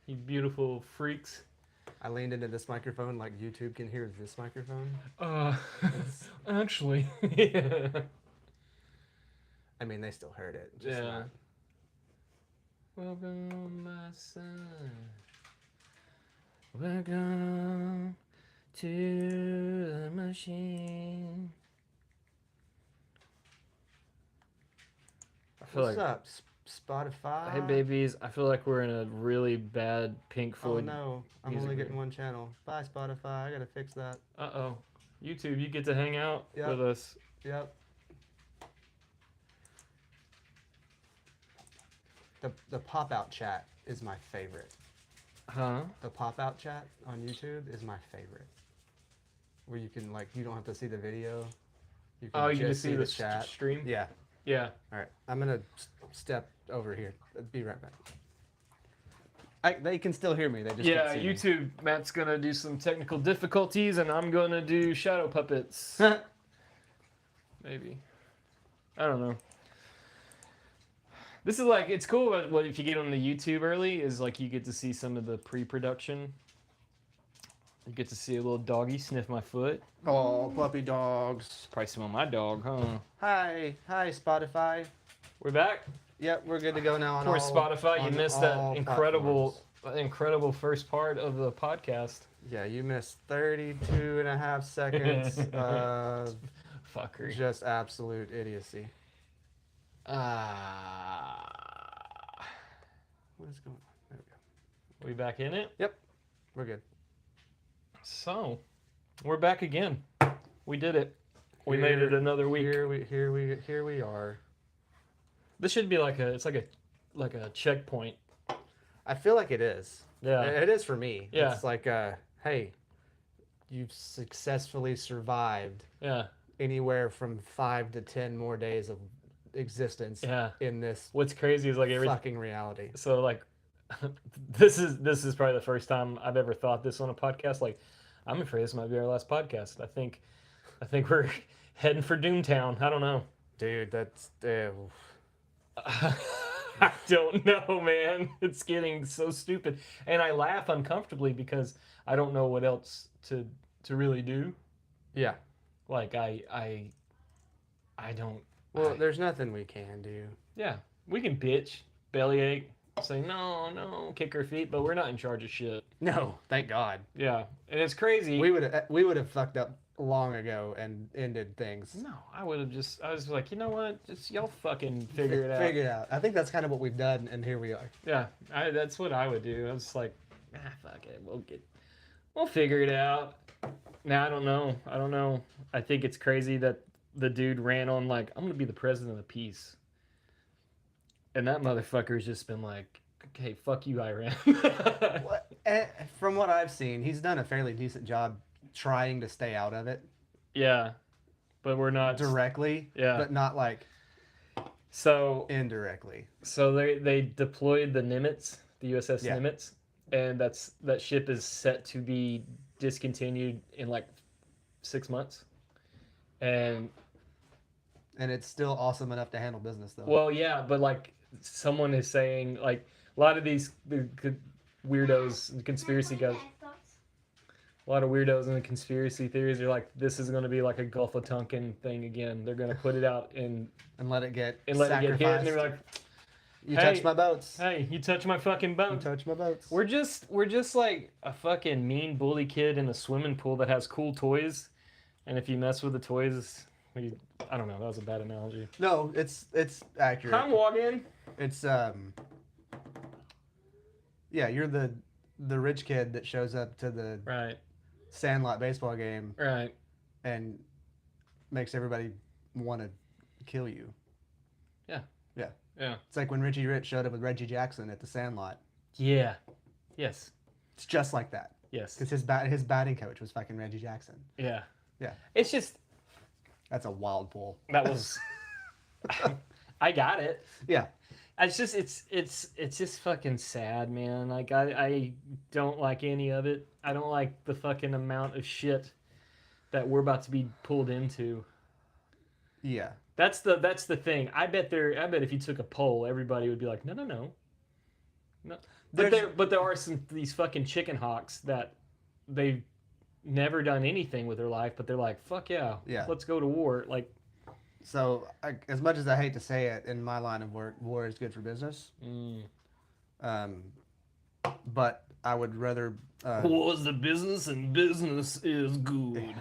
you beautiful freaks. I leaned into this microphone like YouTube can hear this microphone. Uh, It's- actually, yeah. I mean, they still heard it. Just Yeah. not. Welcome, my son. Welcome to the machine. I feel What's like, up, Spotify? hey babies, I feel like we're in a really bad Pink Oh Floyd. no, I'm music only video. getting one channel. Bye, Spotify. I gotta fix that. Uh-oh. YouTube, you get to hang out Yep. with us. Yep. The pop out chat is my favorite. Huh? The pop out chat on YouTube is my favorite. Where you can you don't have to see the video. You Oh, you can just see the chat. stream? Yeah. Yeah. All right. I'm gonna step over here. Be right back. They can still hear me. They just Yeah, can't see YouTube, Matt's gonna do some technical difficulties and I'm gonna do shadow puppets. me. Maybe. I don't know. This is like, it's cool about what if you get on the YouTube early is like you get to see some of the pre-production. You get to see a little doggy sniff my foot. Oh, puppy dogs. Probably smell my dog, huh? Hi, Spotify. We're back. Yep, we're good to go now on Poor all, Spotify, you on missed all that platforms. incredible first part of the podcast. Yeah, you missed 32 and a half seconds of Fuckery. just absolute idiocy. What is going on? There we go. We back in it? We're good. So, we're back again. We did it. We made it another week. Here we are. This should be like a checkpoint. I feel like it is. Yeah. It is for me. Yeah. It's like, hey, you've successfully survived Yeah. anywhere from 5 to 10 more days of existence Yeah. in this What's crazy is like every fucking reality. so like this is probably the first time I've ever thought this on a podcast. Like, I'm afraid this might be our last podcast. I think we're heading for Doomtown. I don't know. Dude, that's I don't know, man. It's getting so stupid, and I laugh uncomfortably because I don't know what else to really do. yeah. Like I don't. Well, there's nothing we can do. Yeah, we can bitch, bellyache, say no, kick our feet, but we're not in charge of shit. No, thank God. Yeah, and it's crazy. We would have fucked up long ago and ended things. No, I was like, you know what? Just y'all fucking figure it out. Figure it out. I think that's kind of what we've done, and here we are. Yeah, that's what I would do. I was like, fuck it, we'll figure it out. Now I don't know. I think it's crazy that the dude ran on like, I'm gonna be the president of the peace, and that motherfucker's just been like, okay, fuck you, Iran. From what I've seen, he's done a fairly decent job trying to stay out of it Yeah, but we're not directly. Yeah. But not like So indirectly. So they deployed the Nimitz, the USS Yeah. Nimitz, and that ship is set to be discontinued in like 6 months. And And it's still awesome enough to handle business, though. well, yeah, but like someone is saying, like a lot of these weirdos, and conspiracy guys, a lot of weirdos and the conspiracy theories are like, this is going to be like a Gulf of Tonkin thing again. They're going to put it out and let it get let it get hit, and sacrificed. they're like, You Hey. touched my boats. hey, you touch my fucking boat. You touched my boats. We're just like a fucking mean bully kid in a swimming pool that has cool toys, and if you mess with the toys, I don't know. That was a bad analogy. No, it's accurate. Come walk in. It's yeah, you're the rich kid that shows up to the Right, Sandlot baseball game right. and makes everybody want to kill you. Yeah. It's like when Richie Rich showed up with Reggie Jackson at the Sandlot. Yeah. Yes. It's just like that. Yes. Because his batting coach was fucking Reggie Jackson. Yeah. Yeah. It's just That's a wild pull. that was. I got it. Yeah. It's just fucking sad, man. Like I don't like any of it. I don't like the fucking amount of shit that we're about to be pulled into. Yeah. That's the thing. I bet if you took a poll, everybody would be like, no. But there are these fucking chicken hawks that they've never done anything with their life, but they're like, fuck yeah, Yeah. let's go to war. Like, So, as much as I hate to say it, in my line of work, war is good for business. But I would rather. War's the business, and business is good.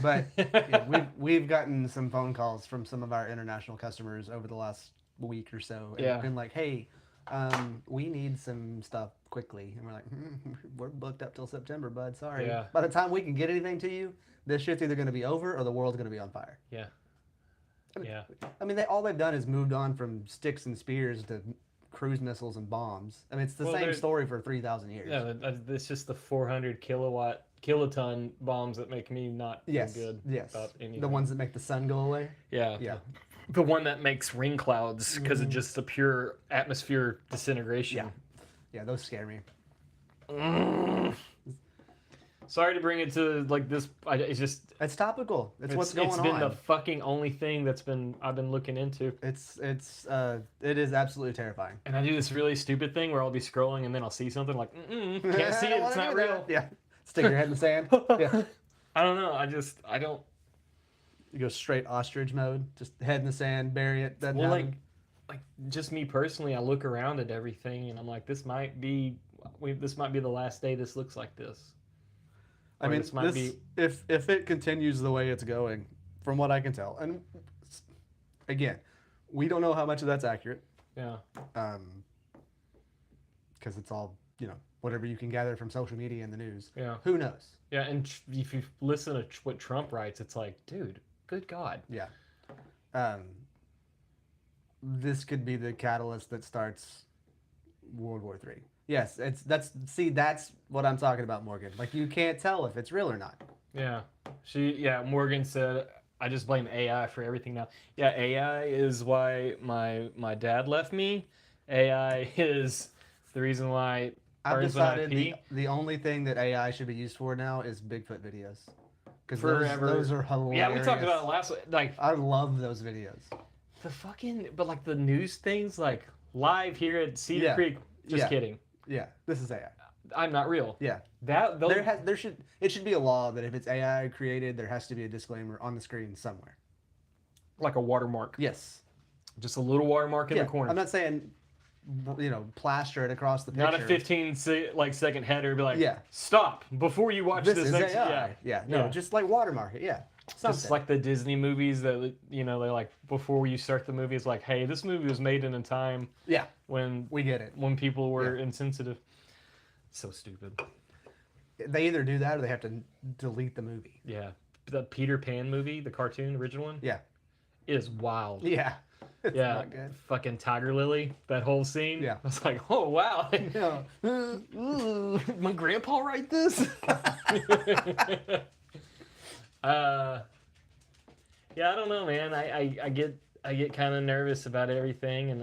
But yeah, we've gotten some phone calls from some of our international customers over the last week or so, and Yeah. been like, "Hey, we need some stuff quickly," and we're like, "We're booked up till September, bud. Sorry. Yeah. By the time we can get anything to you, this shit's either going to be over or the world's going to be on fire." Yeah. Yeah. I mean, all they've done is moved on from sticks and spears to cruise missiles and bombs. I mean, it's the Well, same story for 3,000 years. Yeah, it's just the 400 kiloton bombs that make me not Yes. feel good Yes. about anything. The ones that make the sun go away. Yeah. Yeah. The one that makes ring clouds because of just the pure atmosphere disintegration. Yeah. Yeah, those scare me. Sorry to bring it to like this. It's just It's topical. It's what's going It's on. been the fucking only thing I've been looking into. It is absolutely terrifying. And I do this really stupid thing where I'll be scrolling and then I'll see something like, can't see it. It's not real. Yeah. Stick your head in the sand. Yeah. I don't know. I don't. You go straight ostrich mode. Just head in the sand, bury it. Doesn't Well, happen. like just me personally, I look around at everything and I'm like, this might be the last day this looks like this. I Or mean, this might be. if it continues the way it's going, from what I can tell, and again, we don't know how much of that's accurate, Yeah. because it's all whatever you can gather from social media and the news. Yeah. Who knows? Yeah. And if you listen to what Trump writes, it's like, dude, good God. Yeah. This could be the catalyst that starts World War III. Yes, that's what I'm talking about, Morgan. Like, you can't tell if it's real or not. Yeah. Morgan said, I just blame AI for everything now. Yeah, AI is why my dad left me. AI is the reason why I've Burns decided went IP. the only thing that AI should be used for now is Bigfoot videos. Because Forever. those are hilarious. Yeah, we talked about it last week. Like I love those videos. but like the news things, like live here at Cedar Yeah. Creek. Just Yeah. kidding. Yeah, this is AI. I'm not real. Yeah. It should be a law that if it's AI created, there has to be a disclaimer on the screen somewhere. Like a watermark. Yes. Just a little watermark in the corner. I'm not saying, plaster it across the picture. Not a 15-second header. Be like, Yeah. stop before you watch This this is next. AI. Yeah. No, Yeah. just like watermark it. Yeah. Something. Just like the Disney movies that they like before you start the movie, it's like, hey, this movie was made in a time yeah, when we get it. people were insensitive. So stupid. They either do that or they have to delete the movie. Yeah, the Peter Pan movie, the cartoon original one, Yeah. is wild. Yeah. It's Yeah, not good. fucking Tiger Lily, that whole scene. Yeah. I was like, oh wow, Yeah. my grandpa write this. Yeah, I don't know, man. I get kind of nervous about everything, and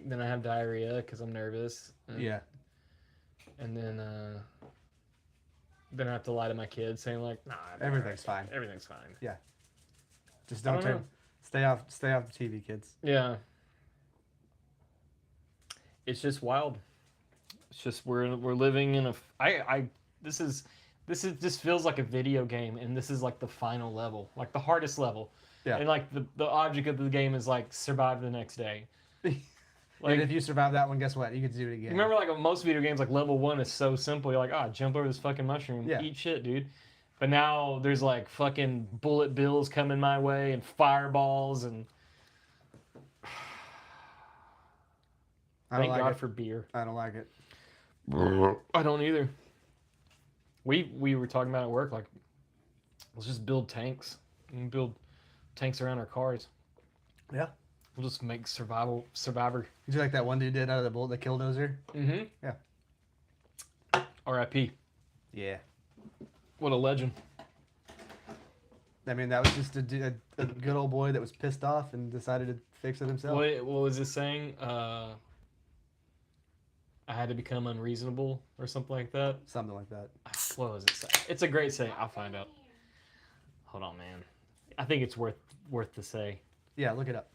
then I have diarrhea because I'm nervous. Yeah. And then I have to lie to my kids, saying like, nah, Everything's fine. Everything's fine. Just I don't don't know. stay off the TV, kids. Yeah. It's just wild. It's just we're living in this feels like a video game, and this is like the final level, like the hardest level. Yeah. And like the object of the game is like survive the next day. Like, And if you survive that one, guess what? You get to do it again. remember, like most video games, like level 1 is so simple. You're like, jump over this fucking mushroom, Yeah. eat shit, dude. But now there's like fucking bullet bills coming my way and fireballs, and I don't thank like God it. for beer. I don't like it. I don't either. We were talking about at work, like, let's just build tanks and build tanks around our cars. Yeah. We'll just make survivor. Did you like that one dude did out of the bullet, the Killdozer? Mm-hmm. Yeah. R.I.P. Yeah. What a legend. I mean, that was just a good old boy that was pissed off and decided to fix it himself. What was it saying? I had to become unreasonable or something like that. Something like that. What was it saying? It's a great saying. I'll find out. Hold on, man. I think it's worth to say. Yeah, look it up.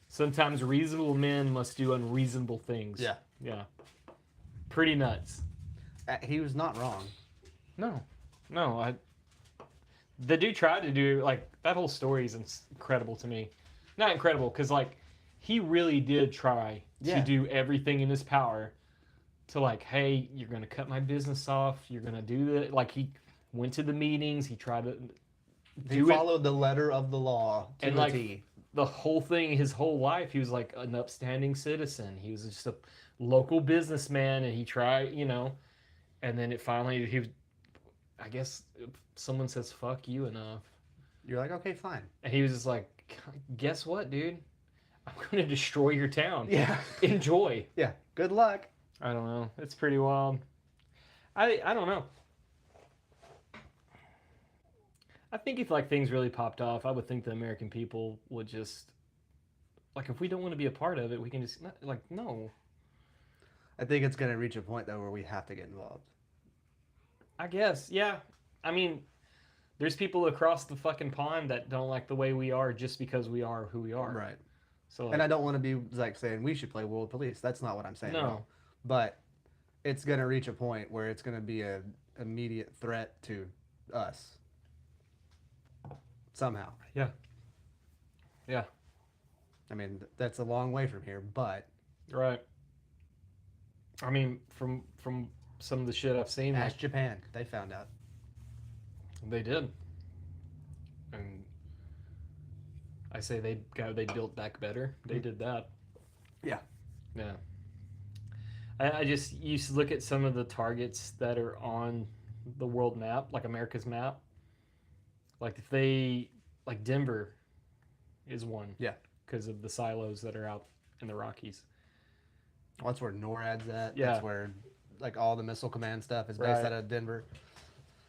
Sometimes reasonable men must do unreasonable things. Yeah. Yeah. Pretty nuts. He was not wrong. No. The dude tried to do, like, that whole story is incredible to me. Not incredible, because, like, he really did try to do everything in his power to, like, hey, you're going to cut my business off. You're going to do that. Like, he went to the meetings. He tried to He followed the letter of the law to and the like T. the whole thing, his whole life, he was like an upstanding citizen. He was just a local businessman, and he tried, and then it finally, I guess, someone says "fuck you" enough, You're like, okay, fine. and he was just like, "Guess what, dude? I'm going to destroy your town. Yeah. Enjoy." Yeah. Good luck. I don't know. It's pretty wild. I don't know. I think if like things really popped off, I would think the American people would just like, if we don't want to be a part of it, we can just like, no. I think it's going to reach a point though where we have to get involved. I guess, yeah. I mean, there's people across the fucking pond that don't like the way we are just because we are who we are. Right. So like, And I don't want to be like saying we should play World Police. That's not what I'm saying. No. at all. But it's going to reach a point where it's going to be an immediate threat to us. Somehow. Yeah. Yeah. I mean, that's a long way from here, but Right. I mean, from some of the shit I've seen, ask Japan. They found out. they did. And I say they built back better. They did that. Yeah. Yeah. I just used to look at some of the targets that are on the world map, like America's map. Like if they, like Denver is one. Yeah. Because of the silos that are out in the Rockies. Well, that's where NORAD's at. Yeah. That's where like all the missile command stuff is based Right. out of Denver.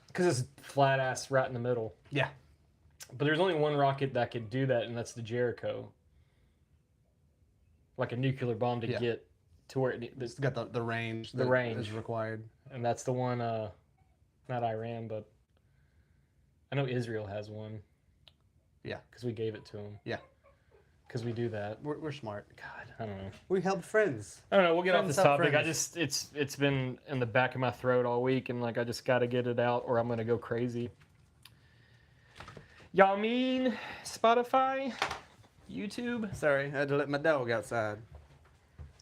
Because it's flat ass right in the middle. Yeah. But there's only one rocket that could do that, and that's the Jericho. Like a nuclear bomb to Yeah. get to where It's got the range. The that range. is required. and that's the one, not Iran, but I know Israel has one. Yeah. Because we gave it to them. Yeah. Because we do that. We're smart. God, I don't know. We help friends. I don't know. We'll get off Friends this help topic. I friends. just it's been in the back of my throat all week, and like I just got to get it out, or I'm gonna go crazy. Y'all mean Spotify, YouTube? Sorry, I had to let my dog outside.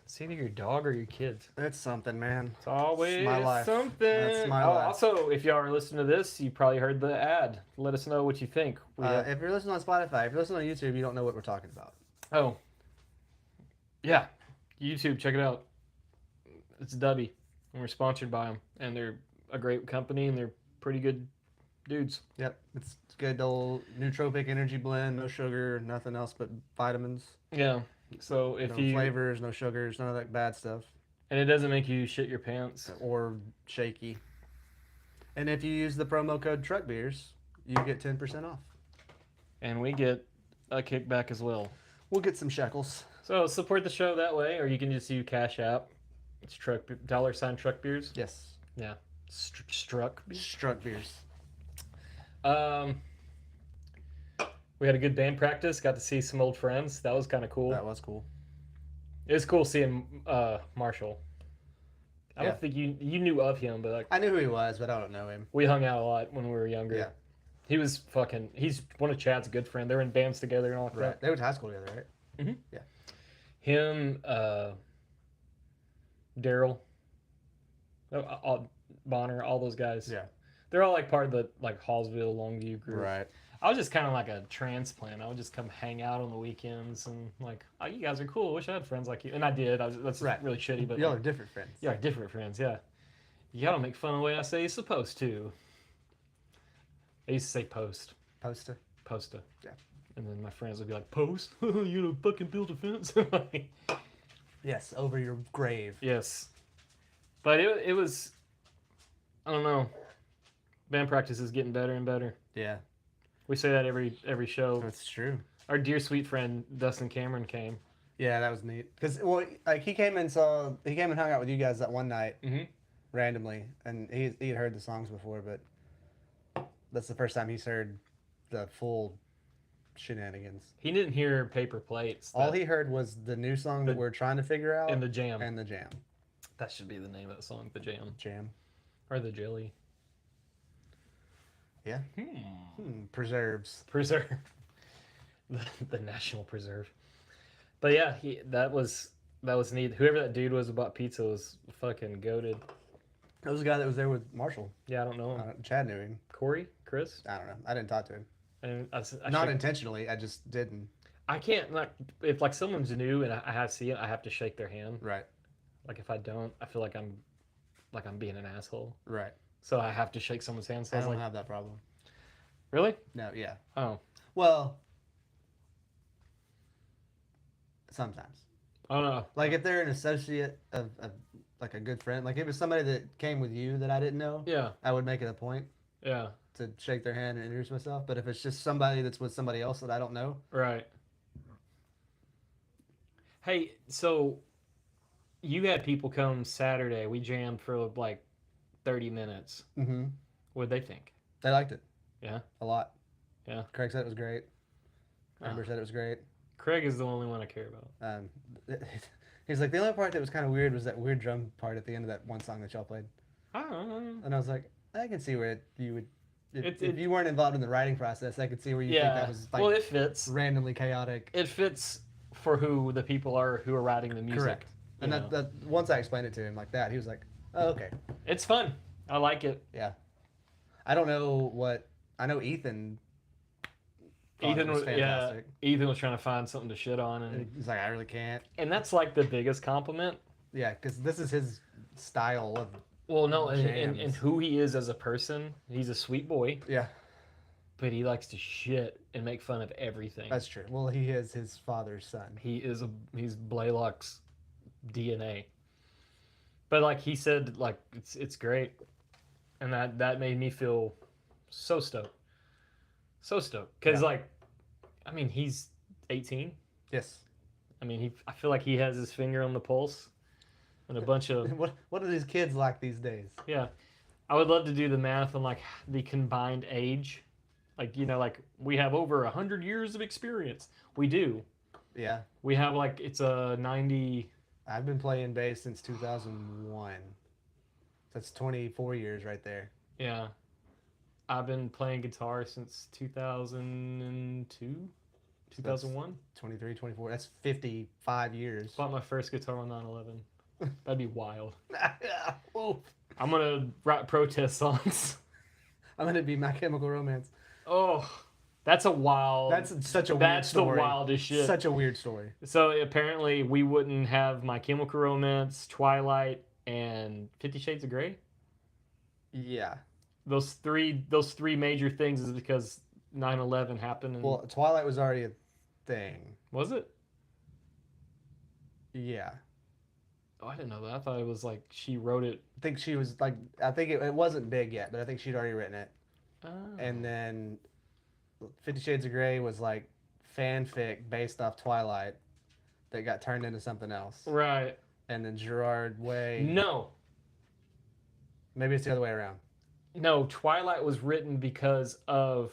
It's either your dog or your kids. That's something, man. It's always my life. something. That's my Oh, life. also, if y'all are listening to this, you probably heard the ad. Let us know what you think. If you're listening on Spotify, if you're listening on YouTube, you don't know what we're talking about. Oh, yeah, YouTube. Check it out. It's Dubby, and we're sponsored by them, and they're a great company, and they're pretty good dudes. Yep, it's good old nootropic energy blend, no sugar, nothing else but vitamins, Yeah. So if no you flavors, no sugars, none of that bad stuff, and it doesn't make you shit your pants. or shaky. And if you use the promo code TruckBeers, you get 10% off. And we get a kickback as well. We'll get some shekels. So support the show that way, or you can just use Cash App. It's $sign Truck Beers. Yes, Yeah. Struck. Struck Beers. We had a good band practice. Got to see some old friends. That was kind of cool. That was cool. It was cool seeing Marshall. I Yeah. don't think you knew of him, but like I knew who he was, but I don't know him. we hung out a lot when we were younger. Yeah. He's one of Chad's good friends. They're in bands together and all that. Right. They went to high school together, right? Him, Daryl, Bonner, all those guys. Yeah. They're all like part of the like Hallsville, Longview group. Right. I was just kind of like a transplant. I would just come hang out on the weekends and like, oh, you guys are cool. I wish I had friends like you. And I did. That's Right. really shitty, but Y'all are different friends. yeah, different friends. Yeah, you gotta make fun of the way I say you're supposed to. I used to say posta. Yeah. And then my friends would be like, post? You know, fucking build a fence. Yes, over your grave. Yes, but it was, I don't know. Band practice is getting better and better. Yeah, We say that every show. that's true. Our dear sweet friend Dustin Cameron came. Yeah, that was neat. Cause well, like he came and hung out with you guys that one night, Mm-hmm. randomly, and he had heard the songs before, but that's the first time he's heard the full shenanigans. He didn't hear Paper Plates. All he heard was the new song that the- we're trying to figure out and the jam. and the jam. That should be the name of the song, the jam Jam. or the jelly. Yeah. Preserves. Preserve. the National Preserve. But yeah, that was neat. Whoever that dude was about pizza was fucking goated. That was the guy that was there with Marshall. Yeah, I don't know him. Chad knew him. Corey, Chris. I don't know. I didn't talk to him. And Not intentionally. I just didn't. I can't like if like someone's new and I have to see it, I have to shake their hand. Right. Like if I don't, I feel like I'm being an asshole. Right. So I have to shake someone's hand. So I I was don't like, have that problem. really? No. Yeah. Oh, Well. Sometimes. I don't know. Like if they're an associate of like a good friend, like if it was somebody that came with you that I didn't know, Yeah, I would make it a point yeah, to shake their hand and introduce myself. But if it's just somebody that's with somebody else that I don't know, right. Hey, so you had people come Saturday. We jammed for like 30 minutes. mm-hmm. What'd they think? They liked it. Yeah? A lot. Yeah. Craig said it was great. Amber said it was great. Craig is the only one I care about. He's like, the only part that was kind of weird was that weird drum part at the end of that one song that y'all played. I don't know. And I was like, I can see where you would, if It- you weren't involved in the writing process, I could see where you think Yeah. that was like Well, it fits. randomly chaotic. It fits for who the people are who are writing the music. Correct. And you know. that once I explained it to him like that, he was like, oh, okay. It's fun. I like it. Yeah. I don't know what, I know Ethan. thought it Ethan was fantastic. Ethan was trying to find something to shit on, and He's like, I really can't. that's like the biggest compliment. Yeah, because this is his style of. Well, no, and Jams. who he is as a person. He's a sweet boy, Yeah, but he likes to shit and make fun of everything. that's true. Well, he is his father's son. He's Blaylock's DNA. But like he said, like it's great, and that made me feel so stoked, because Yeah. like, I mean he's 18. Yes. I mean I feel like he has his finger on the pulse, and a bunch of What are these kids like these days? yeah. I would love to do the math on like the combined age, like like we have over 100 years of experience. We do. Yeah, We have like it's a 90. I've been playing bass since 2001. That's 24 years right there. Yeah. I've been playing guitar since 2002, 2001. 23, 24. That's 55 years. Bought my first guitar on 9/11. That'd be wild. Whoa. I'm gonna write protest songs. I'm gonna be My Chemical Romance. Oh, that's a wild. That's such a weird That's the story. wildest shit. Such a weird story. So apparently we wouldn't have My Chemical Romance, Twilight, and 50 Shades of Grey. Yeah. Those three major things is because 9/11 happened. And, Well, Twilight was already a thing. was it? Yeah. Oh, I didn't know that. I thought it was like she wrote it. I think she was like, I think it wasn't big yet, but I think she'd already written it. Oh. And then 50 Shades of Grey was like fanfic based off Twilight that got turned into something else. Right. And then Gerard Way. No. Maybe it's the other way around. No, Twilight was written because of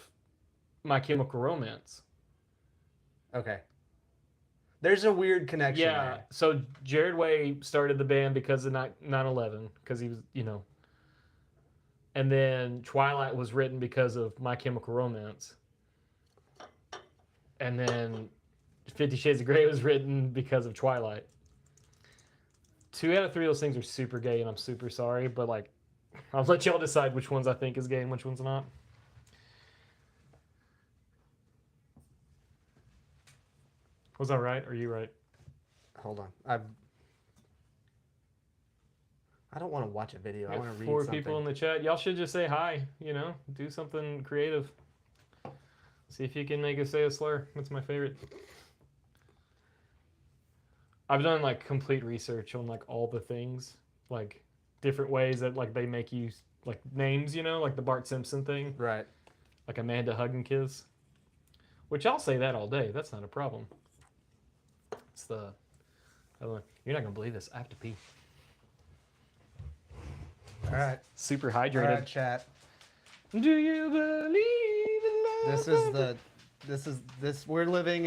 My Chemical Romance. Okay. There's a weird connection Yeah. there. So Jared Way started the band because of 9/11, because he was, and then Twilight was written because of My Chemical Romance. And then 50 Shades of Grey was written because of Twilight. 2 out of 3 of those things are super gay, and I'm super sorry, but like, I'll let y'all decide which ones I think is gay and which ones not. Was I right? Or are you right? Hold on. I don't want to watch a video. I want to read 4 something. people in the chat. Y'all should just say hi, do something creative. See if you can make us say a slur. That's my favorite. I've done like complete research on like all the things, like different ways that like they make you like names, like the Bart Simpson thing, Right. like Amanda Hug and Kiss, which I'll say that all day. That's not a problem. It's the other one. You're not gonna believe this. I have to pee. All right. Super All hydrated. right, chat. Do you believe in love? We're living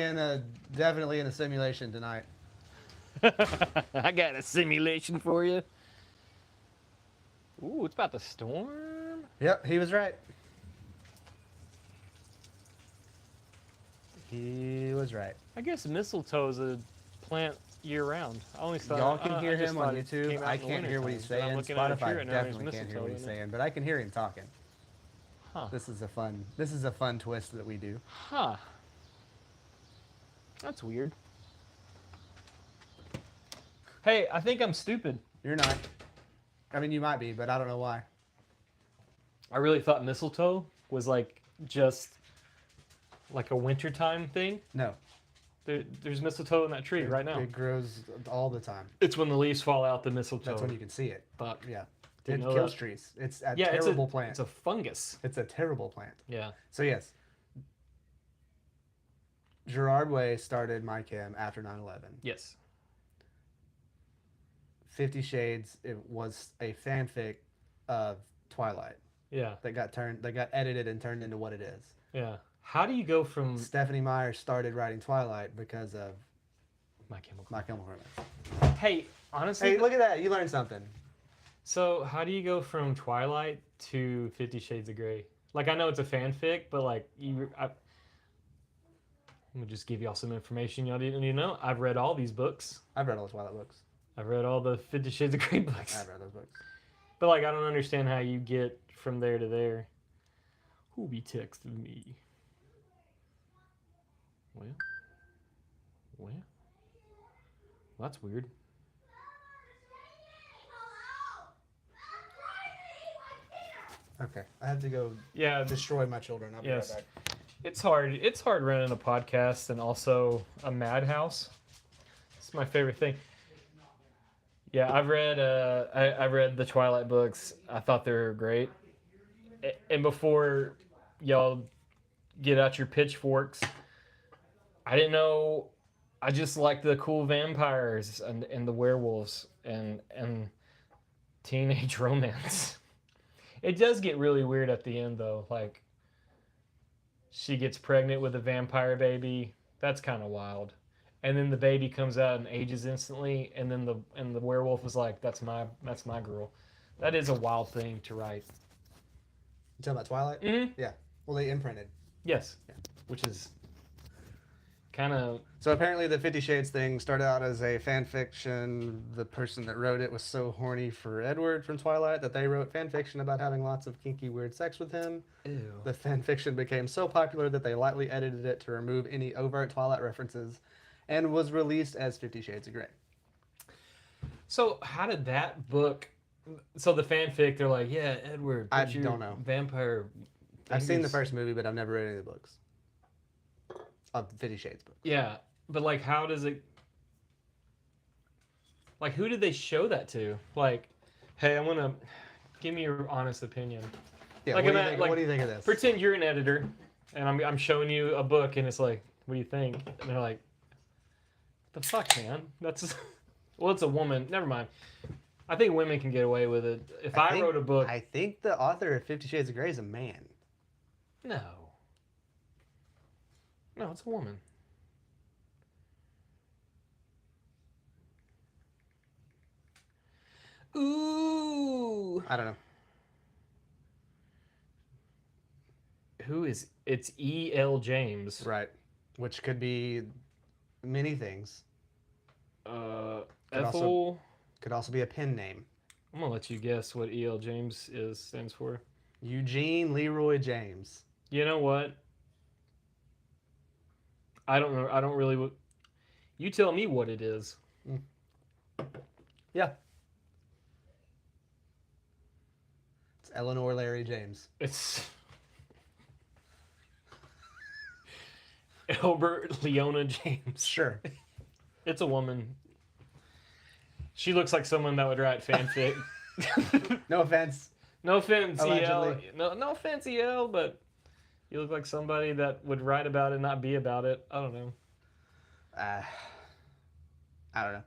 definitely in a simulation tonight. I got a simulation for you. Ooh, it's about to storm. Yep, he was right. He was right. I guess mistletoe's a plant year round. I only thought Y'all can hear I just him on thought it YouTube. came out I in the can't hear what wintertime, he's but I'm saying. looking at a tree Spotify right now, there's definitely can't hear what he's mistletoe in it. saying, but I can hear him talking. Huh. This is a fun twist that we do. Huh. That's weird. Hey, I think I'm stupid. You're not. I mean, you might be, but I don't know why. I really thought mistletoe was like just like a wintertime thing. No. There's mistletoe in that tree right now. It grows all the time. It's when the leaves fall out, the mistletoe. That's when you can see it. Fuck. Yeah. Didn't It know kills that. trees. It's a Yeah, terrible plant. It's a fungus. It's a terrible plant. Yeah. So yes, Gerard Way started My Chem after 9/11. Yes. 50 Shades, it was a fanfic of Twilight Yeah. that got edited and turned into what it is. Yeah. How do you go from Stephanie Meyer started writing Twilight because of My Chemical? My Chemical Romance. Hey, honestly, Hey, look at that! You learned something. so how do you go from Twilight to 50 Shades of Grey? Like, I know it's a fanfic, but like I'm gonna just give y'all some information y'all didn't need to know. I've read all these books. I've read all the Twilight books. I've read all the 50 Shades of Grey books. I've read those books. But like, I don't understand how you get from there to there. Who be texting me? Well, that's weird. Okay, I have to go Yeah, destroy my children. I'll be Yes. right back. it's hard. It's hard running a podcast and also a madhouse. It's my favorite thing. Yeah, I've read. I read the Twilight books. I thought they were great. And before y'all get out your pitchforks, I didn't know. I just liked the cool vampires and the werewolves and teenage romance. It does get really weird at the end though. Like, she gets pregnant with a vampire baby. That's kind of wild. And then the baby comes out and ages instantly. And then the werewolf is like, "That's my girl." That is a wild thing to write. You talking about Twilight? Mm-hmm. Yeah. Well, they imprinted. Yes. Yeah. Which is kind of So apparently the 50 Shades thing started out as a fan fiction. The person that wrote it was so horny for Edward from Twilight that they wrote fan fiction about having lots of kinky, weird sex with him. ew. The fan fiction became so popular that they lightly edited it to remove any overt Twilight references and was released as 50 Shades of Grey. So how did that book? So the fanfic, they're like, "Yeah, Edward, I put your don't know. vampire." I've seen the fingers-" first movie, but I've never read any of the books. Of the 50 Shades book. Yeah, but like, how does it? Like, who did they show that to? Like, hey, I'm gonna give me your honest opinion. Yeah, Like, what, do you I'm at, think, like, what do you think of this? Pretend you're an editor, and I'm showing you a book, and it's like, "What do you think?" And they're like, "The fuck, man? That's well, it's a woman. Never mind. I think women can get away with it. If I wrote a book, I think the author of 50 Shades of Grey is a man. no, it's a woman." Ooh. I don't know. Who is it's E.L. James. Right. Which could be many things. Could Ethel. Could also be a pen name. I'm gonna let you guess what E.L. James stands for. Eugene Leroy James. You know what? I don't know. I don't really. You tell me what it is. Yeah. It's Eleanor Larry James. It's Albert Leona James. Sure. It's a woman. She looks like someone that would write fanfic. No offense. No offense, EL. Allegedly. No offense, EL, but you look like somebody that would write about it, not be about it. I don't know. I don't know.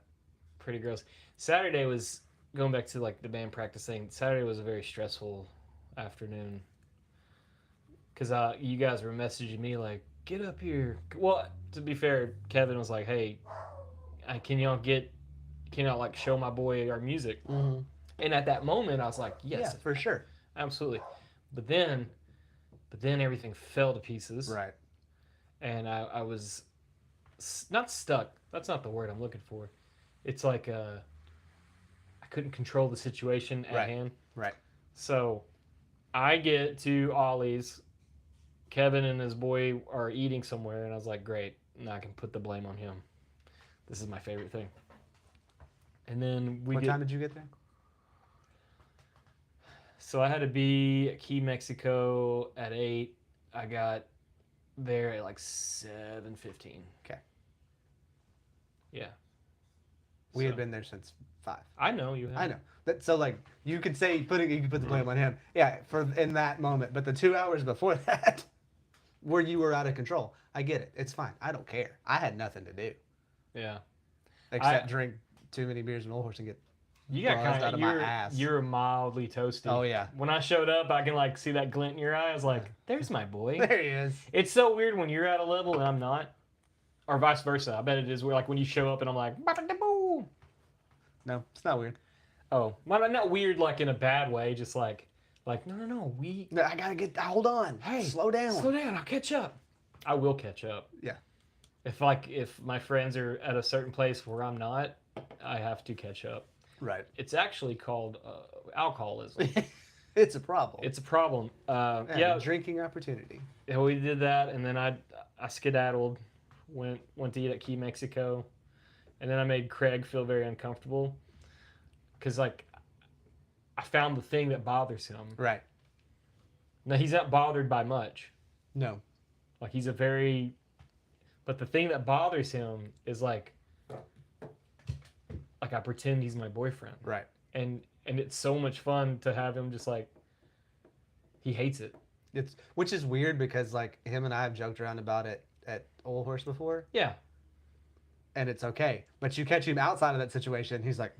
Pretty gross. Saturday was going back to like the band practice thing, Saturday was a very stressful afternoon because you guys were messaging me like, get up here. Well, to be fair, Kevin was like, hey, can y'all like show my boy our music? Mm-hmm. And at that moment, I was like, yes, Yeah, for sure. absolutely. But then everything fell to pieces, Right. and I was not stuck. That's not the word I'm looking for. It's like I couldn't control the situation at Right. hand. Right. So I get to Ollie's. Kevin and his boy are eating somewhere, and I was like, great. Now I can put the blame on him. This is my favorite thing. And then What time did you get there? So I had to be at Key Mexico at 8. I got there at like 7:15. Okay. Yeah. We had been there since 5. I know you have. I know. So like you could say you could put the blame on him. Yeah, for in that moment. But the 2 hours before that, where you were out of control, I get it. It's fine. I don't care. I had nothing to do Yeah. except drink too many beers and Old Horse and get You got buzzed kind out of of my ass. you're mildly toasty. Oh yeah. When I showed up, I can like see that glint in your eye. I was like, "There's my boy." There he is. It's so weird when you're at a level and I'm not, or vice versa. I bet it is. Where like when you show up and I'm like, "Ba-ba-da-boo." No, it's not weird. Oh, well, not weird like in a bad way. Just like no, we. No, I gotta get. Hold on. Hey, slow down. Slow down. I'll catch up. I will catch up. Yeah. If my friends are at a certain place where I'm not, I have to catch up. Right. It's actually called alcoholism. It's a problem. It's a problem. And Yeah. a drinking opportunity. Yeah, we did that, and then I skedaddled, went to eat at Key Mexico, and then I made Craig feel very uncomfortable, because like I found the thing that bothers him. Right. Now he's not bothered by much. No. Like but the thing that bothers him is like I pretend he's my boyfriend. Right. And it's so much fun to have him just like he hates it. Which is weird because like him and I have joked around about it at Old Horse before. Yeah. And it's okay. But you catch him outside of that situation, he's like,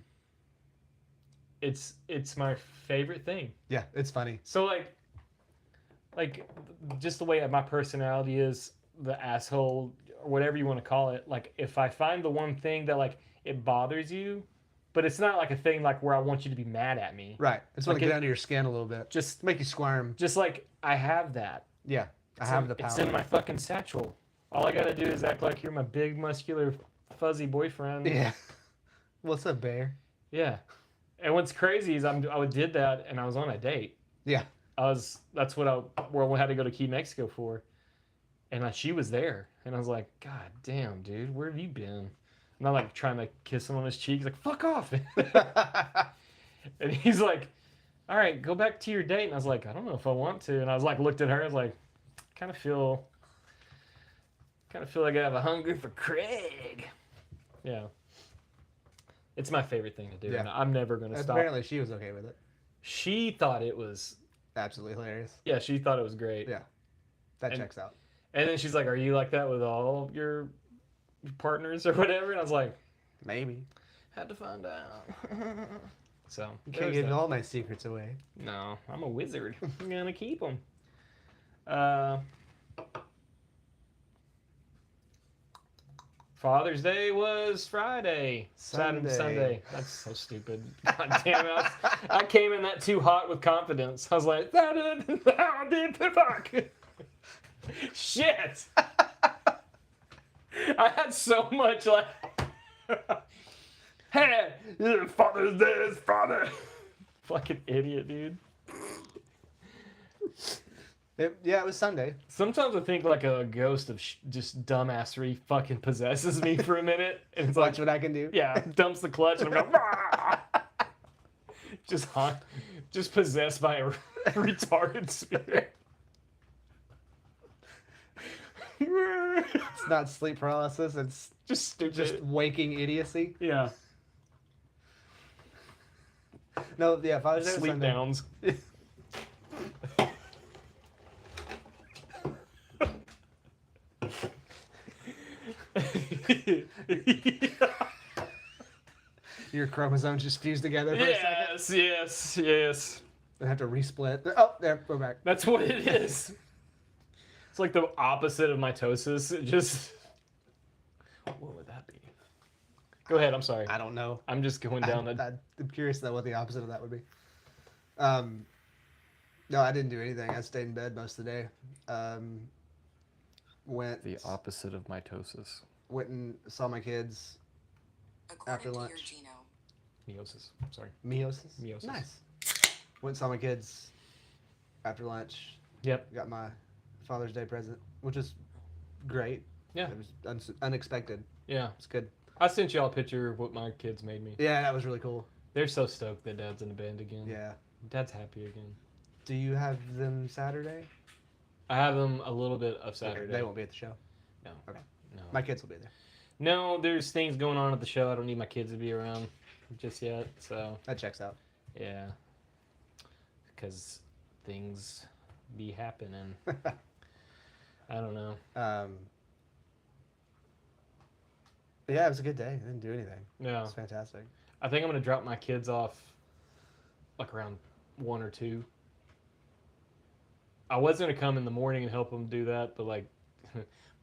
It's my favorite thing. yeah, it's funny. So like just the way my personality is, the asshole or whatever you want to call it, like if I find the one thing that like it bothers you, but it's not like a thing like where I want you to be mad at me. Right. It's want Like to get under your skin a little bit. Just Make you squirm. just like I have that. Yeah. I have the power. It's in my fucking satchel. All I gotta do is act like you're my big muscular fuzzy boyfriend. Yeah. What's up, bear? Yeah. And what's crazy is I did that and I was on a date. Yeah. That's what we had to go to Key Mexico for. And she was there. And I was like, God damn, dude, where have you been? And I'm like trying to kiss him on his cheek. He's like, fuck off. And he's like, all right, go back to your date. And I was like, I don't know if I want to. And I was like, looked at her. I was like, kind of feel like I have a hunger for Craig. Yeah. It's my favorite thing to do. Yeah. And I'm never going to stop. Apparently she was okay with it. She thought it was... Absolutely hilarious. Yeah, she thought it was great. Yeah. That checks out. And then she's like, are you like that with all your partners or whatever? And I was like... Maybe. Had to find out. So... You can't give all my secrets away. No, I'm a wizard. I'm going to keep them. Father's Day was Friday. Sunday. That's so stupid. God damn it. I came in that too hot with confidence. I was like, that did fuck. Shit. I had so much like, hey, Father's Day is Friday. Fucking idiot, dude. It was Sunday. Sometimes I think like a ghost of just dumbassery fucking possesses me for a minute. And it's Watch like, what I can do. yeah, dumps the clutch and I'm going, just possessed by a retarded spirit. It's not sleep paralysis. It's Just stupid. just waking idiocy. Yeah. No, yeah, Father's Day was Sleep Sunday. downs. Your chromosomes just fuse together for a second. Yes. They have to resplit. Oh, there, we're back. That's what it is. It's like the opposite of mitosis. It just. What would that be? Go ahead. I'm sorry. I don't know. I'm just going down I'm curious though what the opposite of that would be. No, I didn't do anything. I stayed in bed most of the day. Went the opposite of mitosis. Went and saw my kids after lunch. Meiosis. Sorry. Meiosis? Meiosis. Nice. Went and saw my kids after lunch. Yep. Got my Father's Day present, which is great. Yeah. It was unexpected. Yeah. It's good. I sent y'all a picture of what my kids made me. Yeah, that was really cool. They're so stoked that Dad's in the band again. Yeah. Dad's happy again. Do you have them Saturday? I have them a little bit of Saturday. Okay, they won't be at the show. No. Okay. No. My kids will be there. No, there's things going on at the show. I don't need my kids to be around just yet. So That checks out. yeah, because things be happening. I don't know. Yeah, it was a good day. I didn't do anything. It Yeah, was fantastic. I think I'm gonna drop my kids off like around 1 or 2. I was gonna come in the morning and help them do that, but like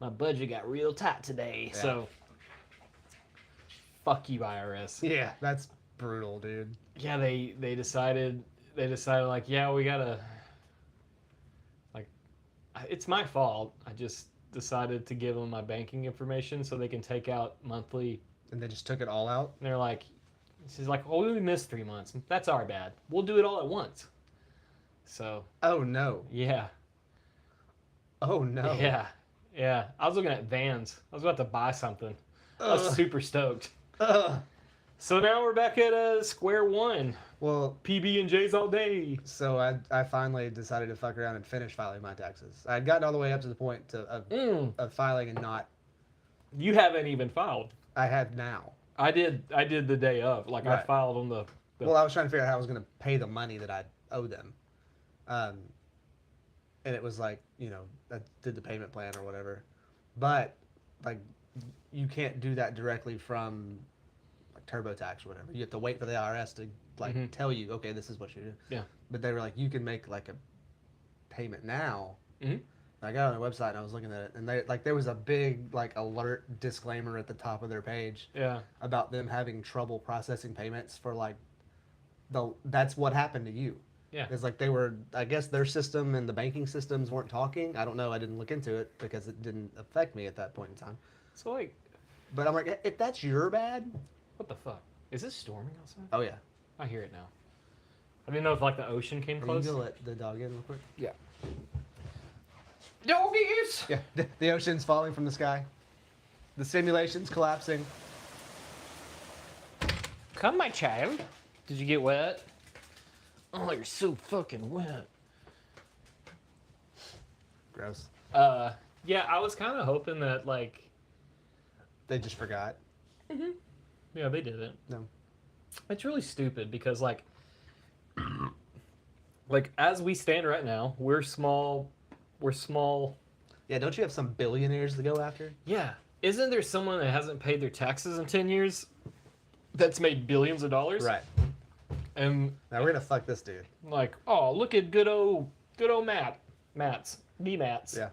my budget got real tight today, Yeah. so fuck you, IRS. Yeah, that's brutal, dude. Yeah, they decided like, yeah, we gotta, like, it's my fault. I just decided to give them my banking information so they can take out monthly. And they just took it all out? And they're like, she's like, oh, we missed 3 months. That's our bad. We'll do it all at once. So Oh, no. yeah, Oh, no. yeah. I was looking at Vans. I was about to buy something. I was Ugh. super stoked. Ugh. So now we're back at square one. Well, PB and J's all day. so I finally decided to fuck around and finish filing my taxes. I had gotten all the way up to the point of filing and not. You haven't even filed. I had now. I did the day of. Like I Right. filed on the Well, I was trying to figure out how I was going to pay the money that I owe them. And it was like, I did the payment plan or whatever. But, like, you can't do that directly from, like, TurboTax or whatever. You have to wait for the IRS to, like, Mhm. tell you, okay, this is what you do. Yeah. But they were like, you can make, like, a payment now. Mhm. I got on their website and I was looking at it. And there was a big, like, alert disclaimer at the top of their page yeah. about them having trouble processing payments for, like, that's what happened to you. Yeah. It's like I guess their system and the banking systems weren't talking. I don't know. I didn't look into it because it didn't affect me at that point in time. So like, But I'm like, if that's your bad, what the fuck? Is it storming outside? oh yeah. I hear it now. I didn't know if like the ocean came Are you close. gonna let the dog in real quick? Yeah. Doggies. Yeah. The ocean's falling from the sky. The simulation's collapsing. Come, my child. Did you get wet? Oh, you're so fucking wet. Gross. Yeah, I was kind of hoping that like, They just forgot. yeah, they didn't. No. It's really stupid because like, like as we stand right now, we're small. We're small. Yeah. Don't you have some billionaires to go after? Yeah. Isn't there someone that hasn't paid their taxes in 10 years that's made billions of dollars? Right. And Now we're gonna fuck this dude. like, oh, look at good old Mats. Yeah.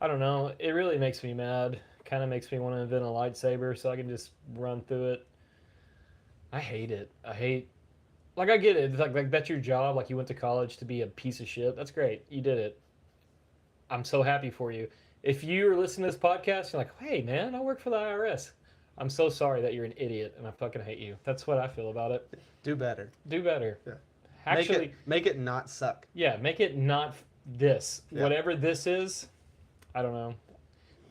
I don't know. It really makes me mad. Kind of makes me want to invent a lightsaber so I can just run through it. I hate it. Like I get it. It's like that's your job. Like you went to college to be a piece of shit. That's great. You did it. I'm so happy for you. If you are listening to this podcast, you're like, hey man, I work for the IRS. I'm so sorry that you're an idiot and I fucking hate you. That's what I feel about it. Do better. Do better. Yeah. Actually, make it not suck. yeah, make it not this. Yeah. Whatever this is, I don't know.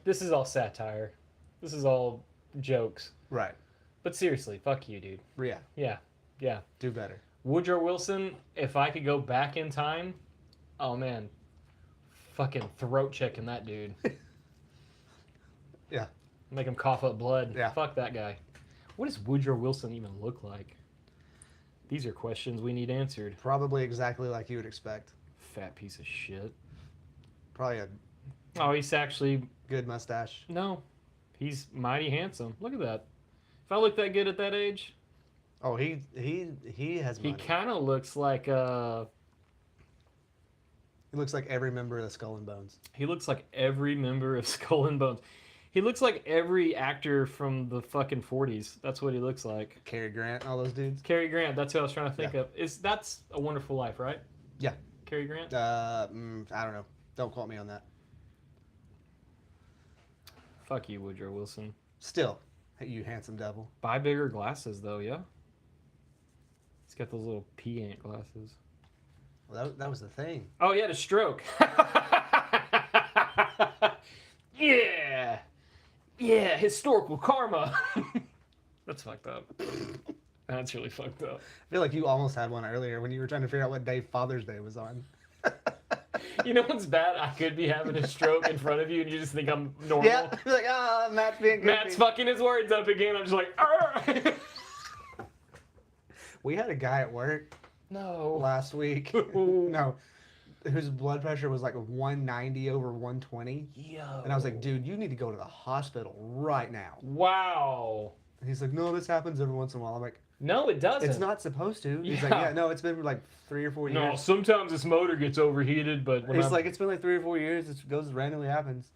This is all satire. This is all jokes. Right. But seriously, fuck you, dude. Yeah. Yeah. Do better. Woodrow Wilson, if I could go back in time, oh man, fucking throat checking that dude. Yeah. Make him cough up blood. Yeah. Fuck that guy. What does Woodrow Wilson even look like? These are questions we need answered. Probably exactly like you would expect. Fat piece of shit. Probably a Oh, he's actually good mustache. no. He's mighty handsome. Look at that. If I look that good at that age, Oh, he has he money. kind of looks like He looks like every member of the Skull and Bones. he looks like every member of Skull and Bones. He looks like every actor from the fucking 40s. That's what he looks like. Cary Grant, all those dudes. Cary Grant. That's who I was trying to think Yeah. of. That's A Wonderful Life, right? Yeah. Cary Grant. I don't know. Don't quote me on that. Fuck you, Woodrow Wilson. Still, you handsome devil. Buy bigger glasses, though. Yeah. He's got those little pea ant glasses. Well, that was the thing. Oh, he had a stroke. Yeah. Yeah, historical karma. That's fucked up. That's really fucked up. I feel like you almost had one earlier when you were trying to figure out what day Father's Day was on. You know what's bad? I could be having a stroke in front of you and you just think I'm normal. Yeah, you're like, Matt's being good. Matt's fucking his words up again. I'm just like, "Arr!" We had a guy at work No. last week. No, whose blood pressure was like 190 over 120. Yo. And I was like, dude, you need to go to the hospital right now. Wow. And he's like, no, this happens every once in a while. I'm like, No, it doesn't. it's not supposed to. He's like, Yeah. yeah, no, it's been like 3 or 4 No, years. sometimes this motor gets overheated, but when He's I'm- like, it's been like 3 or 4 years. It goes randomly happens.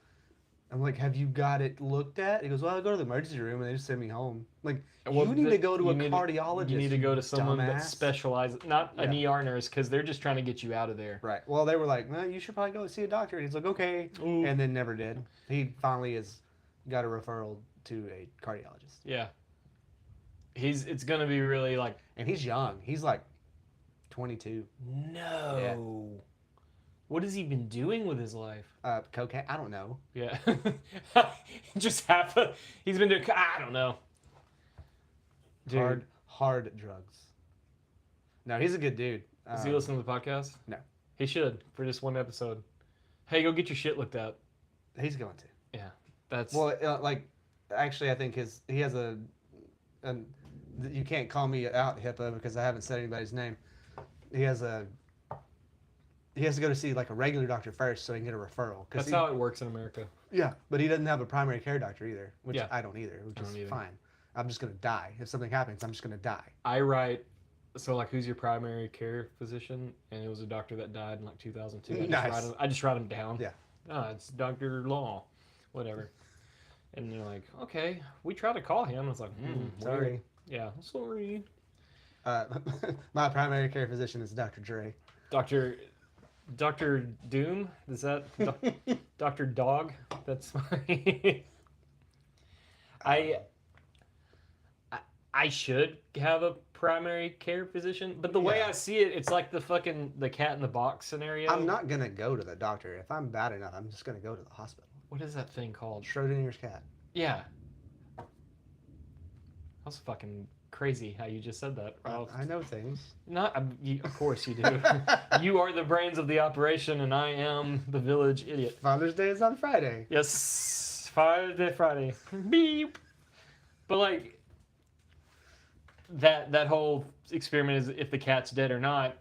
I'm like, have you got it looked at? He goes, well, I go to the emergency room and they just send me home. Like, Well, you need to go to a you need cardiologist. You need to go to someone that dumbass. specializes, not an Yeah. ER nurse, because they're just trying to get you out of there. Right. Well, they were like, well, you should probably go see a doctor. And he's like, okay. Ooh. And then never did. He finally got a referral to a cardiologist. Yeah. It's gonna be really like, And he's young. He's like 22. no. What has he been doing with his life? Cocaine? I don't know. Yeah. Just he's been doing, I don't know. Dude. Hard drugs. No, he's a good dude. Does he listen to the podcast? no. He should, for just one episode. Hey, go get your shit looked at. He's going to. Yeah. That's, Well, actually, I think he has you can't call me out, HIPAA, because I haven't said anybody's name. He has to go to see like a regular doctor first so he can get a referral. that's how it works in America. Yeah, but he doesn't have a primary care doctor either, which Yeah. I don't either, which I don't is either. fine. I'm just gonna die if something happens. I'm just gonna die. I write, so like, who's your primary care physician? And it was a doctor that died in like 2002. Nice. I just write him down. Yeah. It's Dr. Law, whatever. And they're like, okay, we tried to call him. I was like, Sorry. weird. Yeah, sorry. My primary care physician is Dr. Dre. Dr. Doom? Is that Dr. Dog? That's my. I should have a primary care physician, but the way Yeah. I see it, it's like the cat in the box scenario. I'm not gonna go to the doctor if I'm bad enough. I'm just gonna go to the hospital. What is that thing called? Schrodinger's cat. Yeah. That's fucking crazy how you just said that. Ralph. I know things. Not, of course you do. You are the brains of the operation, and I am the village idiot. Father's Day is on Friday. Yes, Friday. Beep. But like that whole experiment is if the cat's dead or not.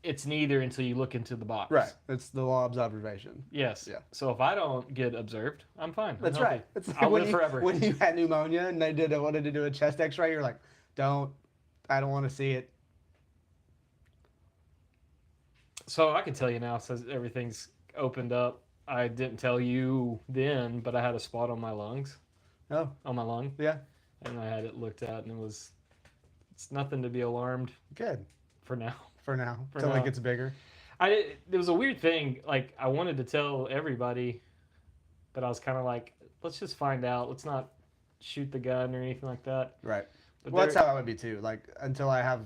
It's neither until you look into the box. Right. It's the law of observation. Yes. Yeah. So if I don't get observed, I'm fine. I'm That's healthy. right. It's like I'll when live you, forever. When you had pneumonia and they wanted to do a chest X-ray, you're like, I don't want to see it. So I can tell you now, since everything's opened up. I didn't tell you then, but I had a spot on my lungs. Oh. On my lung. Yeah. And I had it looked at, and it's nothing to be alarmed Good. for now. For now. For Until now. it gets bigger. It was a weird thing. Like, I wanted to tell everybody, but I was kind of like, let's just find out. Let's not shoot the gun or anything like that. Right. But Well, that's how I would be too. Like, until I have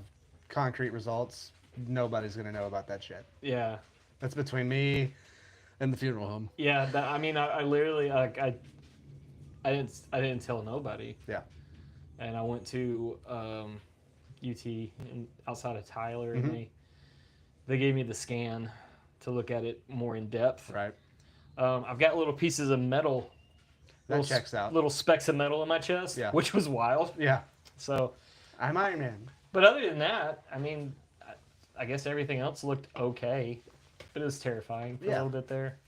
concrete results, nobody's going to know about that shit. Yeah. That's between me and the funeral home. Yeah. I literally, like, I didn't tell nobody. Yeah. And I went to UT outside of Tyler, Mhm. and they gave me the scan to look at it more in depth. Right. I've got little pieces of metal. That checks out. Little specks of metal in my chest, Yeah. which was wild. Yeah. So, I'm Iron Man. but other than that, I mean, I guess everything else looked okay, but it was terrifying for a Yeah. little bit there.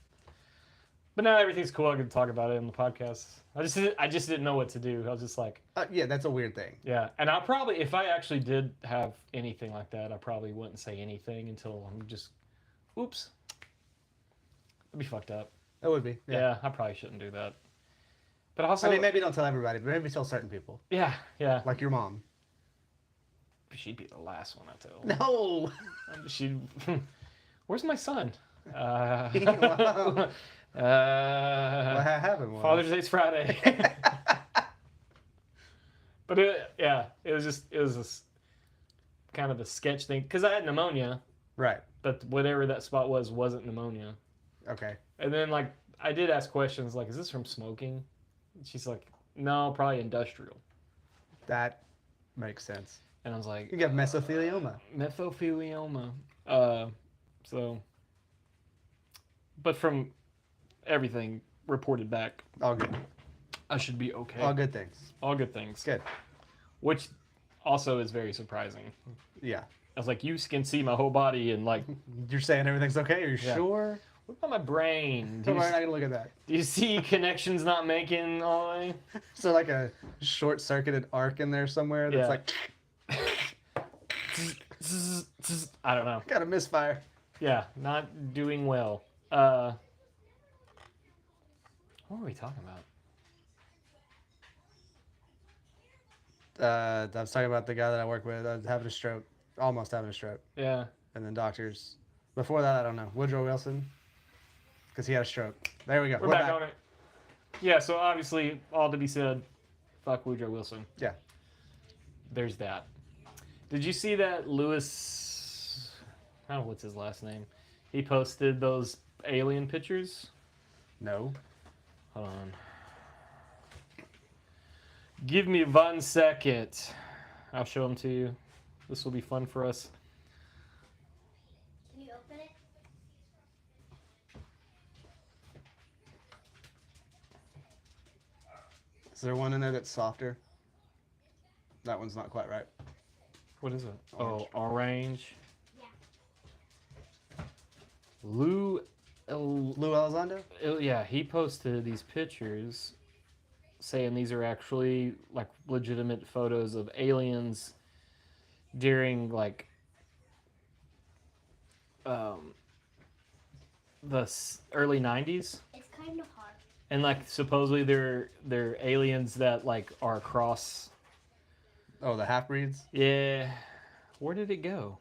But now everything's cool. I can talk about it in the podcast. I just didn't know what to do. I was just like, Yeah, that's a weird thing. yeah. And I'll probably, if I actually did have anything like that, I probably wouldn't say anything until I'm just, oops. That'd be fucked up. It would be. Yeah, I probably shouldn't do that. But also, I mean, maybe don't tell everybody, but maybe tell certain people, yeah, like your mom. she'd be the last one I tell. No. She, where's my son? Wow. What happened? Father's Day's Friday. But it was just kind of a sketch thing because I had pneumonia, Right. but whatever that spot wasn't pneumonia. Okay. And then like I did ask questions like, "Is this from smoking?" She's like, "No, probably industrial." That makes sense. And I was like, You got mesothelioma. Mesothelioma. So, but from everything reported back, All good. I should be okay. All good things. All good things. Good. Which also is very surprising. Yeah. I was like, you can see my whole body, and like, You're saying everything's okay? Are you Yeah. sure? what about my brain? Do We're you, not gonna look at that. do you see connections not making all the way? So like a short-circuited arc in there somewhere that's Yeah. like I don't know. got a misfire. Yeah, not doing well. What were we talking about? I was talking about the guy that I work with. I was having a stroke, almost having a stroke, Yeah. and then doctors. Before that, I don't know. Woodrow Wilson, because he had a stroke. There we go. We're back on it. Yeah, so obviously, all to be said, fuck Woodrow Wilson. Yeah. There's that. Did you see that Lewis? I don't know what's his last name. He posted those alien pictures. No. Hold on. Give me 1 second. I'll show them to you. This will be fun for us. Can you open it? Is there one in there that's softer? That one's not quite right. What is it? Orange. Oh, orange. Yeah. Lou. Lou Elizondo? Yeah, he posted these pictures saying these are actually like legitimate photos of aliens during like early 90s, It's kind of hard. and like supposedly they're aliens that like are across. Oh, the half breeds? Yeah, where did it go?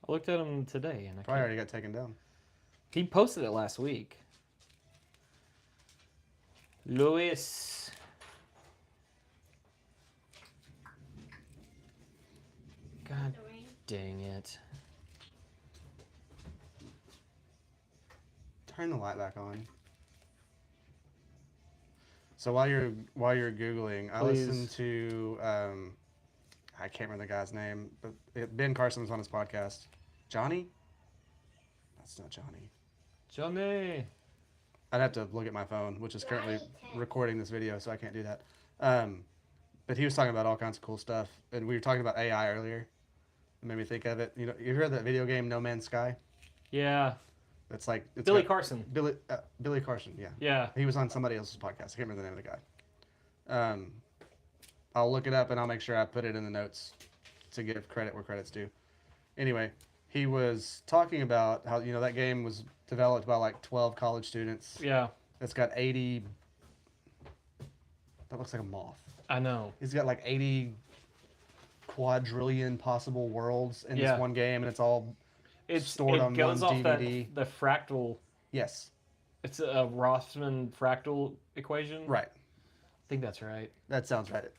I looked at them today and I Probably can't- already got taken down. he posted it last week. Louis. God The rain. dang it. Turn the light back on. So while you're googling, I Please. listened to I can't remember the guy's name, but Ben Carson was on his podcast. Johnny? That's not Johnny. Johnny. I'd have to look at my phone, which is currently Johnny Test. recording this video, so I can't do that. But he was talking about all kinds of cool stuff, and we were talking about AI earlier. It made me think of it. You know, you heard that video game No Man's Sky? Yeah. It's like it's Billy got- Carson. Billy Carson, yeah. Yeah. He was on somebody else's podcast. I can't remember the name of the guy. I'll look it up and I'll make sure I put it in the notes to give credit where credit's due. Anyway, he was talking about how, you know, that game was developed by like 12 college students. Yeah. It's got 80. That looks like a moth. I know. He's got like 80 quadrillion possible worlds in Yeah. this one game, and it's all It stored on goes one off DVD. the fractal. yes, It's a Rothman fractal equation. right. I think that's right. That sounds right.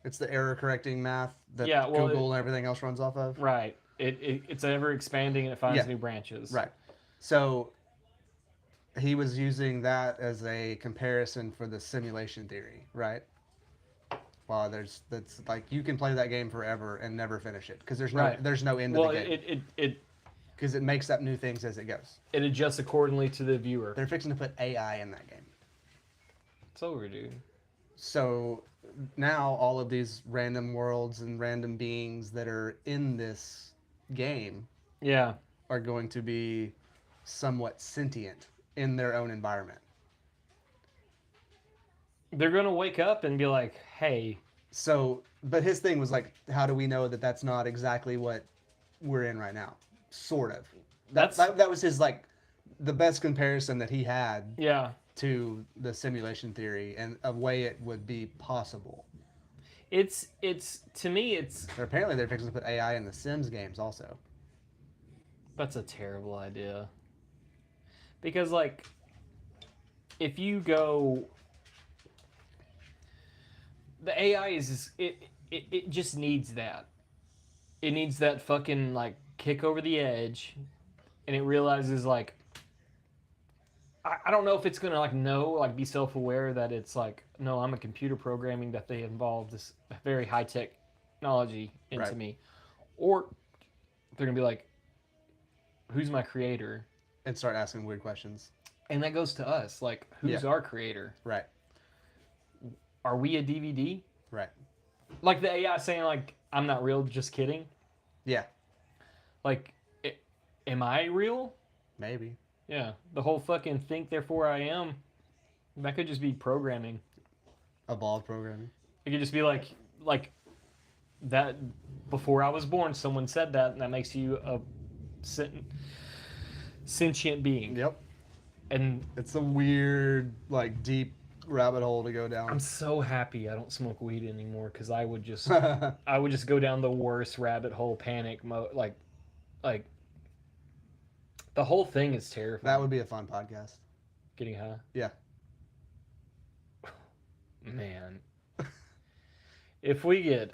It's the error correcting math that Yeah, well, Google and everything else runs off of. Right. It's ever expanding and it finds Yeah. new branches. Right. So he was using that as a comparison for the simulation theory, right? Well, that's like you can play that game forever and never finish it because there's no Right. there's no end Well, to the game it because it makes up new things as it goes. it adjusts accordingly to the viewer. They're fixing to put AI in that game. It's over, dude. So now all of these random worlds and random beings that are in this game Yeah. are going to be somewhat sentient in their own environment. They're gonna wake up and be like, "Hey, So, but his thing was like, how do we know that that's not exactly what we're in right now? Sort of. That was his like the best comparison that he had yeah." to the simulation theory and a way it would be possible. It's to me, it's But apparently, they're fixing to put AI in the Sims games also. that's a terrible idea. Because like, if you go, the AI is it just needs that. It needs that fucking like kick over the edge, and it realizes like I don't know if it's gonna like know like be self aware that it's like no, I'm a computer programming that they involve this very high technology into Right. me, or they're gonna be like, who's my creator? And start asking weird questions. And that goes to us like, who's Yeah. our creator? Right. Are we a DVD? Right. Like the AI saying like I'm not real, just kidding. Yeah. Like, am I real? Maybe. Yeah, the whole fucking think therefore I am. That could just be programming. Evolved programming. It could just be like that. Before I was born, someone said that, and that makes you a sentient being. Yep. And It's a weird, like, deep rabbit hole to go down. I'm so happy I don't smoke weed anymore because I would just go down the worst rabbit hole, panic mode. Like the whole thing is terrifying. That would be a fun podcast. Getting high. Yeah. Man, if we get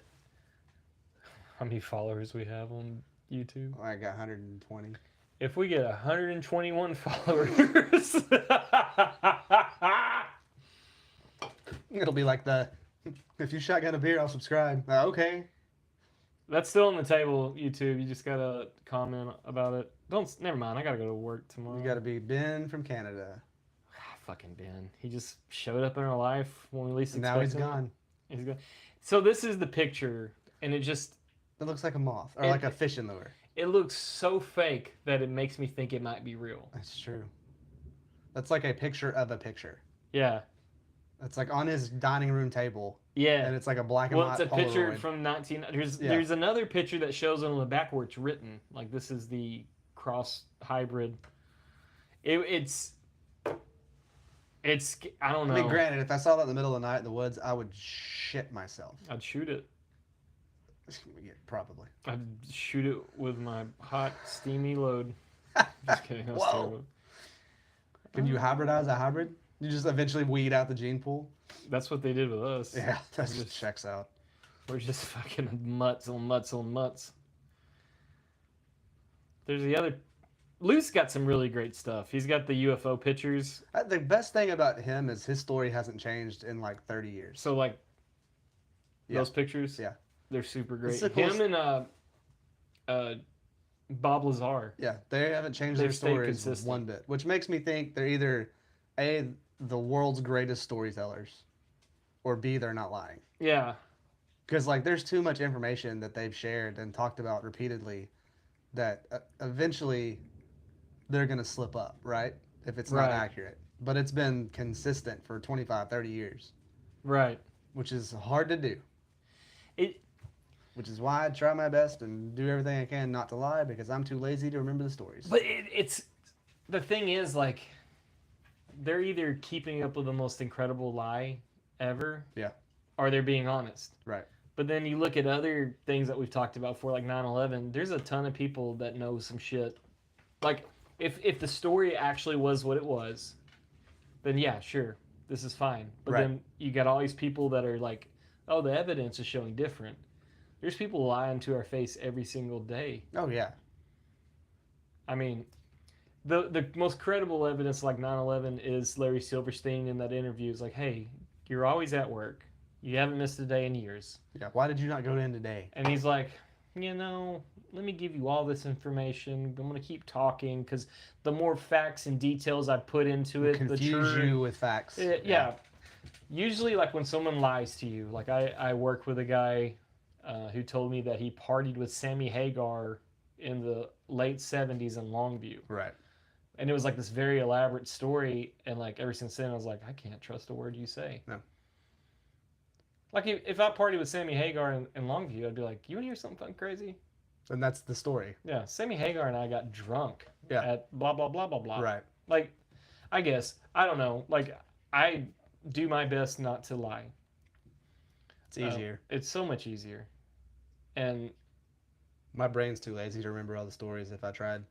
how many followers we have on YouTube? I got 120. If we get 121 followers, It'll be like the, if you shotgun a beer, I'll subscribe. Okay. that's still on the table. YouTube, you just gotta comment about it. Don't. Never mind. I gotta go to work tomorrow. You got to be Ben from Canada. Fucking Ben. He just showed up in our life when we least Now expected he's him. gone. He's gone. So this is the picture, and it just It looks like a moth or It- like a fishing lure. it looks so fake that it makes me think it might be real. That's true. That's like a picture of a picture. Yeah. It's like on his dining room table, Yeah. and it's like a black and Well, white it's a picture Polaroid. from 19. There's Yeah. there's another picture that shows on the back where it's written like this is the cross hybrid. It's I don't know. I mean, granted, if I saw that in the middle of the night in the woods, I would shit myself. I'd shoot it. Yeah, probably. I'd shoot it with my hot steamy load. Just kidding. That was Whoa. terrible. Can you hybridize a hybrid? You just eventually weed out the gene pool? That's what they did with us. Yeah, that Just- just checks out. We're just fucking mutts on mutts on mutts. There's the other. Luke's got some really great stuff. He's got the UFO pictures. The best thing about him is his story hasn't changed in like 30 years. So like Yeah. those pictures, Yeah. they're super great. It's the coolest- Him and Bob Lazar. Yeah, they haven't changed their They've stayed stories consistent. one bit, which makes me think they're either A, the world's greatest storytellers, or B, they're not lying. Yeah, Because like there's too much information that they've shared and talked about repeatedly that eventually they're going to slip up, right? If it's Right. not accurate. But it's been consistent for 25, 30 years, right. which is hard to do. It Which is why I try my best and do everything I can not to lie because I'm too lazy to remember the stories. But it's the thing is like they're either keeping up with the most incredible lie ever, Yeah. or they're being honest. Right. But then you look at other things that we've talked about for like 9/11. There's a ton of people that know some shit. Like if the story actually was what it was, then yeah, sure, this is fine. But Right. then you got all these people that are like, oh, the evidence is showing different. There's people lying to our face every single day. Oh, yeah. I mean, the most credible evidence like 9/11 is Larry Silverstein in that interview is like, hey, you're always at work. You haven't missed a day in years. Yeah. Why did you not go in today? And he's like, let me give you all this information. I'm going to keep talking because the more facts and details I put into it, the Confuse truer. you with facts. Yeah. Usually, like when someone lies to you, like I work with a guy who told me that he partied with Sammy Hagar in the late 70s in Longview. Right. And it was like this very elaborate story. And like ever since then, I was like, I can't trust a word you say. No. Like if I partied with Sammy Hagar in Longview, I'd be like, "You want to hear something fucking crazy?" And that's the story. Yeah, Sammy Hagar and I got drunk Yeah. at blah blah blah blah blah. Right. Like, I guess I don't know. Like, I do my best not to lie. It's easier. It's so much easier, and My brain's too lazy to remember all the stories if I tried.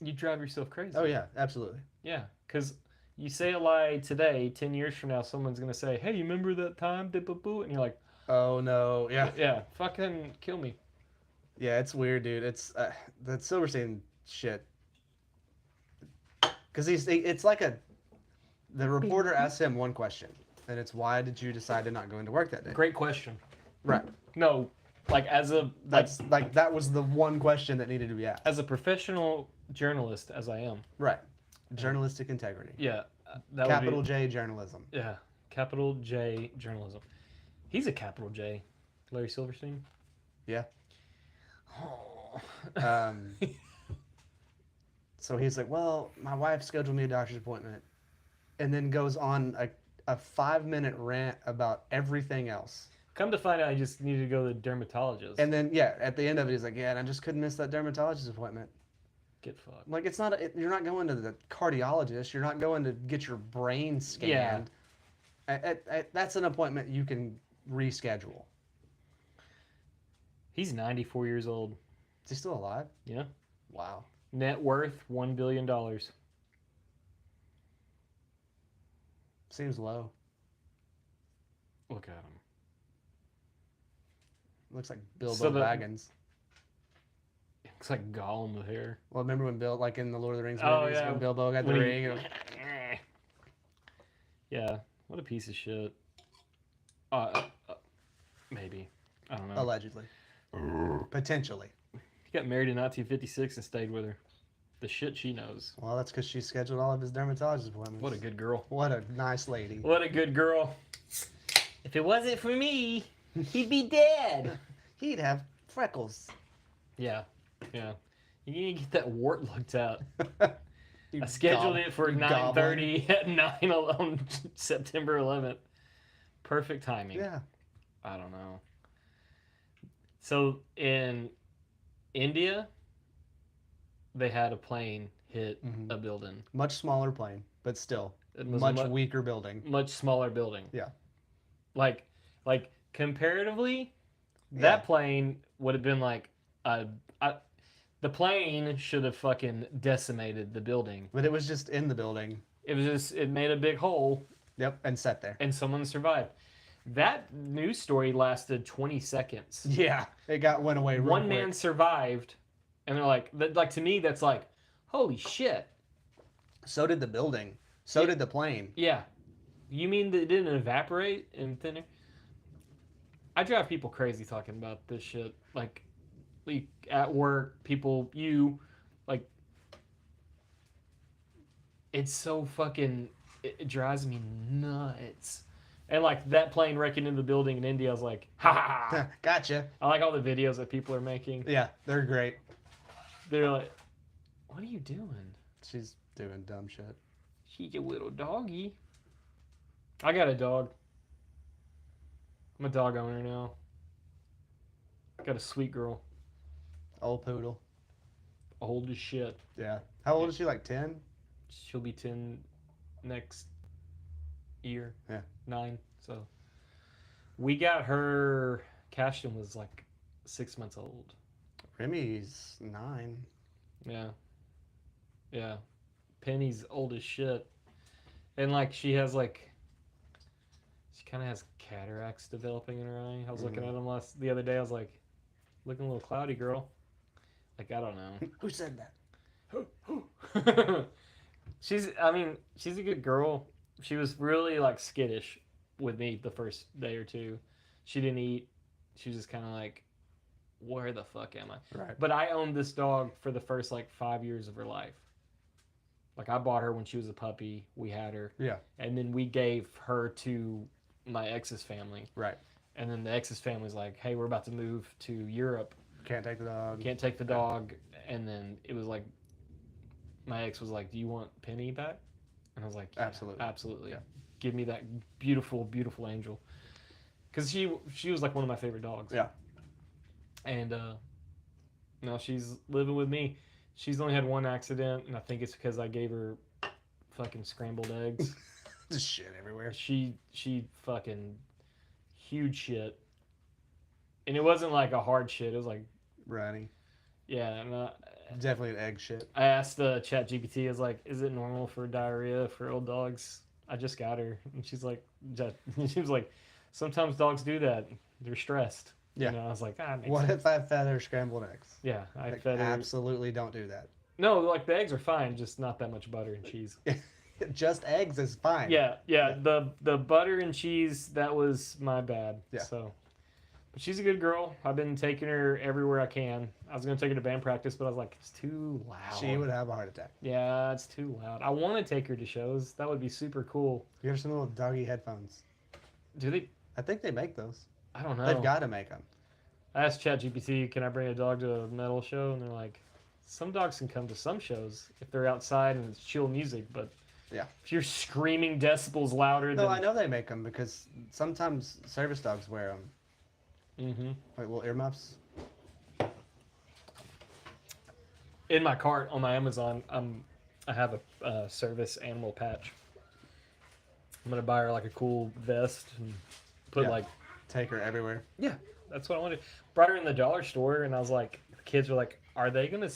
you drive yourself crazy. Oh yeah, absolutely. Yeah, because you say a lie today, 10 years from now, someone's gonna say, "Hey, you remember that time?" And you're like, Oh no, yeah, "Yeah, fucking kill me." yeah. It's weird, dude. It's that Silverstein shit. Because it's like the reporter asks him one question, and it's why did you decide to not go into work that day? Great question. Right. No, like That's like that was the one question that needed to be asked. as a professional journalist as I am. Right. Journalistic integrity. Yeah, that Capital would be, J journalism. yeah, capital J journalism. He's a capital J, Larry Silverstein. Yeah. Oh. So he's like, well, my wife scheduled me a doctor's appointment, and then goes on a 5-minute rant about everything else. Come to find out, I just needed to go to the dermatologist. And then, yeah, at the end of it, he's like, yeah, and I just couldn't miss that dermatologist appointment. Get fucked. Like, it's not, you're not going to the cardiologist. You're not going to get your brain scanned. That's an appointment you can reschedule. He's 94 years old. Is he still alive? Yeah. Wow. Net worth $1 billion. Seems low. Look at him. Looks like Bilbo So Baggins. Looks like Gollum with hair. Well, remember when Bill, like in the Lord of the Rings Oh, movies, yeah. when Bilbo got the When he- ring? And Yeah, what a piece of shit. Maybe. I don't know. allegedly. Potentially. He got married in 1956 and stayed with her. The shit she knows. Well, that's because she scheduled all of his dermatologist appointments. What a good girl. What a nice lady. What a good girl. If it wasn't for me, he'd be dead. He'd have freckles. Yeah, yeah. You need to get that wart looked at. You I scheduled gob- it for you 9:30 at 9 on September 11th. Perfect timing. Yeah. I don't know. So in India, they had a plane hit Mhm. a building. Much smaller plane, but still It was much a weaker building. much smaller building. Yeah. Like comparatively, Yeah. that plane would have been like the plane should have fucking decimated the building. But it was just in the building. It made a big hole Yep, and sat there. and someone survived. That news story lasted 20 seconds. Yeah, it went away. Real One quick. man survived, and they're like to me that's like, holy shit. So did the building. So Yeah. did the plane. Yeah, you mean that it didn't evaporate in thin air? I drive people crazy talking about this shit. Like at work, people, like, it's so fucking, it drives me nuts. And like that plane wrecking into the building in India, I was like, ha ha ha. Gotcha. I like all the videos that people are making. Yeah, they're great. They're like, what are you doing? She's doing dumb shit. She's a little doggy. I got a dog. I'm a dog owner now. Got a sweet girl. Old poodle. Old as shit. Yeah. How old is she? Like 10? She'll be 10 next year. Yeah. 9. So we got her. Cashton was like 6 months old. Remy's 9. Yeah. Yeah. Penny's old as shit. And like she kind of has cataracts developing in her eye. I was looking at them the other day. I was like, looking a little cloudy, girl. Like, I don't know. Who said that? she's a good girl. She was really like skittish with me the first day or two. She didn't eat. She was just kind of like, where the fuck am I? Right. But I owned this dog for the first like 5 years of her life. Like I bought her when she was a puppy. We had her. Yeah. And then we gave her to my ex's family. Right. And then the ex's family's like, hey, we're about to move to Europe. Can't take the dog. Can't take the dog. And then it was like, my ex was like, do you want Penny back? And I was like, yeah, Absolutely. absolutely. Yeah. Give me that beautiful, beautiful angel. because she was like one of my favorite dogs. Yeah. And now she's living with me. She's only had one accident, and I think it's because I gave her fucking scrambled eggs. Just shit everywhere. She fucking huge shit, and it wasn't like a hard shit. It was like Runny. yeah. And Definitely an egg shit. I asked the Chat GPT, I was like, "Is it normal for diarrhea for old dogs?" I just got her, and she's like, she was like, "Sometimes dogs do that. They're stressed." Yeah. You know, I was like, "Ah, makes What sense." if I fed her scrambled eggs? Yeah, I Like, fed her. absolutely don't do that. No, like the eggs are fine, just not that much butter and cheese. Just eggs is fine. Yeah. The butter and cheese, that was my bad. Yeah. So, but she's a good girl. I've been taking her everywhere I can. I was gonna take her to band practice, but I was like, it's too loud. She would have a heart attack. Yeah, it's too loud. I want to take her to shows. That would be super cool. Get her some little doggy headphones. Do they? I think they make those. I don't know. They've got to make them. I asked ChatGPT, can I bring a dog to a metal show? And they're like, some dogs can come to some shows if they're outside and it's chill music, but Yeah. if you're screaming decibels louder No, than... I know they make them because sometimes service dogs wear them. Mm-hmm. Like little earmuffs. In my cart on my Amazon, I have a service animal patch. I'm gonna buy her like a cool vest and put Yeah. like, Take her everywhere. yeah, that's what I wanted. Brought her in the dollar store and I was like, the kids were like, are they gonna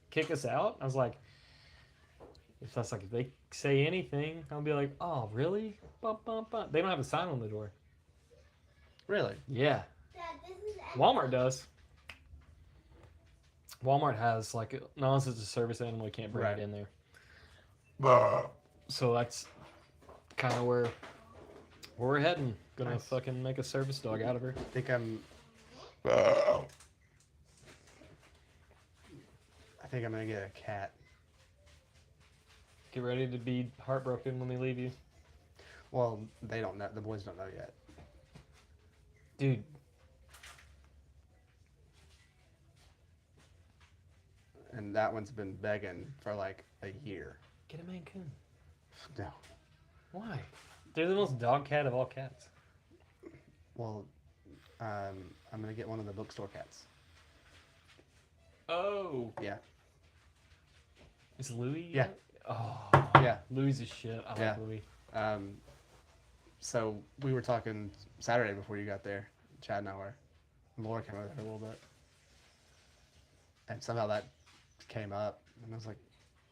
kick us out? I was like, if they say anything, I'll be like, oh really? Bum, bum, bum. They don't have a sign on the door. Really? Yeah, Dad, this is Walmart does. Walmart has like, no, unless it's a service animal, you can't bring Right. it in there. So that's kind of where we're heading. Gonna Nice. fucking make a service dog out of her. I think I'm gonna get a cat. Get ready to be heartbroken when we leave you, Well, they don't know. The boys don't know yet. dude. And that one's been begging for like a year. Get a Maine Coon. No. Why? They're the most dog cat of all cats. Well, I'm gonna get one of the bookstore cats. Oh. Yeah. Is Louis? Yeah. Oh. Yeah. Louis is shit. I Yeah. like Louis. So we were talking Saturday before you got there. Chad and I were. And Laura came over there a little bit. And somehow that came up. And I was like,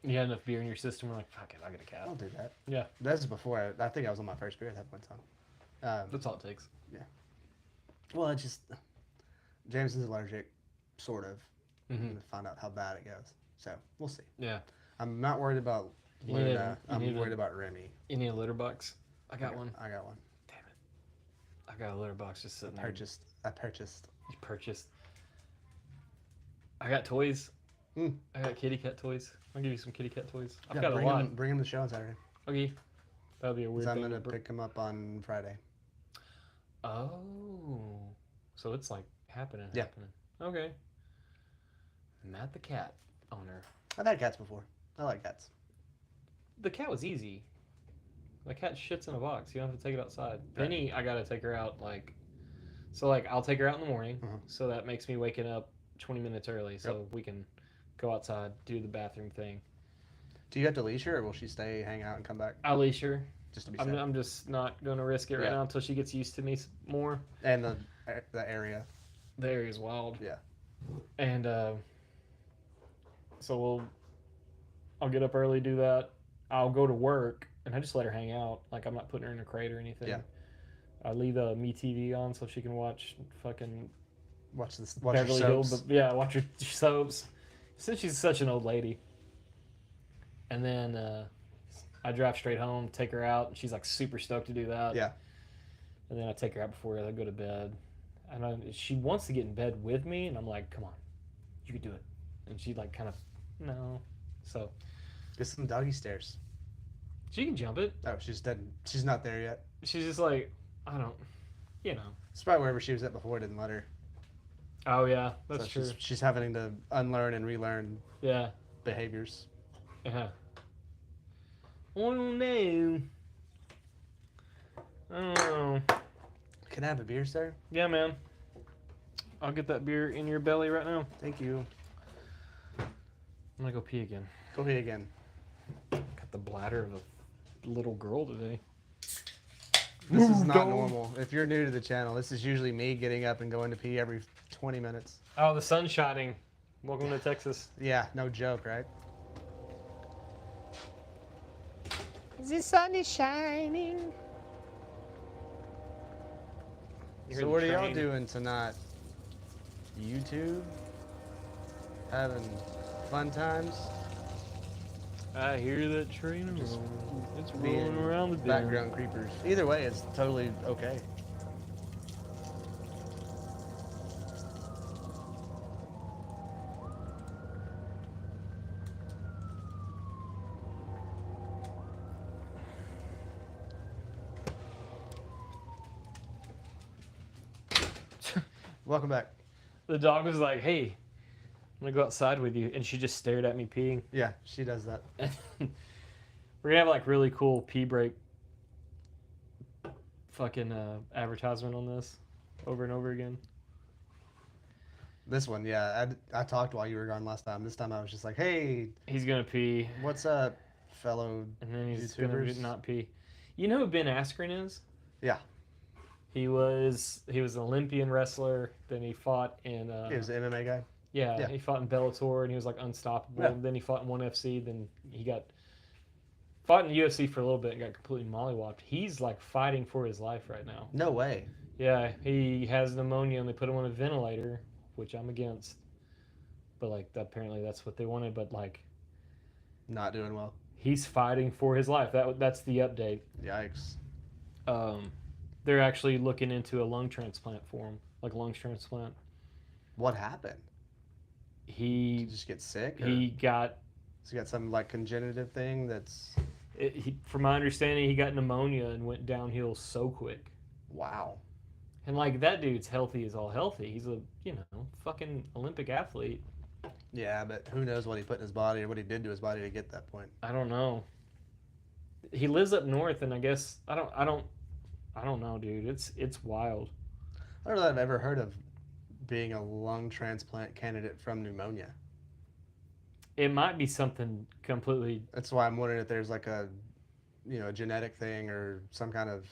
You had enough beer in your system. We're like, fuck it, I'll get a cat. I don't do that. Yeah. This is before I think I was on my first beer at that point in time. That's all it takes. Well, it just Jameson's allergic, sort of. Mm-hmm. I'm gonna find out how bad it goes. So we'll see. Yeah. I'm not worried about You need Luna. you I'm need worried about Remy. You need a litter box? I got one. I got one. Damn it. I got a litter box just sitting there. I purchased. You purchased. I got toys. Mm. I got kitty cat toys. I'll give you some kitty cat toys. I've Yeah, got a bring lot. him, bring him to the show on Saturday. Okay. That'll be a 'Cause weird I'm thing. gonna to br- pick him up on Friday. Oh. So it's like happening. Yeah. Happening. Okay. Matt the cat owner. I've had cats before. I like cats. The cat was easy. The cat shits in a box. You don't have to take it outside. Right. Penny, I gotta take her out so I'll take her out in the morning. Mhm. So that makes me waking up 20 minutes early, so we can go outside, do the bathroom thing. Do you have to leash her, or will she stay, hang out, and come back? I'll leash her. Just to be I'm, safe. I'm just not gonna risk it right Yeah. now until she gets used to me more. And the area. The area's wild. Yeah. And so I'll get up early, do that. I'll go to work, and I just let her hang out. Like I'm not putting her in a crate or anything. Yeah. I leave the Me TV on so she can watch fucking Watch your Beverly Hills. soaps. But yeah, watch her soaps. Since she's such an old lady. And then I drive straight home, take her out, and she's like super stoked to do that. Yeah. And then I take her out before I go to bed. And she wants to get in bed with me, and I'm like, come on, you can do it. And she like kind of, no. So Get some doggy stairs. she can jump it. Oh, she's dead. She's not there yet. She's just like, I don't, you know. It's probably wherever she was at before didn't let her. Oh yeah, that's So true. she's having to unlearn and relearn Yeah, behaviors. yeah. Oh no. I don't know. Can I have a beer, sir? Yeah, man. I'll get that beer in your belly right now. Thank you. I'm gonna go pee again. Go ahead again. Got the bladder of a little girl today. This is not Dog. normal. If you're new to the channel, this is usually me getting up and going to pee every 20 minutes. Oh, the sun's shining. Welcome to Texas. Yeah, no joke, right? The sun is shining. So what are y'all doing tonight? YouTube? Having fun times? I hear that train Just rolling. It's being rolling around the Background creepers. Either way, it's totally okay. Welcome back. The dog was like, "Hey, I'm gonna go outside with you," and she just stared at me peeing. Yeah, she does that. We're gonna have like really cool pee break fucking advertisement on this over and over again. This one, yeah. I talked while you were gone last time. This time I was just like, hey, He's gonna pee, what's up, fellow and then he's gonna YouTubers? not pee. You know who Ben Askren is? Yeah. He was an Olympian wrestler. Then he fought in He was an MMA guy. yeah, Yeah. he fought in Bellator and he was like unstoppable. Yeah. Then he fought in ONE FC. Then he fought in the UFC for a little bit and got completely mollywopped. He's like fighting for his life right now. No way. Yeah, he has pneumonia and they put him on a ventilator, which I'm against. But like apparently that's what they wanted. But like Not doing well. he's fighting for his life. That's the update. Yikes. They're actually looking into a lung transplant for him, like lung transplant. What happened? Did He you just get sick? Or he got has he got some like congenitive thing that's from my understanding he got pneumonia and went downhill so quick. wow. And like that dude's healthy as all healthy. He's a fucking Olympic athlete. Yeah, but who knows what he put in his body or what he did to his body to get that point. I don't know. He lives up north, and I guess I don't know, dude. It's wild. I don't know that I've ever heard of being a lung transplant candidate from pneumonia. It might be something completely. That's why I'm wondering if there's like a genetic thing or some kind of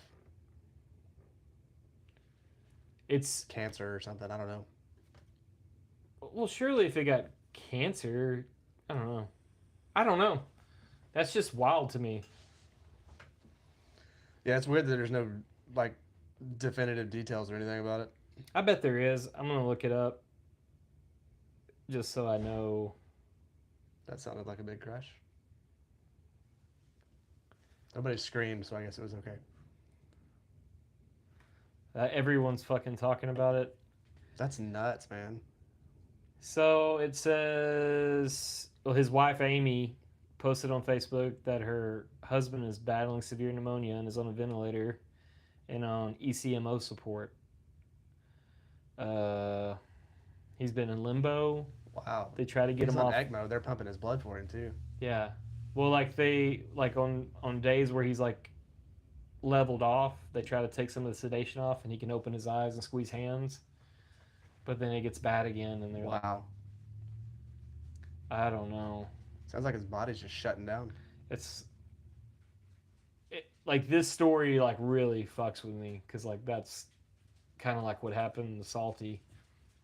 It's cancer or something. I don't know. well, surely if it got cancer, I don't know. I don't know. That's just wild to me. Yeah, it's weird that there's no like definitive details or anything about it. I bet there is. I'm gonna look it up just so I know. That sounded like a big crush. Nobody screamed, so I guess it was okay. Everyone's fucking talking about it. That's nuts, man. So it says, well, his wife Amy posted on Facebook that her husband is battling severe pneumonia and is on a ventilator and on ECMO support. He's been in limbo. Wow. They try to get He's him on off. ECMO. They're pumping his blood for him too. Yeah. Well, like they on days where he's like leveled off, they try to take some of the sedation off and he can open his eyes and squeeze hands. But then it gets bad again and they're like, Wow. I don't know. Sounds like his body's just shutting down. Like this story like really fucks with me because like that's kind of like what happened to Salty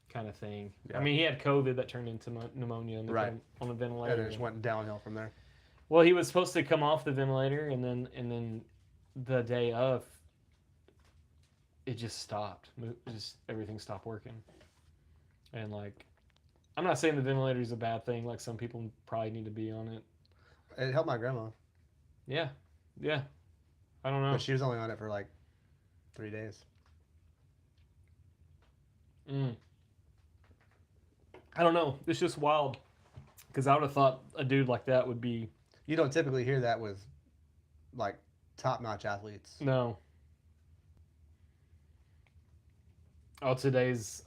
kind of thing. Yeah. I mean, he had COVID that turned into pneumonia and they put Right. him on a And ventilator. it just went downhill from there. Well, he was supposed to come off the ventilator and then the day of it just stopped. Everything stopped working. And like I'm not saying the ventilator is a bad thing. Like some people probably need to be on it. It helped my grandma, Yeah. I don't know. but she was only on it for like 3 days. I don't know. It's just wild. Because I would have thought a dude like that would be. You don't typically hear that with like top-notch athletes. No. Oh, today's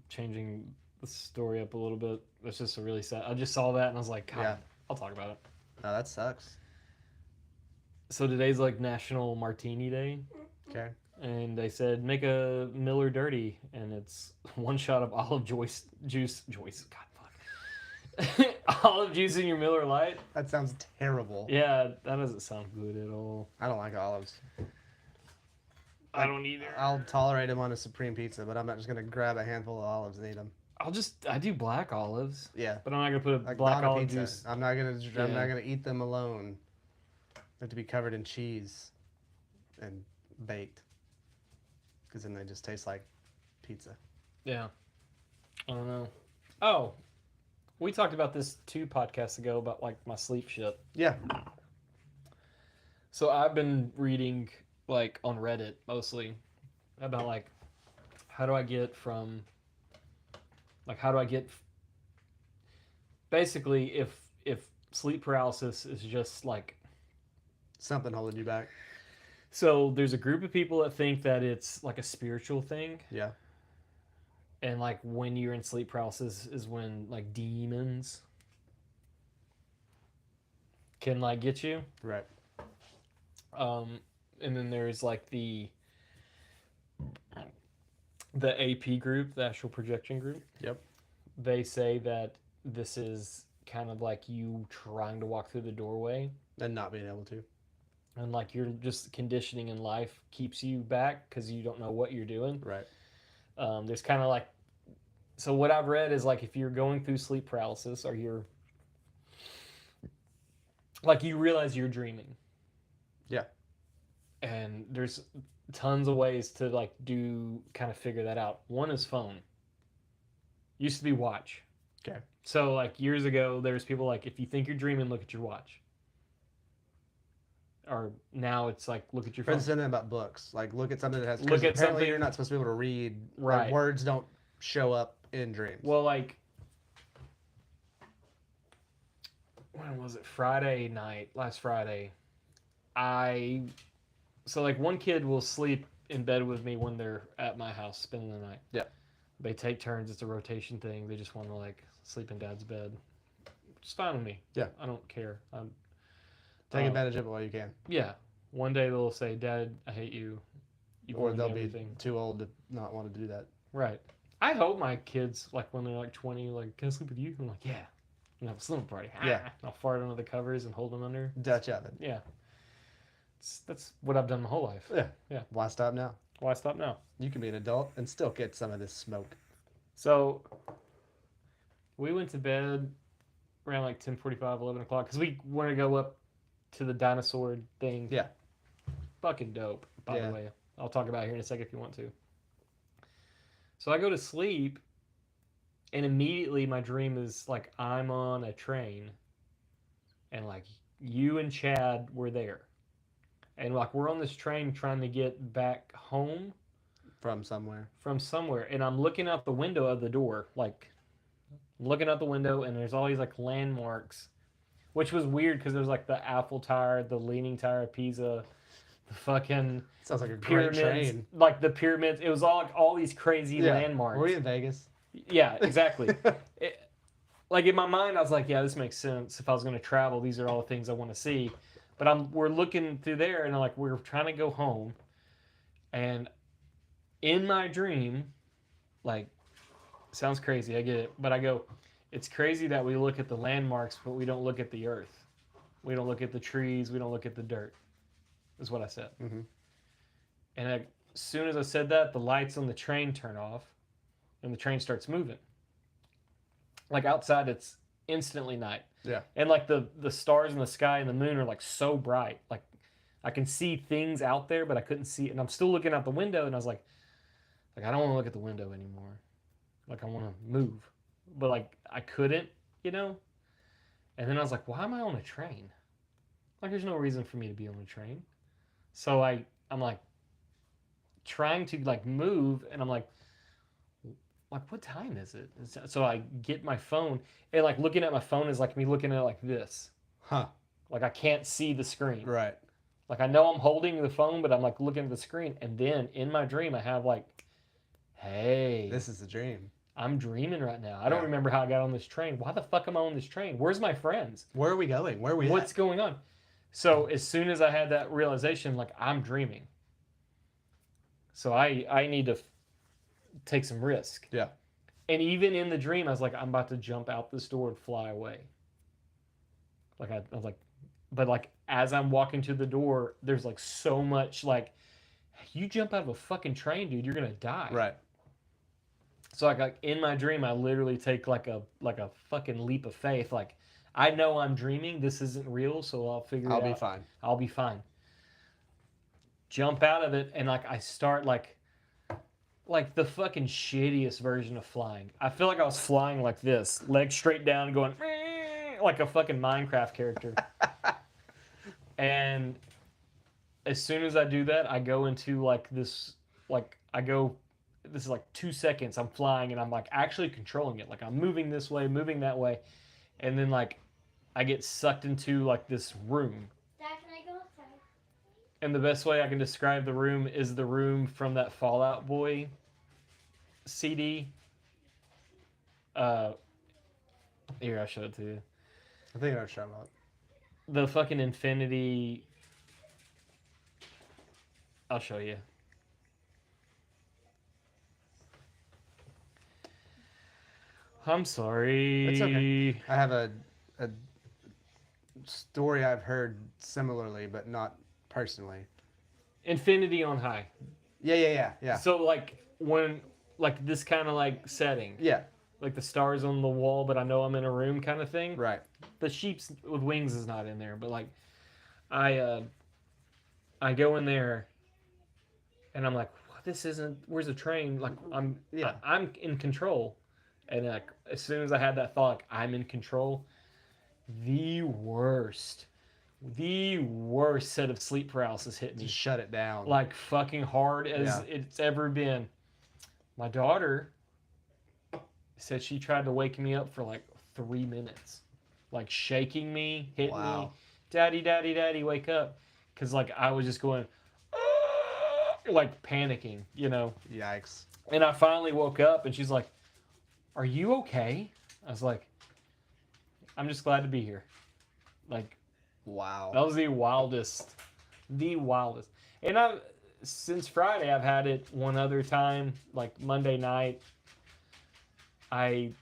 changing the story up a little bit. It's just a really sad. I just saw that and I was like, God, Yeah. I'll talk about it. No, that sucks. So today's like National Martini Day. Okay. and they said make a Miller Dirty, and it's one shot of olive juice. God fuck. Olive juice in your Miller Lite. That sounds terrible. Yeah, that doesn't sound good at all. I don't like olives. I don't either. I'll tolerate them on a supreme pizza, but I'm not just gonna grab a handful of olives and eat them. I do black olives, Yeah, but I'm not gonna put a like black on a olive pizza. juice. I'm not gonna Yeah. eat them alone. They have to be covered in cheese and baked, because then they just taste like pizza. Yeah, I don't know. Oh, we talked about this 2 podcasts ago about like my sleep shit. Yeah, So I've been reading like on Reddit mostly about like how do I get from like how do I get basically if sleep paralysis is just like something holding you back. so there's a group of people that think that it's like a spiritual thing, Yeah, and like when you're in sleep paralysis is when like demons can like get you. right. And then there's like the AP group, the astral projection group. Yep. They say that this is kind of like you trying to walk through the doorway, And not being able to. and like you're just conditioning in life keeps you back because you don't know what you're doing. Right. There's kind of like, so what I've read is like if you're going through sleep paralysis or you're like you realize you're dreaming. Yeah. And there's tons of ways to like do kind of figure that out. One is phone. Used to be watch. Okay. So like years ago, there's people like if you think you're dreaming, look at your watch. Or now it's like look at your phone. Friends saying that about books. Like look at something that has. Look 'cause at apparently something- you're not supposed to be able to read. Right. Like, words don't show up in dreams. Well, like when was it? Friday night, last Friday. So like one kid will sleep in bed with me when they're at my house spending the night. Yeah. They take turns. It's a rotation thing. They just want to like sleep in dad's bed. It's fine with me. Yeah. I don't care. Take advantage of it while you can. Yeah. One day they'll say, "Dad, I hate you." You've Or ruined they'll everything. be too old to not want to do that. Right. I hope my kids, like when they're like 20, like, can I sleep with you? I'm like, yeah. And have a slumber party. Yeah. I'll fart under the covers and hold them under. Dutch oven. Yeah. That's what I've done my whole life. Yeah. Yeah. Why stop now? Why stop now? You can be an adult and still get some of this smoke. So we went to bed around like 10:45, 11 o'clock because we want to go up to the dinosaur thing. Yeah. Fucking dope, by Yeah. the way. I'll talk about it here in a second if you want to. So I go to sleep, and immediately my dream is like I'm on a train, and like you and Chad were there. And like we're on this train trying to get back home From somewhere. from somewhere, and I'm looking out the window of the door, like looking out the window, and there's all these like landmarks, which was weird because there's like the Eiffel Tower, the Leaning Tower of Pisa, the fucking Sounds like a great pyramids, train. like the pyramids. It was all like all these crazy Yeah. landmarks. Were you in Vegas? Yeah, exactly. Like in my mind, I was like, yeah, this makes sense. If I was going to travel, these are all the things I want to see. But we're looking through there, and like we're trying to go home, and in my dream, like, sounds crazy, I get it, but I go, it's crazy that we look at the landmarks, but we don't look at the earth. We don't look at the trees. We don't look at the dirt. Is what I said. Mm-hmm. And as soon as I said that, the lights on the train turn off, and the train starts moving. Like outside, it's instantly night. Yeah. And like the stars in the sky and the moon are like so bright. Like I can see things out there, but I couldn't see it. And I'm still looking out the window, and I was like I don't want to look at the window anymore. Like I want to move, but like I couldn't, you know. And then I was like, why am I on a train? Like there's no reason for me to be on a train. So I'm like trying to like move, and I'm like what time is it? So I get my phone, and like looking at my phone is like me looking at it like this. Huh. Like I can't see the screen. Right. Like I know I'm holding the phone, but I'm like looking at the screen, and then in my dream I have like, hey, This is a dream. I'm dreaming right now. I don't Yeah. remember how I got on this train. Why the fuck am I on this train? Where's my friends? Where are we going? Where are we What's at? going on? So as soon as I had that realization, like I'm dreaming. So I need to take some risk. Yeah. And even in the dream, I was like, I'm about to jump out this door and fly away. Like I was like, but like as I'm walking to the door, there's like so much like, you jump out of a fucking train, dude, you're gonna die. Right. So like in my dream, I literally take like a fucking leap of faith. Like I know I'm dreaming. This isn't real, so I'll figure it out. I'll be fine. I'll be fine. Jump out of it, and like I start like the fucking shittiest version of flying. I feel like I was flying like this, legs straight down, going like a fucking Minecraft character. And as soon as I do that, I go into like this, like this is like 2 seconds. I'm flying and I'm like actually controlling it. Like I'm moving this way, moving that way, and then like I get sucked into like this room. Dad, can I go outside? And the best way I can describe the room is the room from that Fall Out Boy CD. Here, I'll show it to you. I think I'll show up. The fucking Infinity. I'll show you. I'm sorry. It's okay. I have a story I've heard similarly, but not personally. Infinity on high. Yeah. So like when like this kind of like setting, Yeah. like the stars on the wall, but I know I'm in a room kind of thing. Right. The sheeps with wings is not in there, but like I go in there and I'm like, what, this isn't, where's the train? Like I'm in control. And like as soon as I had that thought, like I'm in control, the worst set of sleep paralysis hit me. Just shut it down. Like fucking hard as it's ever been. My daughter said she tried to wake me up for like 3 minutes, like shaking me, hitting me, daddy, wake up, because like I was just going, like panicking, you know. Yikes. And I finally woke up, and she's like, "Are you okay?" I was like, "I'm just glad to be here." Like, wow. That was the wildest. And since Friday, I've had it one other time, like Monday night. I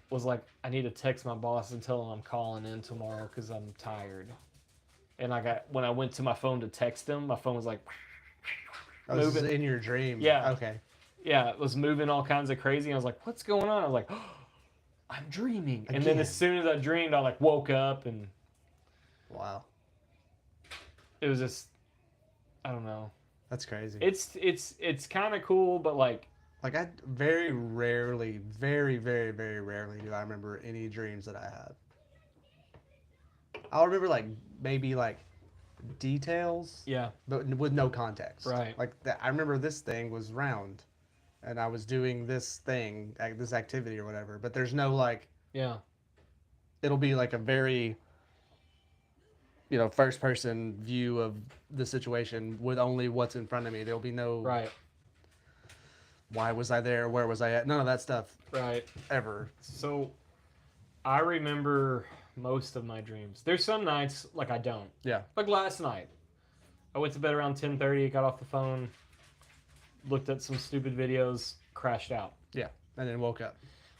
was like, I need to text my boss and tell him I'm calling in tomorrow because I'm tired. And when I went to my phone to text him, my phone was like, Oh, this is in your dream. Yeah. Okay. Yeah, it was moving all kinds of crazy. I was like, what's going on? I was like, oh, I'm dreaming. Again. And then as soon as I dreamed, I like woke up and wow. It was just, I don't know. That's crazy. It's kind of cool, but like I very rarely, very, very, very rarely do I remember any dreams that I have. I'll remember like maybe like details, yeah, but with no context. Right. Like I remember this thing was round, and I was doing this thing, this activity or whatever. But there's no like. Yeah. It'll be like a very, first person view of the situation with only what's in front of me. There'll be no. Right. Why was I there? Where was I at? None of that stuff. Right. Ever. So, I remember most of my dreams. There's some nights like I don't. Yeah. Like last night, I went to bed around 10:30. Got off the phone, looked at some stupid videos, crashed out. Yeah, and then woke up.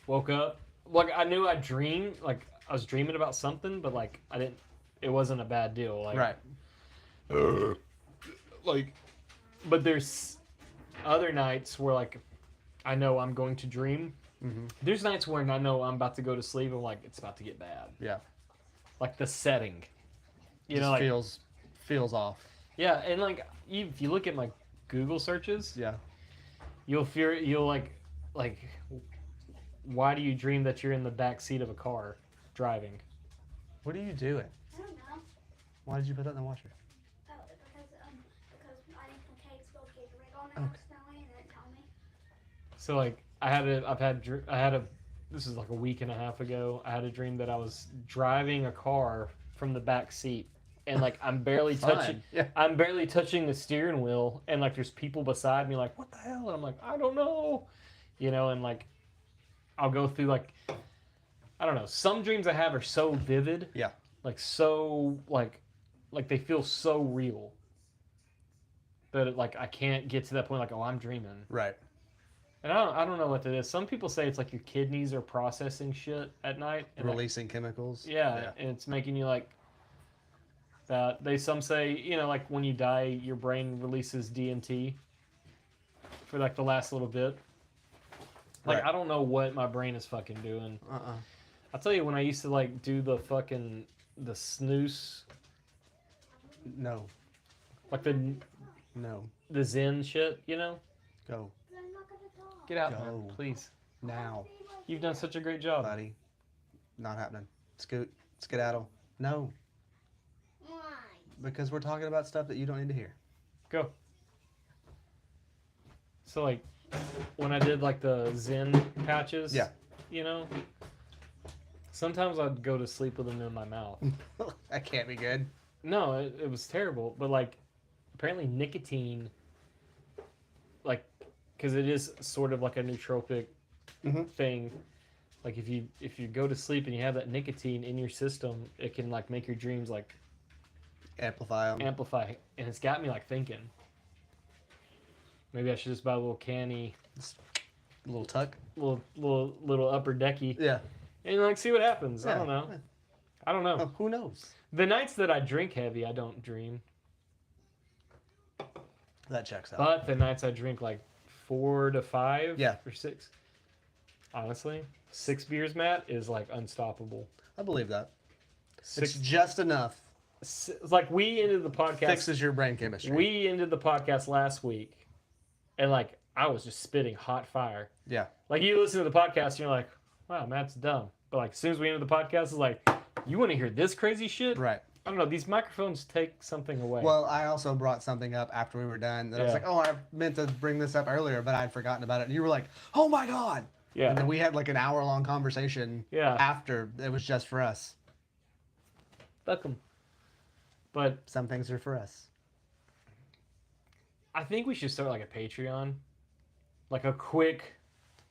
Woke up. Like I knew I dreamed. Like I was dreaming about something, but like I didn't. It wasn't a bad deal. Like. Right. Like, but there's other nights where like I know I'm going to dream. Mm-hmm. There's nights when I know I'm about to go to sleep and like it's about to get bad. Yeah. Like the setting. You Just know, like feels off. yeah, and like if you look at my Google searches, Yeah. you'll like why do you dream that you're in the back seat of a car driving? What are you doing? I don't know. Why did you put that in the washer? Oh, because I think the cake spilled Gatorade on it. I was smelling and it didn't tell me. So like this is like a week and a half ago. I had a dream that I was driving a car from the back seat, and like I'm barely touching. Yeah. I'm barely touching the steering wheel, and like there's people beside me, like what the hell? And I'm like I don't know, and like I'll go through like I don't know. Some dreams I have are so vivid. Yeah. Like so like they feel so real but like I can't get to that point. Like, oh, I'm dreaming, Right. and I don't know what that is. Some people say it's like your kidneys are processing shit at night, and like, Releasing chemicals. yeah, and it's making you like. Some say like when you die, your brain releases DMT for like the last little bit. Like Right. I don't know what my brain is fucking doing. Uh-uh. I'll tell you when I used to like do the snooze, No. like No. the Zen shit. Go. I'm not gonna talk. Get out, Go. man, please. Now, You've done such a great job. buddy. Not happening. Skedaddle. No. Why? Because we're talking about stuff that you don't need to hear. Go. So like when I did like the Zen patches, Yeah. Sometimes I'd go to sleep with them in my mouth. That can't be good. No, it was terrible. But like, apparently nicotine, like, because it is sort of like a nootropic Mhm. thing. Like if you go to sleep and you have that nicotine in your system, it can like make your dreams like Amplify them. amplify. And it's got me like thinking. Maybe I should just buy a little canny, A little tuck. little upper decky, Yeah. and like see what happens. I Yeah. don't know. I don't know. Oh, who knows? The nights that I drink heavy, I don't dream. That checks out. But the nights I drink like 4 to 5 Yeah. or 6, honestly, 6 beers, Matt, is like unstoppable. I believe that. Six, It's just enough. like we ended the podcast. Fixes your brain chemistry. We ended the podcast last week, and like I was just spitting hot fire. Yeah. Like you listen to the podcast, and you're like, "Wow, Matt's dumb." But like as soon as we ended the podcast, it's like, "You want to hear this crazy shit?" Right. I don't know. These microphones take something away. Well, I also brought something up after we were done that I was Yeah. like, oh, I meant to bring this up earlier, but I'd forgotten about it. And you were like, oh my God. yeah, And then we had like an hour-long conversation yeah. after it was just for us. Fuck 'em. But Some things are for us. I think we should start like a Patreon, like a quick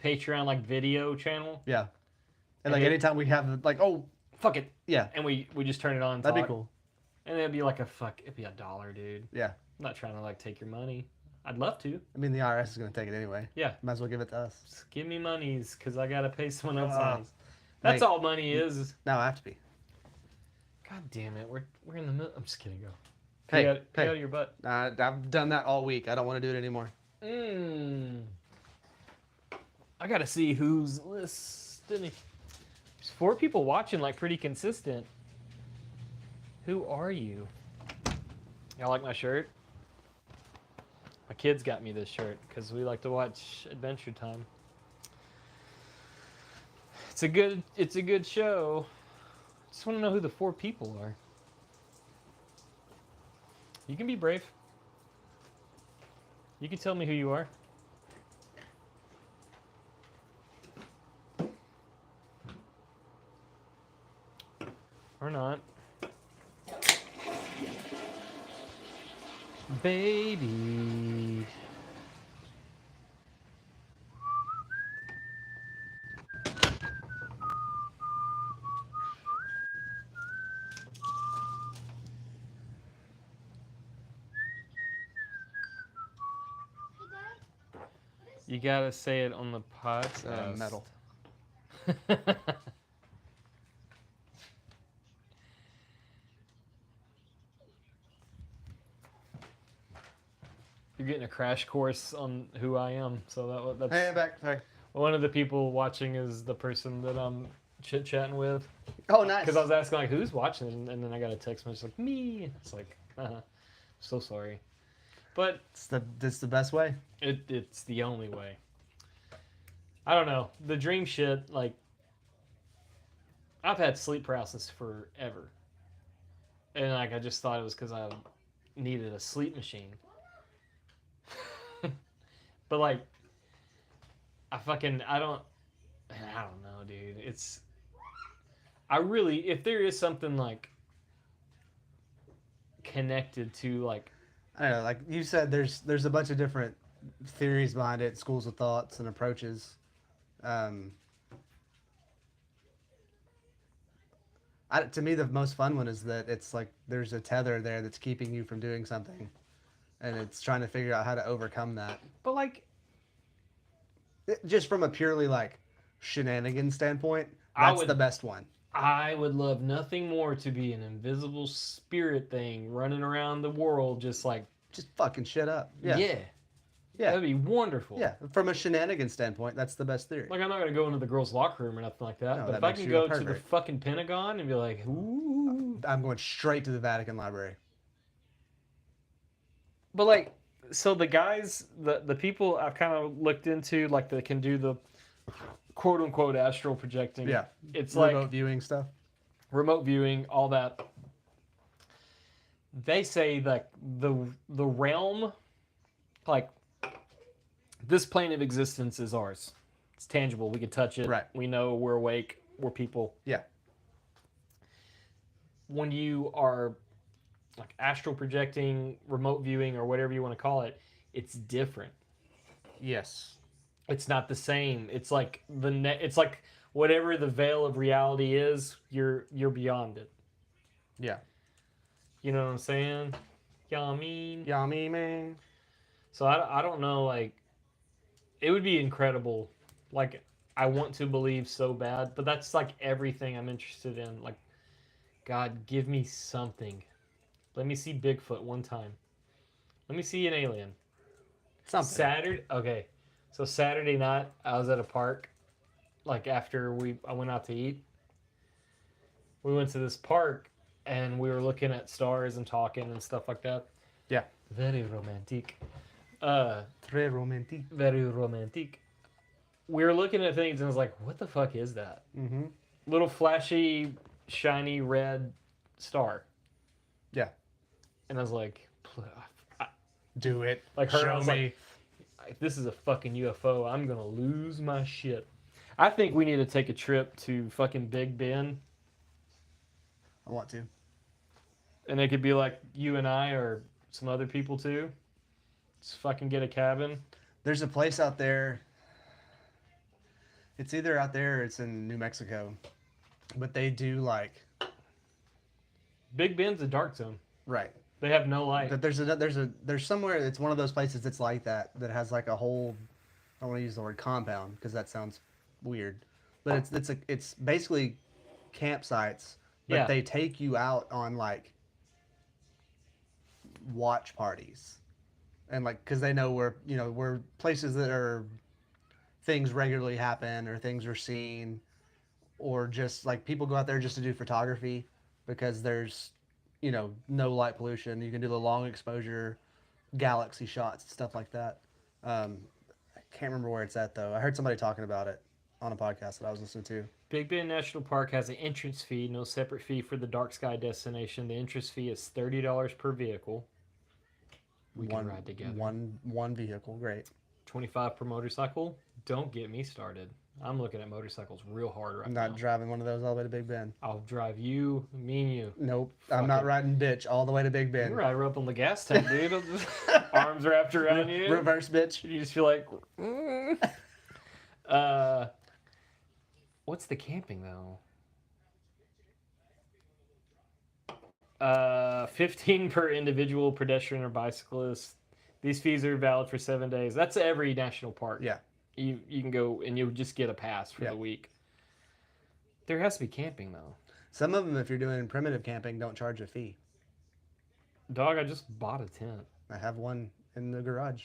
Patreon like video channel. Yeah. And And like it- anytime we have like, oh, Fuck it, yeah, and we just turn it on. And that'd be talk. cool. And it'd be like it'd be $1, dude. Yeah. I'm not trying to like take your money. I'd love to. I mean, the IRS is going to take it anyway. Yeah. Might as well give it to us. Just give me monies because I gotta pay someone else Ah, monies. That's mate. all money is. No, I have to be. God damn it, we're in the middle. I'm just kidding. Go. Hey, Get out hey. of your butt. I've done that all week. I don't want to do it anymore. I gotta see who's listening. There's 4 people watching, like pretty consistent. Who are you? Y'all like my shirt? My kids got me this shirt because we like to watch Adventure Time. It's a good show. Just want to know who the 4 people are. You can be brave. You can tell me who you are. Or not. Baby. Hey, Dad. You gotta say it on the podcast. Metal. You're getting a crash course on who I am. So that's Hey, I'm back. Sorry. one of the people watching is the person that I'm chit chatting with. Oh, nice. Because I was asking like who's watching, and then I got a text message like me. It's like, so sorry, but It's the best way. it's the only way. I don't know the dream shit. Like I've had sleep paralysis forever, and like I just thought it was because I needed a sleep machine. But like, I don't know, dude. If there is something like connected to like, I don't know. Like you said, there's a bunch of different theories behind it, schools of thoughts and approaches. To me, the most fun one is that it's like there's a tether there that's keeping you from doing something, and it's trying to figure out how to overcome that. But like, Just from a purely like shenanigans standpoint, I that's would- the best one. I would love nothing more to be an invisible spirit thing running around the world, just like, Just fucking shit up. yeah, Yeah. that'd be wonderful. Yeah, from a shenanigans standpoint, that's the best theory. Like, I'm not gonna go into the girls' locker room or nothing like that, No, but that if I makes can you a go to the pervert. fucking Pentagon and be like, ooh. I'm going straight to the Vatican Library. But like, so the guys, the people I've kind of looked into, like, that can do the quote unquote astral projecting. Yeah, It's remote like viewing stuff. remote viewing, all that. They say that the realm, like, this plane of existence is ours. It's tangible. We can touch it. Right. We know we're awake. We're people. Yeah. When you are like astral projecting, remote viewing, or whatever you want to call it, it's different. Yes. It's not the same. It's like it's like whatever the veil of reality is, you're beyond it. Yeah. You know what I'm saying? Yeah, I mean. Yummy man. So I don't know, like, it would be incredible. Like, I want to believe so bad, but that's like everything I'm interested in. Like, God, give me something. Let me see Bigfoot one time. Let me see an alien. Something. Okay. So Saturday night, I was at a park. Like, after I went out to eat. We went to this park, and we were looking at stars and talking and stuff like that. Yeah. Very romantic. Très romantique. Very romantic. We were looking at things and I was like, what the fuck is that? Mm-hmm. Little flashy, shiny red star. Yeah. And I was like, Do it. like her, I Show was me. like, this is a fucking UFO. I'm going to lose my shit. I think we need to take a trip to fucking Big Ben. I want to. And it could be like you and I or some other people too. Just fucking get a cabin. There's a place out there. It's either out there or it's in New Mexico. But they do like Big Ben's a dark zone. right. They have no light. But there's somewhere it's one of those places that's like that has like a whole I don't want to use the word compound because that sounds weird. But it's basically campsites, but Yeah. they take you out on like watch parties. And like cuz they know where places that are things regularly happen or things are seen or just like people go out there just to do photography because there's no light pollution. You can do the long exposure galaxy shots and stuff like that. I can't remember where it's at though. I heard somebody talking about it on a podcast that I was listening to. Big Bend National Park has an entrance fee, no separate fee for the dark sky destination. The entrance fee is $30 per vehicle. We can ride together. One vehicle, great. 25 per motorcycle. Don't get me started. I'm looking at motorcycles real hard right I'm now. not driving one of those all the way to Big Bend. I'll drive you, me and you. Nope. Fuck I'm not it. riding bitch all the way to Big You Bend. ride her up on the gas tank, dude. Arms wrapped around you. Reverse bitch. You just feel like, what's the camping though? 15 per individual pedestrian or bicyclist. These fees are valid for 7 days. That's every national park. Yeah. You can go and you just get a pass for Yeah. the week. There has to be camping though. Some of them, if you're doing primitive camping, don't charge a fee. Dog, I just bought a tent. I have one in the garage.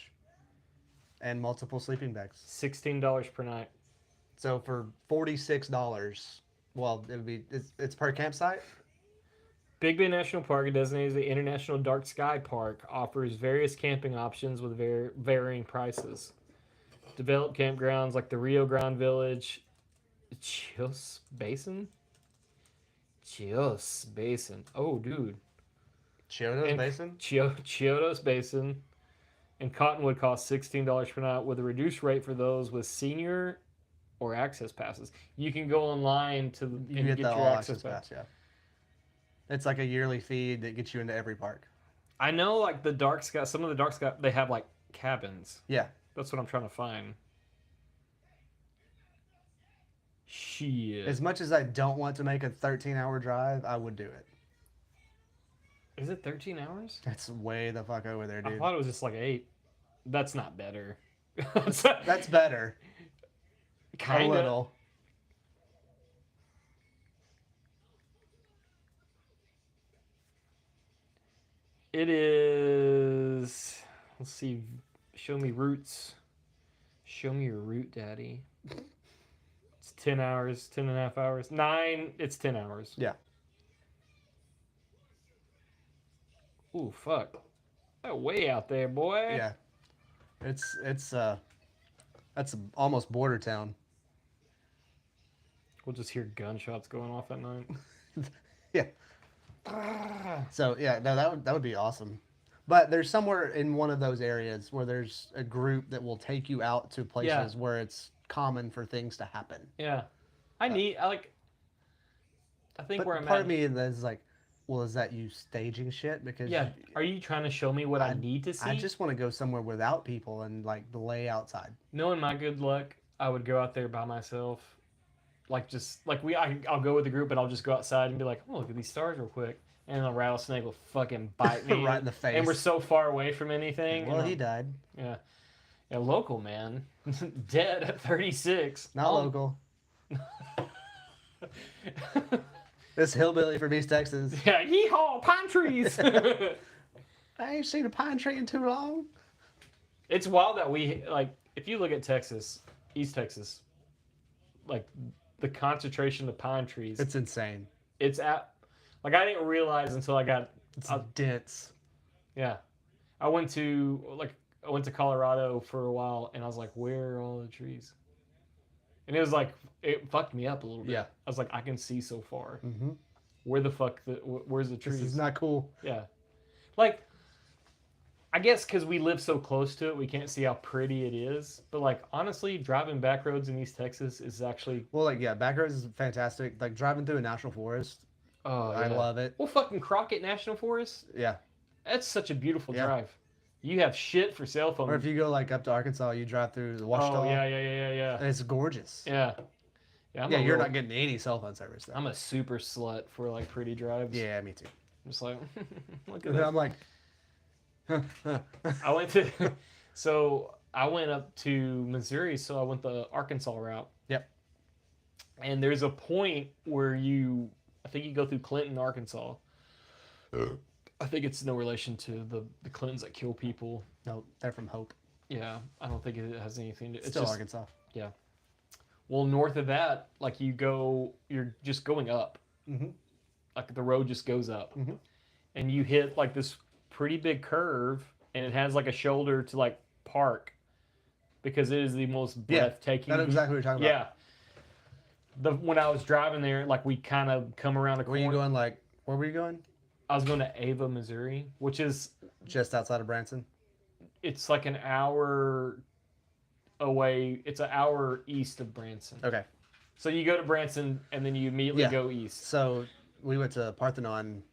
And multiple sleeping bags. $16 per night. So for $46, well, it would be it's per campsite. Big Bend National Park, designated as the International Dark Sky Park, offers various camping options with varying prices. Developed campgrounds like the Rio Grande Village, Chios Basin. Oh, dude. Chiodos And Basin. Chiodos Basin and Cottonwood cost $16 per night with a reduced rate for those with senior or access passes. You can go online and You get get the your all access access pass. pass, yeah. It's like a yearly fee that gets you into every park. I know, like the dark sky. Some of the dark sky, they have like cabins. Yeah. That's what I'm trying to find. Shit. As much as I don't want to make a 13-hour drive, I would do it. Is it 13 hours? That's way the fuck over there, I dude. thought it was just like 8. That's not better. That's better. A kind of. little. It is. Let's see. Show me routes. Show me your route, daddy. It's 10 hours, 10 and a half hours. 9, it's 10 hours. Yeah. Ooh, fuck. Oh, way out there, boy. Yeah. It's that's almost border town. We'll just hear gunshots going off at night. Yeah. Ah. So yeah, no, that would be awesome. But there's somewhere in one of those areas where there's a group that will take you out to places where it's common for things to happen. Yeah. I think But where I'm part at. of me is like, well, is that you staging shit? Because Yeah. Are you trying to show me what I need to see? I just want to go somewhere without people and like lay outside. Knowing my good luck, I would go out there by myself. I'll go with the group, but I'll just go outside and be like, oh, look at these stars real quick. And a rattlesnake will fucking bite me. Right in the face. And we're so far away from anything. Well, and he died. Yeah. Yeah, local, man. Dead at 36. Not local. This hillbilly from East Texas. Yeah, yeehaw, pine trees. I ain't seen a pine tree in too long. It's wild that if you look at Texas, East Texas, like the concentration of pine trees, It's insane. it's at, like I didn't realize until I got, It's dense. yeah. I went to Colorado for a while and I was like, where are all the trees? And it was like, it fucked me up a little bit. Yeah. I was like, I can see so far. Mm-hmm. Where the fuck, where's the This trees? is not cool. Yeah. Like, I guess because we live so close to it, we can't see how pretty it is. But, like, honestly, driving back roads in East Texas is actually... Well, like, yeah, backroads is fantastic. Like, driving through a national forest, Oh, I yeah. love it. Well, fucking Crockett National Forest, Yeah. that's such a beautiful Yeah. drive. You have shit for cell phone. Or if you go, like, up to Arkansas, you drive through the Washita. Oh, yeah. And it's gorgeous. Yeah. Yeah, Yeah, you're not getting any cell phone service, though. I'm a super slut for, like, pretty drives. Yeah, me too. I'm just like, look at And that. I'm like... I went to... So, I went up to Missouri, so I went the Arkansas route. Yep. And there's a point where I think you go through Clinton, Arkansas. I think it's no relation to the Clintons that kill people. No, they're from Hope. Yeah, I don't think it has anything to. It's Still just, Arkansas. well, north of that, like you're just going up. Mm-hmm. Like the road just goes up, Mhm. and you hit like this pretty big curve, and it has like a shoulder to like park, because it is the most Yeah, breathtaking. That's exactly what you're talking about. Yeah. When I was driving there, like we kind of come around a Were corner. you going, like... Where were you going? I was going to Ava, Missouri, which is Just outside of Branson? it's like an hour away. It's an hour east of Branson. Okay. So you go to Branson and then you immediately Yeah. go east. So, we went to Parthenon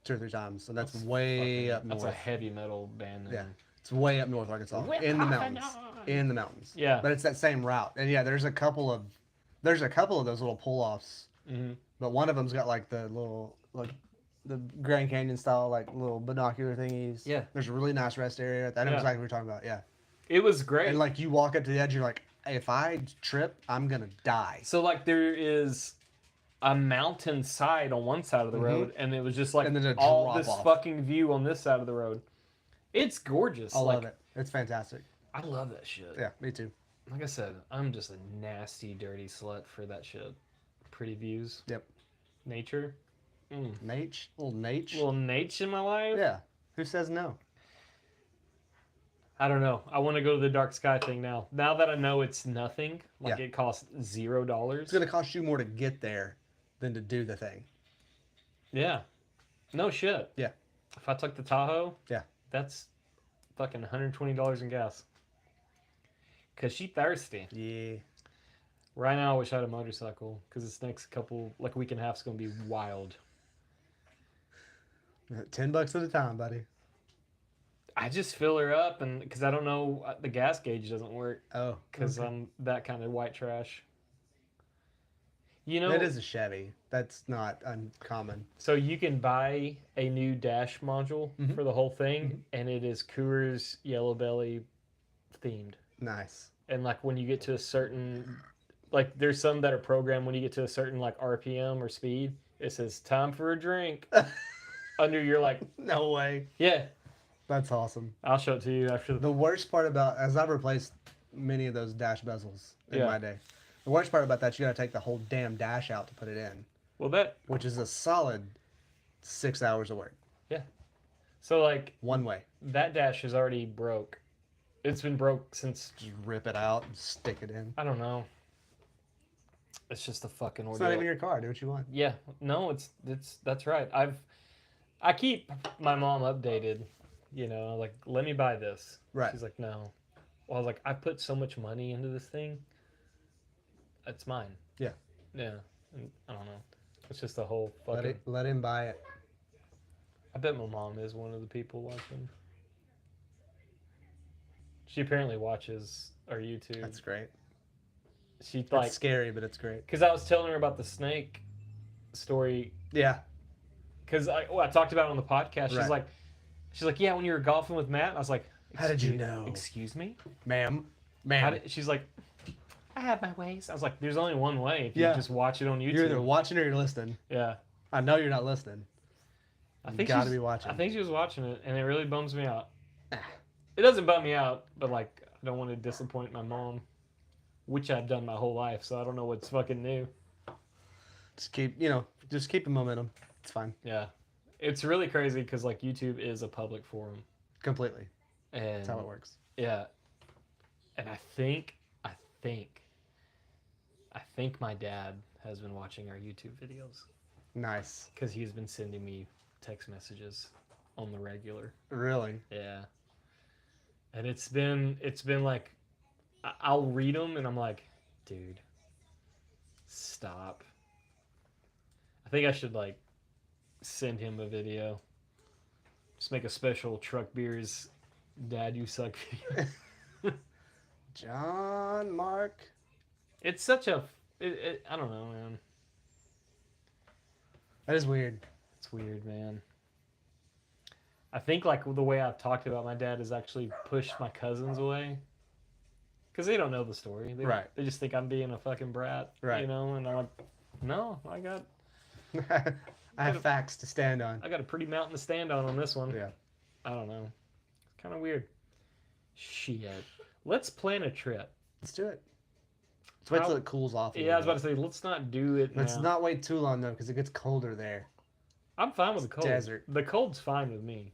2 or 3 times, and that's way up north. That's a heavy metal band name. Yeah. It's way up north Arkansas. In the mountains. In the mountains. Yeah. But it's that same route. And yeah, there's a couple of those little pull-offs. Mm-hmm. But one of them's got like the little, like the Grand Canyon style, like little binocular thingies. Yeah. There's a really nice rest area. I know Yeah. exactly what you're talking about. Yeah. It was great. And like you walk up to the edge, you're like, hey, if I trip, I'm gonna die. So like there is a mountain side on one side of the road, and it was just like And then a all drop this off. fucking view on this side of the road. It's gorgeous. I love it. It's fantastic. I love that shit. Yeah, me too. Like I said, I'm just a nasty, dirty slut for that shit. Pretty views. Yep. Nature. Little Nate. Little Nate in my life. Yeah. Who says no? I don't know. I want to go to the dark sky thing now. Now that I know it's nothing, like Yeah. it costs $0. It's gonna cost you more to get there than to do the thing. Yeah. No shit. Yeah. If I took the Tahoe, Yeah. that's fucking $120 in gas. Cause she thirsty. Yeah. Right now, I wish I had a motorcycle. Cause this next week and a half is gonna be wild. $10 at a time, buddy. I just fill her up, and because I don't know, the gas gauge doesn't work. Oh. Because okay. I'm that kind of white trash. You know, That is a Chevy. That's not uncommon. so you can buy a new dash module Mhm. for the whole thing, Mhm. and it is Coors Yellow Belly themed. Nice. And like when you get to a certain, like there's some that are programmed when you get to a certain like RPM or speed, it says time for a drink. Under your like, No way. yeah, That's awesome. I'll show it to you after the. The worst part about, as I've replaced many of those dash bezels in Yeah. my day, the worst part about that, you got to take the whole damn dash out to put it in, Well, that which is a solid 6 hours of work. so like One way. that dash is already broke. It's been broke since Just rip it out and stick it in. I don't know. It's just a fucking It's ordeal. not even your car. Do what you want. Yeah, no, it's that's right. I keep my mom updated. You know, like let me buy this. Right. She's like, no. Well, I was like, I put so much money into this thing. It's mine. Yeah. Yeah. And I don't know. It's just a whole fucking. Let him buy it. I bet my mom is one of the people watching. She apparently watches our YouTube. That's great. She It's like, scary, but it's great. because I was telling her about the snake story. Yeah. Because I talked about it on the podcast. Right. She's like, yeah, when you were golfing with Matt. I was like, How did you "Excuse- know?" Excuse me. Ma'am. She's like, I have my ways. I was like, there's only one way. If Yeah. you just watch it on YouTube. You're either watching or you're listening. Yeah. I know you're not listening. I You think gotta she's- be watching. I think she was watching it, and it really bums me out. Ah. It doesn't bum me out, but like, I don't want to disappoint my mom, which I've done my whole life, so I don't know what's fucking new. Just keep the momentum. It's fine. Yeah. It's really crazy because like YouTube is a public forum. Completely. And That's how it works. yeah. And I think my dad has been watching our YouTube videos Nice. because he's been sending me text messages on the regular. Really? Yeah. And it's been like, I'll read them and I'm like, dude, stop. I think I should like send him a video. Just make a special Truck Beers Dad You Suck video. John Mark. It's such a, I don't know, man. That is weird. It's weird, man. I think like the way I've talked about my dad has actually pushed my cousins away. Because they don't know the story. Right. They just think I'm being a fucking brat. Right. You know, and I'm like, no, I got I have facts to stand on. a pretty mountain to stand on this one. Yeah. I don't know. It's kind of weird. Shit. Let's plan a trip. Let's do it. Let's wait How- till it cools off. Yeah, I was about to say, let's not do it Let's now. not wait too long though, because it gets colder there. I'm fine with the cold. desert. The cold's fine with me.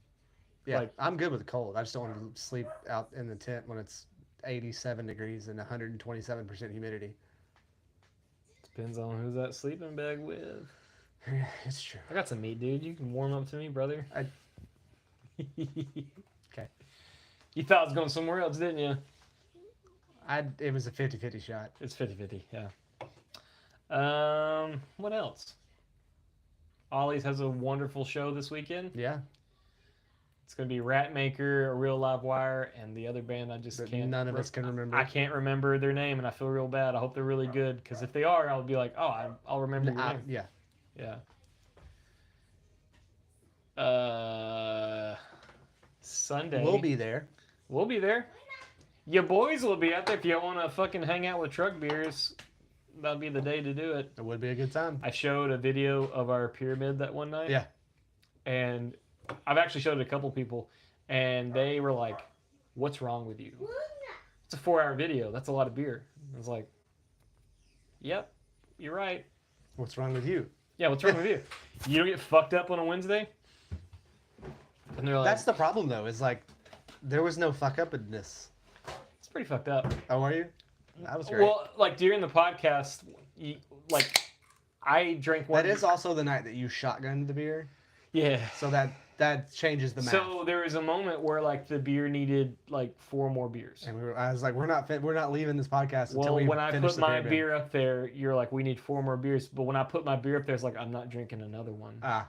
Yeah, Like- I'm good with the cold. I just don't want to sleep out in the tent when it's 87 degrees and 127% humidity. Depends on who's that sleeping bag with. It's true. I got some meat, dude. You can warm up to me, brother. Okay. You thought I was going somewhere else, didn't you? It was a 50-50 shot. It's 50-50, yeah. What else? Ollie's has a wonderful show this weekend. Yeah. It's going to be Ratmaker, A Real Live Wire, and the other band I just That can't... none of us can remember. I can't remember their name, and I feel real bad. I hope they're really good, because if they are, I'll be like, oh, I'll remember your name. Yeah. Yeah. Sunday. We'll be there. We'll be there. Your boys will be out there. If you want to fucking hang out with Truck Beers, that'll be the day to do it. It would be a good time. I showed a video of our pyramid that one night. Yeah. And I've actually showed it to a couple people, and they were like, what's wrong with you? It's a 4-hour video. That's a lot of beer. I was like, yep, you're right. What's wrong with you? Yeah, what's wrong with you? You don't get fucked up on a Wednesday? And they're like, That's the problem, though. Is like, there was no fuck up in this. it's pretty fucked up. Oh, are you? That was great. Well, like during the podcast, I drank one. That is also the night that you shotgunned the beer, Yeah. so that changes the math. So there was a moment where like the beer needed like 4 more beers. And I was like, we're not leaving this podcast until Well, we when I finish put the my pyramid. beer up there, you're like, we need 4 more beers. But when I put my beer up there, it's like, I'm not drinking another one Ah,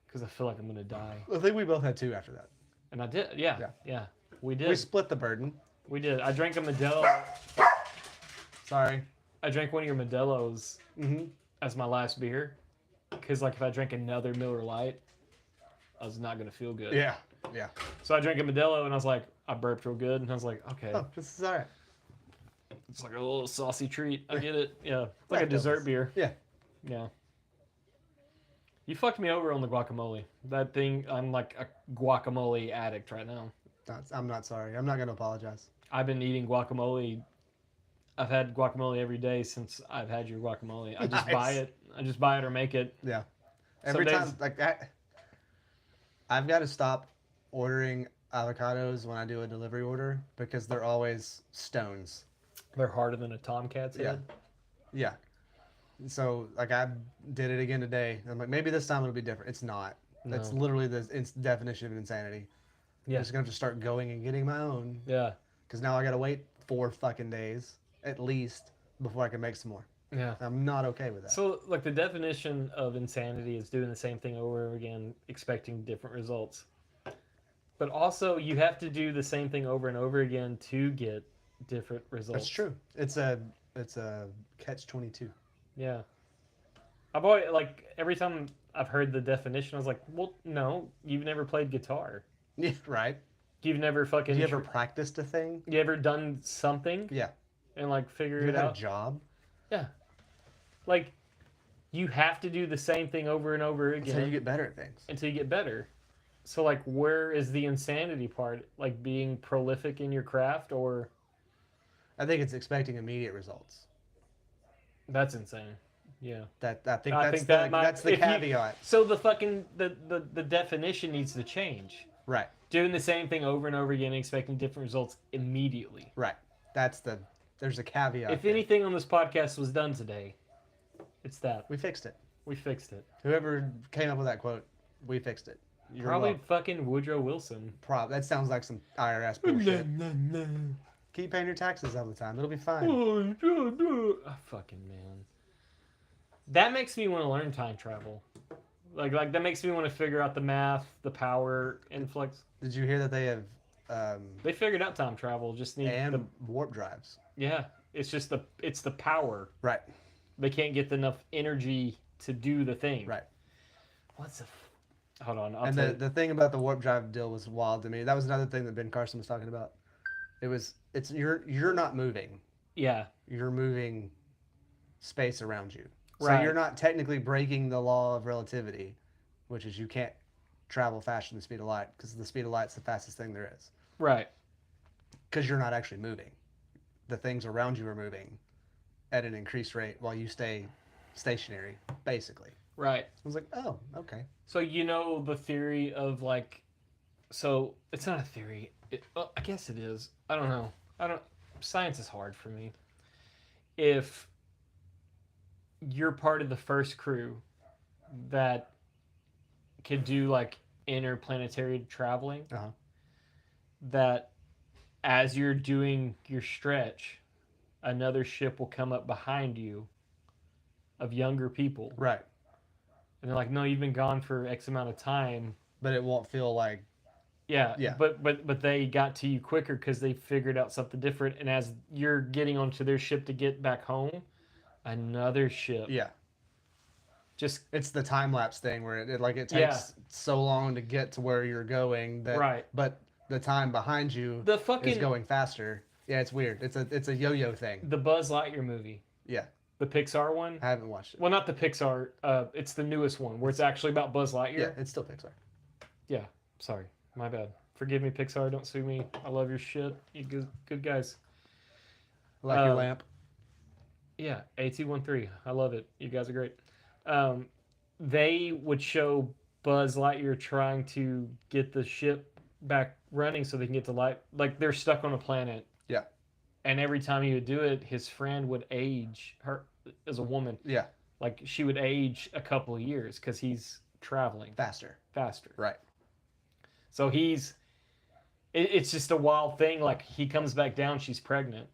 because I feel like I'm gonna die. I think we both had 2 after that. And I did. Yeah. Yeah. Yeah. We did. We split the burden. We did. I drank a Modelo. Sorry. I drank one of your Modelos, Mm-hmm. as my last beer, because like if I drank another Miller Lite, I was not gonna feel good. Yeah. Yeah. So I drank a Modelo, and I was like, I burped real good, and I was like, okay, Oh, this is all right. it's like a little saucy treat. I get it. Yeah, it's like a Leftovers. dessert beer. Yeah. Yeah. You fucked me over on the guacamole. That thing, I'm like a guacamole addict right now. I'm not sorry. I'm not going to apologize. I've been eating guacamole. I've had guacamole every day since I've had your guacamole. I just buy Nice. it. I just buy it or make it. Yeah. Every Some time, days- like that, I've got to stop ordering avocados when I do a delivery order because they're always stones. They're harder than a tomcat's Yeah. head. Yeah. So, like, I did it again today. I'm like, maybe this time it'll be different. It's not. That's No. literally the definition of insanity. Yeah. I'm just going to start going and getting my own Yeah. because now I got to wait 4 fucking days at least before I can make some more. Yeah. I'm not okay with that. So, like, the definition of insanity is doing the same thing over and over again, expecting different results. But also, you have to do the same thing over and over again to get different results. That's true. It's a catch-22. Yeah. I've always, like, every time I've heard the definition, I was like, well, no, you've never played guitar. Yeah, right. You've never fucking. Have you ever practiced a thing? You ever done something Yeah. and, like, figured You it had a out? job? Yeah. Like, you have to do the same thing over and over That's again how you get better at things. until you get better. So, like, where is the insanity part? Like, being prolific in your craft, or I think it's expecting immediate results. that's insane. Yeah. I think I that's think that might- that's the if you- caveat. So the fucking the definition needs to change. Right. Doing the same thing over and over again, and expecting different results immediately. Right. There's a caveat. If there. anything on this podcast was done today, it's that We fixed it. we fixed it. Whoever came up with that quote, we fixed it. You're Probably welcome. fucking Woodrow Wilson. That sounds like some IRS bullshit. Keep paying your taxes all the time. It'll be fine. Oh, fucking man. That makes me want to learn time travel. Like that makes me want to figure out the math, the power, influx. Did you hear that they have They figured out time travel. Just need and the warp drives? yeah. It's just the power. Right. They can't get enough energy to do the thing. Right. What's the? Hold on. I'll And tell the, you. the thing about the warp drive deal was wild to me. That was another thing that Ben Carson was talking about. You're not moving. Yeah. You're moving space around you. So Right. you're not technically breaking the law of relativity, which is you can't travel faster than the speed of light because the speed of light's the fastest thing there is. Right. Because you're not actually moving. The things around you are moving at an increased rate while you stay stationary, basically. Right. I was like, oh, okay. So you know the theory of like, so it's not a theory. I guess it is. I don't know. Science is hard for me. If you're part of the first crew that could do like interplanetary traveling, Uh-huh. that as you're doing your stretch, another ship will come up behind you of younger people. Right. And they're like, no, you've been gone for X amount of time. But it won't feel like, Yeah, Yeah. But they got to you quicker because they figured out something different. And as you're getting onto their ship to get back home, another ship yeah. just It's the time lapse thing where it takes Yeah. so long to get to where you're going that, Right. but the time behind you the is fucking going faster. Yeah, it's weird. It's a yo-yo thing. the Buzz Lightyear movie, Yeah, the Pixar one. I haven't watched it. Well, not the Pixar. It's the newest one where it's actually about Buzz Lightyear. Yeah, it's still Pixar. Yeah, sorry, my bad. Forgive me, Pixar. Don't sue me. I love your shit. You good guys. I like your Um, lamp. Yeah, AT13. I love it. You guys are great. They would show Buzz Lightyear trying to get the ship back running so they can get to light. Like they're stuck on a planet. Yeah. And every time he would do it, his friend would age her as a woman. Yeah, Like she would age a couple of years because he's traveling faster. faster. Right. So it's just a wild thing. Like he comes back down, she's pregnant.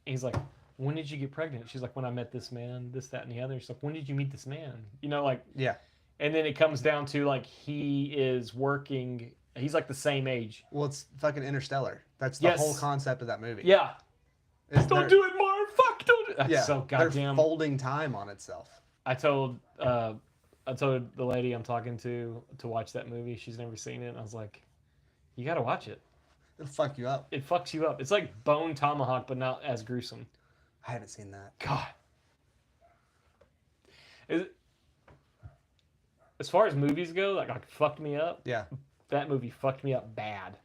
And he's like, when did you get pregnant? She's like, when I met this man, this, that, and the other. She's like, when did you meet this man? You know, like, Yeah. and then it comes down to like, he is working, he's like the same age. Well, it's fucking Interstellar. That's the Yes. whole concept of that movie. Yeah. Is Don't they're- do it, Marv. Fuck, don't do it. That's Yeah, so they're goddamn. folding time on itself. I told the lady I'm talking to watch that movie. She's never seen it. And I was like, you gotta watch it. It'll fuck you up. It fucks you up. It's like Bone Tomahawk, but not as gruesome. I haven't seen that. God. As far as movies go, like fucked me up. Yeah. That movie fucked me up bad.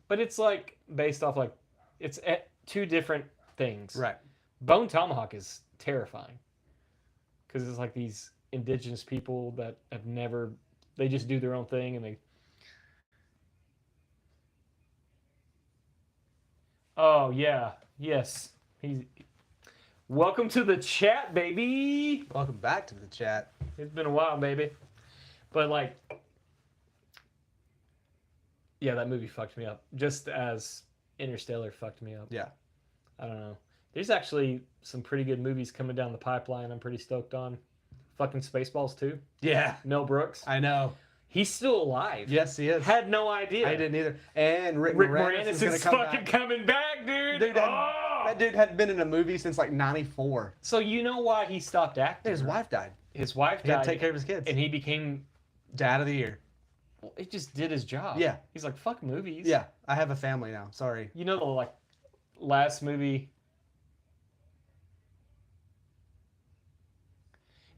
But it's like based off like it's two different things. Right. Bone Tomahawk is terrifying because it's like these indigenous people that have never. They just do their own thing and they. Oh yeah, yes. He's. Welcome to the chat, baby. Welcome back to the chat. It's been a while, baby. But like, yeah, that movie fucked me up. Just as Interstellar fucked me up. Yeah. I don't know. There's actually some pretty good movies coming down the pipeline. I'm pretty stoked on. Fucking Spaceballs 2. Yeah. Mel Brooks. I know. He's still alive. Yes, he is. Had no idea. I didn't either. And Rick Moranis is is gonna come fucking back. coming back, dude. Dude, Oh! that dude hadn't been in a movie since like '94. So you know why he stopped acting? His wife died. His wife He had died, to take care of his kids. and he became. Dad of the year. Well, it just did his job. Yeah. He's like, fuck movies. Yeah. I have a family now. Sorry. You know the like last movie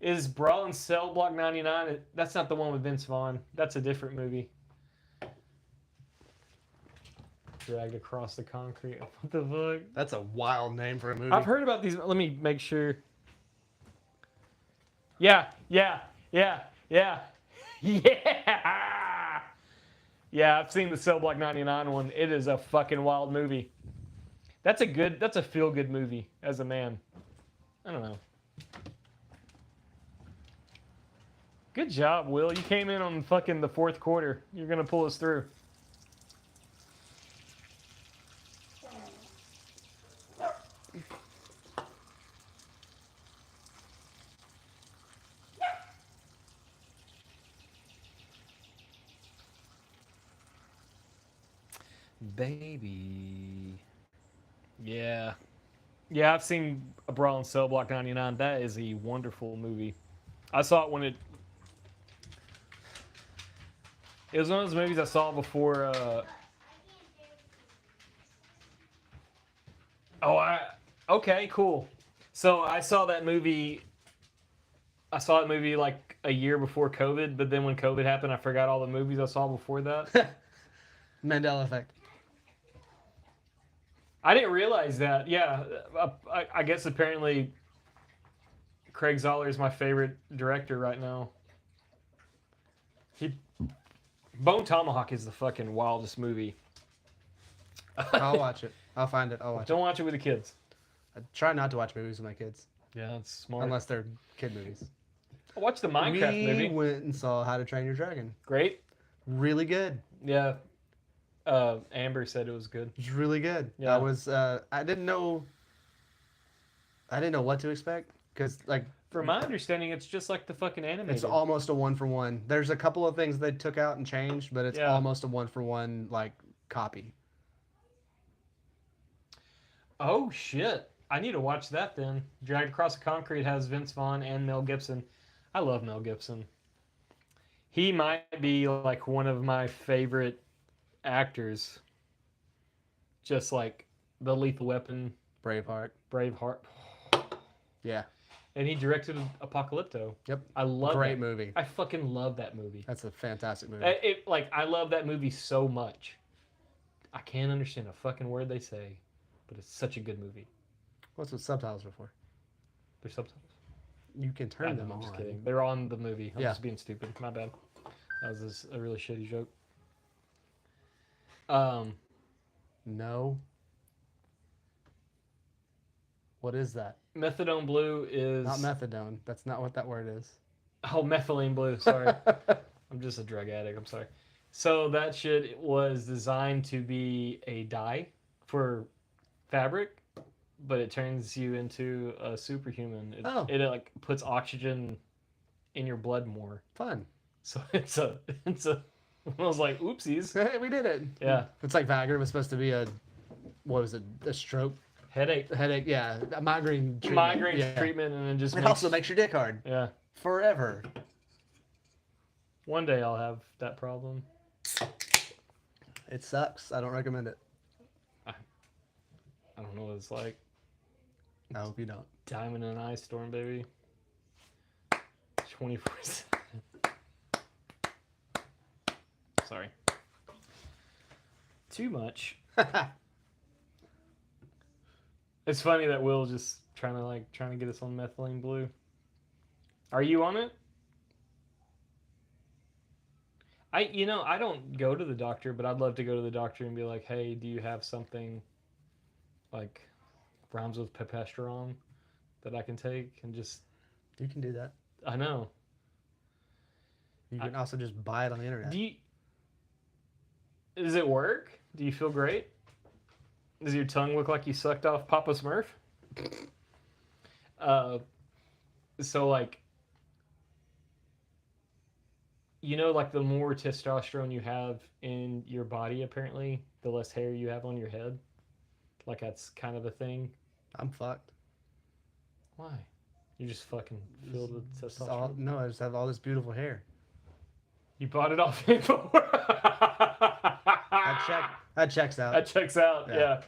is Brawl in Cell Block 99. That's not the one with Vince Vaughn. That's a different movie. Dragged across the concrete. What the fuck? That's a wild name for a movie. I've heard about these. Let me make sure. Yeah. Yeah. Yeah, I've seen the Cell Block 99 one. It is a fucking wild movie. That's a feel-good movie as a man. I don't know. Good job, Will. You came in on fucking the fourth quarter. You're going to pull us through. Baby. Yeah. Yeah, I've seen A Brawl in Cell Block 99. That is a wonderful movie. I saw it when it was one of those movies I saw before okay, cool. So I saw that movie like a year before COVID, but then when COVID happened, I forgot all the movies I saw before that. Mandela effect. I didn't realize that. Yeah, I guess apparently Craig Zoller is my favorite director right now. Bone Tomahawk is the fucking wildest movie. I'll watch it. I'll find it. I'll watch Don't watch it with the kids. it. I try not to watch movies with my kids. Yeah, that's smart. Unless they're kid movies. Watch the Minecraft we movie. went and saw How to Train Your Dragon. Great. Really good. Yeah. Amber said it was good. It was really good. Yeah. I didn't know what to expect because like From my understanding, it's just like the fucking animated. it's almost a 1-for-1. There's a couple of things they took out and changed, but it's Yeah. almost a 1-for-1 like copy. Oh shit! I need to watch that then. Dragged Across the Concrete has Vince Vaughn and Mel Gibson. I love Mel Gibson. He might be like one of my favorite actors. Just like The Lethal Weapon, Braveheart. Braveheart, Yeah. and he directed Apocalypto. Yep. I love Great that. movie. I fucking love that movie. That's a fantastic movie. I love that movie so much. I can't understand a fucking word they say, but it's such a good movie. What's the subtitles are for? There's subtitles. You can turn them I'm on. just kidding. They're on the movie. I'm Yeah. just being stupid. My bad. That was just a really shitty joke. No. What is that? Methadone blue is Not methadone. That's not what that word is. oh methylene blue. Sorry, I'm just a drug addict. I'm sorry. So that shit was designed to be a dye for fabric, but it turns you into a superhuman. Oh. It like puts oxygen in your blood more. Fun. So it's a. I was like, oopsies. Hey, we did it. Yeah. It's like Viagra was supposed to be a stroke, Headache. a headache. Yeah, a migraine treatment. Migraine Yeah. treatment, and then just It makes, also makes your dick hard. yeah. forever. One day I'll have that problem. It sucks. I don't recommend it. I don't know what it's like. I hope you don't. Diamond and ice storm, baby. 24/7. Sorry. Too much. It's funny that Will's just trying to get us on methylene blue. Are you on it? I don't go to the doctor, but I'd love to go to the doctor and be like, hey, do you have something like rhymes with pepestron that I can take and just You can do that. I know. You can also just buy it on the internet. Does it work? Do you feel great? Does your tongue look like you sucked off Papa Smurf? So like, like the more testosterone you have in your body, apparently, the less hair you have on your head. Like that's kind of a thing. I'm fucked. Why? You're just fucking filled with Just testosterone. no, I just have all this beautiful hair. You bought it off info. That checks out. That checks out. Yeah. Yeah.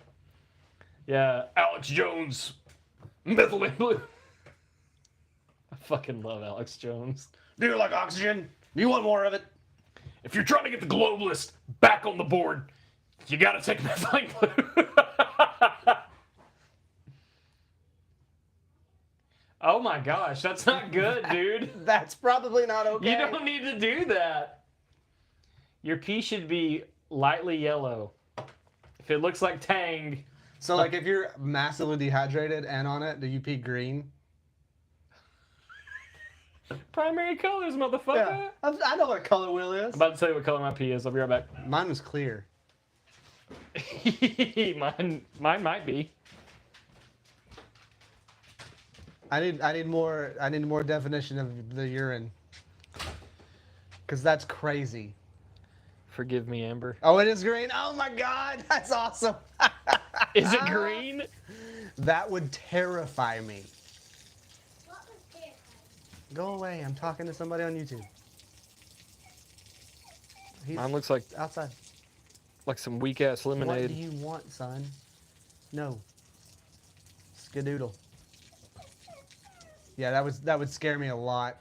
Yeah. Alex Jones, methylene blue. I fucking love Alex Jones. Do you like oxygen? Do you want more of it? If you're trying to get the globalist back on the board, you gotta take methylene blue. Oh my gosh, that's not good, dude. That's probably not okay. You don't need to do that. Your pee should be lightly yellow. If it looks like Tang, So, like, if you're massively dehydrated and on it, do you pee green? primary colors, motherfucker. I know what color Will is. I'm about to tell you what color my pee is. I'll be right back. Mine was clear. Mine might be. I need more definition of the urine. Cause that's crazy. Forgive me, Amber. Oh, it is green. Oh my God, that's awesome. Is it green? That would terrify me. What was terrifying? Go away. I'm talking to somebody on YouTube. He's Mine looks like outside. some weak ass What do lemonade. you want, son? No. Skadoodle. Yeah, that would scare me a lot.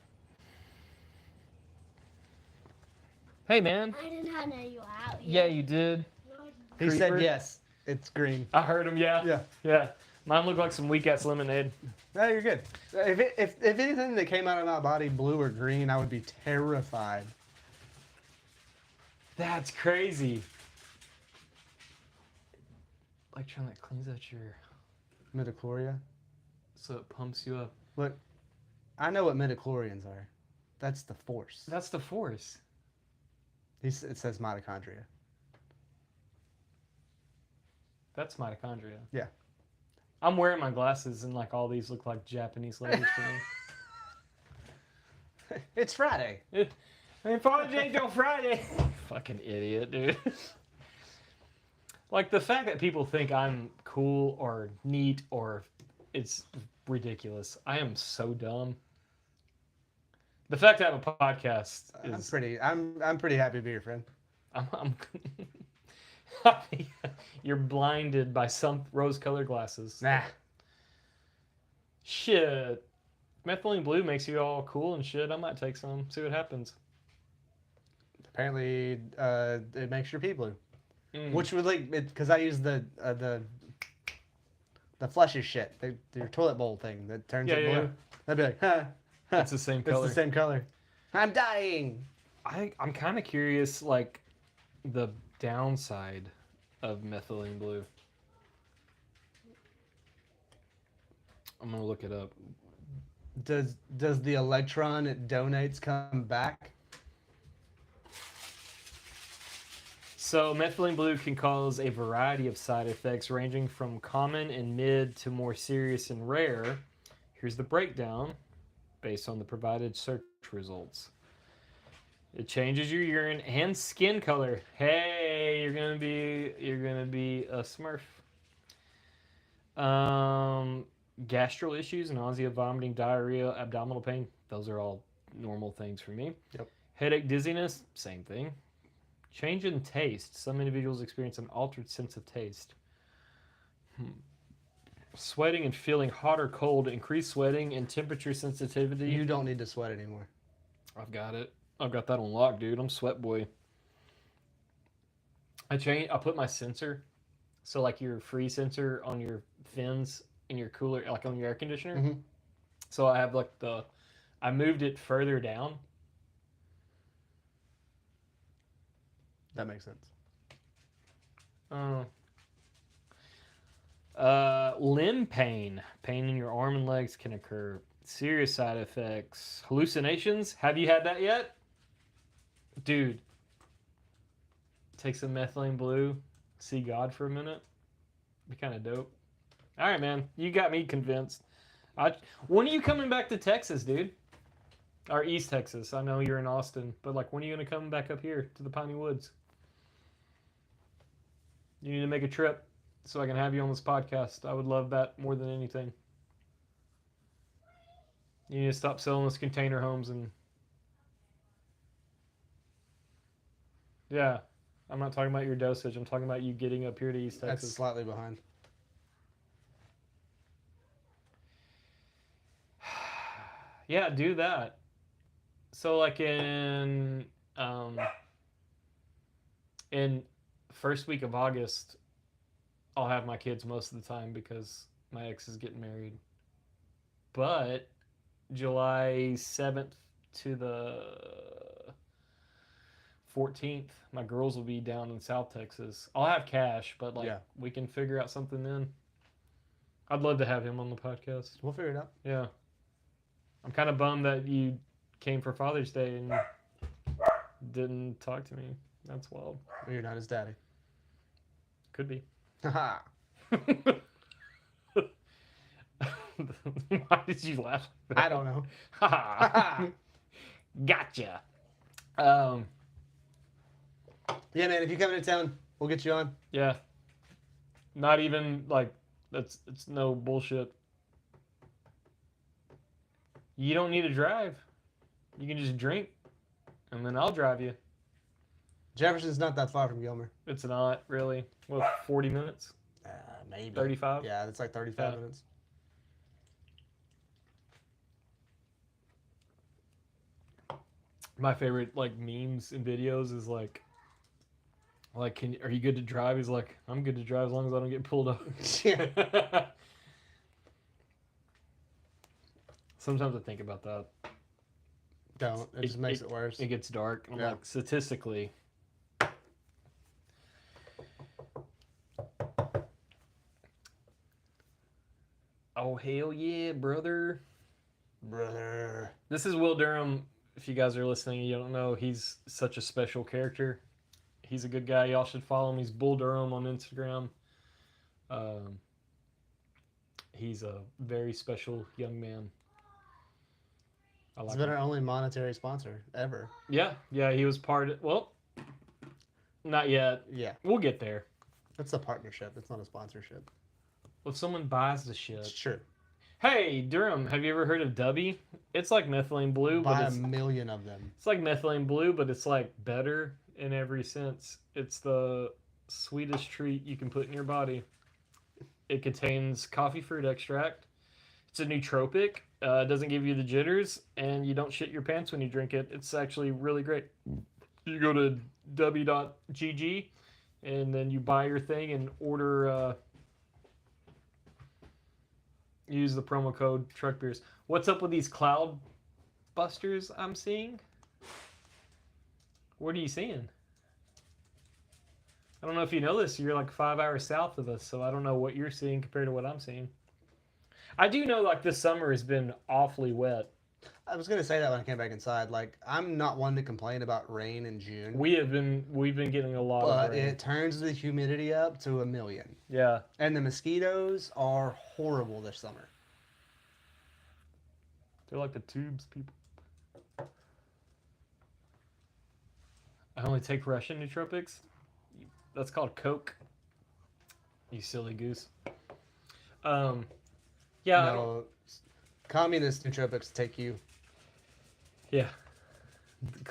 Hey man. I did not know you were out Yeah, yet. you did. He Creeper? said yes. It's green. I heard him. Yeah. Yeah. Mine looked like some weak ass lemonade. No, you're good. If anything that came out of my body, blue or green, I would be terrified. That's crazy. Electron that cleans out your, Midichlorians. so it pumps you up. Look, I know what midichlorians are. That's the force. That's the force. It says mitochondria. That's mitochondria. Yeah. I'm wearing my glasses and like all these look like Japanese letters to me. It's Friday. And Father Jake on Friday. Fucking idiot, dude. Like the fact that people think I'm cool or neat or it's ridiculous. I am so dumb. The fact that I have a podcast is I'm pretty happy to be your friend. I'm you're blinded by some rose-colored glasses. Nah. Shit. Methylene blue makes you all cool and shit. I might take some. See what happens. Apparently, it makes your pee blue. Mm. Which would because I use the fleshy shit, your toilet bowl thing that turns it blue. Yeah. That'd be like, huh, It's the same color. It's the same color. I'm dying. I'm kind of curious, like, the downside of methylene blue. I'm gonna look it up. Does the electron it donates come back? So methylene blue can cause a variety of side effects ranging from common and mid to more serious and rare. Here's the breakdown based on the provided search results. It changes your urine and skin color. Hey, you're gonna be a Smurf. Gastral issues, nausea, vomiting, diarrhea, abdominal pain. Those are all normal things for me. Yep. Headache, dizziness, same thing. Change in taste. Some individuals experience an altered sense of taste. Sweating and feeling hot or cold, increased sweating and temperature sensitivity. You don't need to sweat anymore. I've got it. I've got that on lock, dude. I'm sweat boy. I put my sensor, so like your free sensor on your fins in your cooler, like on your air conditioner. Mhm. So I have like I moved it further down. That makes sense. Limb pain. Pain in your arm and legs can occur. Serious side effects. Hallucinations. Have you had that yet? Dude. Take some methylene blue. See God for a minute. Be kind of dope. All right, man. You got me convinced. When are you coming back to Texas, dude? Or East Texas? I know you're in Austin, but like, when are you gonna come back up here to the Piney Woods? You need to make a trip so I can have you on this podcast. I would love that more than anything. You need to stop selling us container homes and... Yeah. I'm not talking about your dosage. I'm talking about you getting up here to East Texas. That's slightly behind. Yeah, do that. So like in first week of August, I'll have my kids most of the time because my ex is getting married. But July 7th to the 14th, my girls will be down in South Texas. I'll have cash, but like, we can figure out something then. I'd love to have him on the podcast. We'll figure it out. Yeah. I'm kind of bummed that you came for Father's Day and didn't talk to me. That's wild. Well, you're not his daddy. Could be. Haha. Why did you laugh? I don't know. Gotcha. Yeah, man, if you come into town, we'll get you on. Yeah. Not even like it's no bullshit. You don't need to drive. You can just drink, and then I'll drive you. Jefferson's not that far from Gilmer. It's not really. Well, 40 minutes? Maybe. 35? Yeah, it's like 35 minutes. My favorite like memes and videos is like are you good to drive? He's like, I'm good to drive as long as I don't get pulled over. Yeah. Sometimes I think about that. Don't. It just makes it worse. It gets dark. I'm Yeah. like, statistically. Oh, hell yeah, brother. Brother. This is Will Durham. If you guys are listening, you don't know, he's such a special character. He's a good guy. Y'all should follow him. He's Bull Durham on Instagram. He's a very special young man. I He's like been him. our only monetary sponsor ever. Yeah, he was well, not yet. Yeah. We'll get there. That's a partnership. It's not a sponsorship. If someone buys the shit. Sure. Hey, Durham, have you ever heard of Dubby? It's like methylene blue, Buy but a it's million of them. like methylene blue, but it's like better in every sense. It's the sweetest treat you can put in your body. It contains coffee fruit extract. It's a nootropic. It doesn't give you the jitters, and you don't shit your pants when you drink it. It's actually really great. You go to w.gg, and then you buy your thing and order... use the promo code TruckBeers. What's up with these cloud busters I'm seeing? What are you seeing? I don't know if you know this. You're like 5 hours south of us, so I don't know what you're seeing compared to what I'm seeing. I do know like this summer has been awfully wet. I was gonna say that when I came back inside. Like, I'm not one to complain about rain in June. We've been getting a lot of But rain. it turns the humidity up to 1,000,000. Yeah. And the mosquitoes are horrible this summer. They're like the tubes, people. I only take Russian nootropics. That's called Coke. You silly goose. Yeah. I don't- No, communist nootropics take you. Yeah.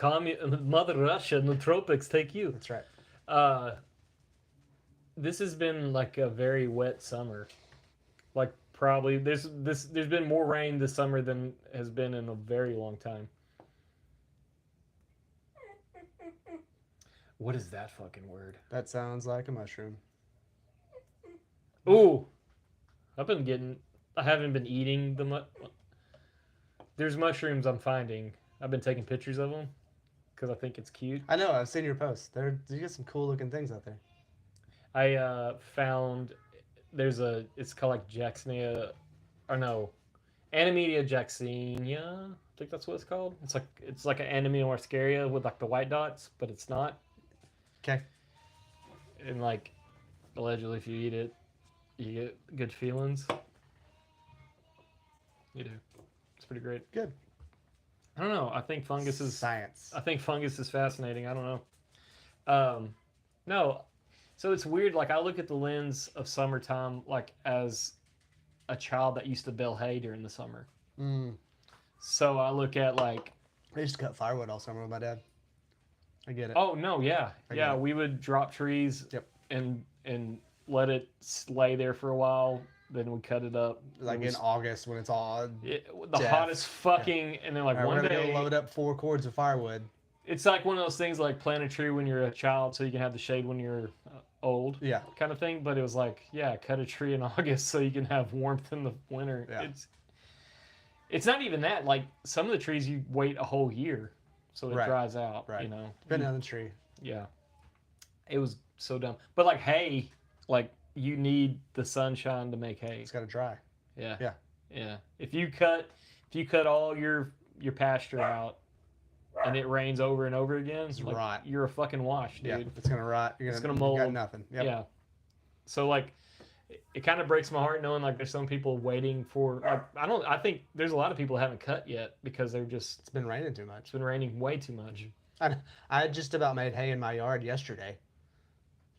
Mother Russia, nootropics take you. That's right. This has been like a very wet summer. Like probably there's been more rain this summer than has been in a very long time. What is that fucking word? That sounds like a mushroom. Ooh, I haven't been eating there's mushrooms I'm finding. I've been taking pictures of them because I think it's cute. I know. I've seen your posts. You get some cool looking things out there. I found it's called like Jacksonia, or no, Anemedia jacksenia. I think that's what it's called. It's like an Anemia muscaria with like the white dots, but it's not. Okay. And like allegedly, if you eat it, you get good feelings. You do. It's pretty great. Good. I don't know. I think fungus is science. I think fungus is fascinating. I don't know. No, so it's weird. Like I look at the lens of summertime, like as a child that used to bale hay during the summer. Mm. So I look at like, I used to cut firewood all summer with my dad. I get it. oh no, yeah, I yeah, get it. we would drop trees, Yep. and let it lay there for a while. Then we cut it up. Like It in was- August when it's all. the death. hottest fucking, and then like All right, one we're gonna day, go load up 4 cords of firewood. it's like one of those things like plant a tree when you're a child so you can have the shade when you're old. Yeah. Kind of thing, but it was like, yeah, cut a tree in August so you can have warmth in the winter. Yeah. It's not even that. Like some of the trees you wait a whole year so it Right. dries out. Right. You know. Depending on the tree. Yeah. It was so dumb. But like hay, like you need the sunshine to make hay. It's got to dry. Yeah. Yeah. Yeah. If you cut all your pasture out and it rains over and over again, It's like, rot. you're a fucking wash, dude. Yeah. It's gonna rot. It's gonna You mold. got nothing. Yep. Yeah. So like it kind of breaks my heart knowing like there's some people waiting for like I think there's a lot of people that haven't cut yet because they're just It's been raining too it's much. been raining way too much. I just about made hay in my yard yesterday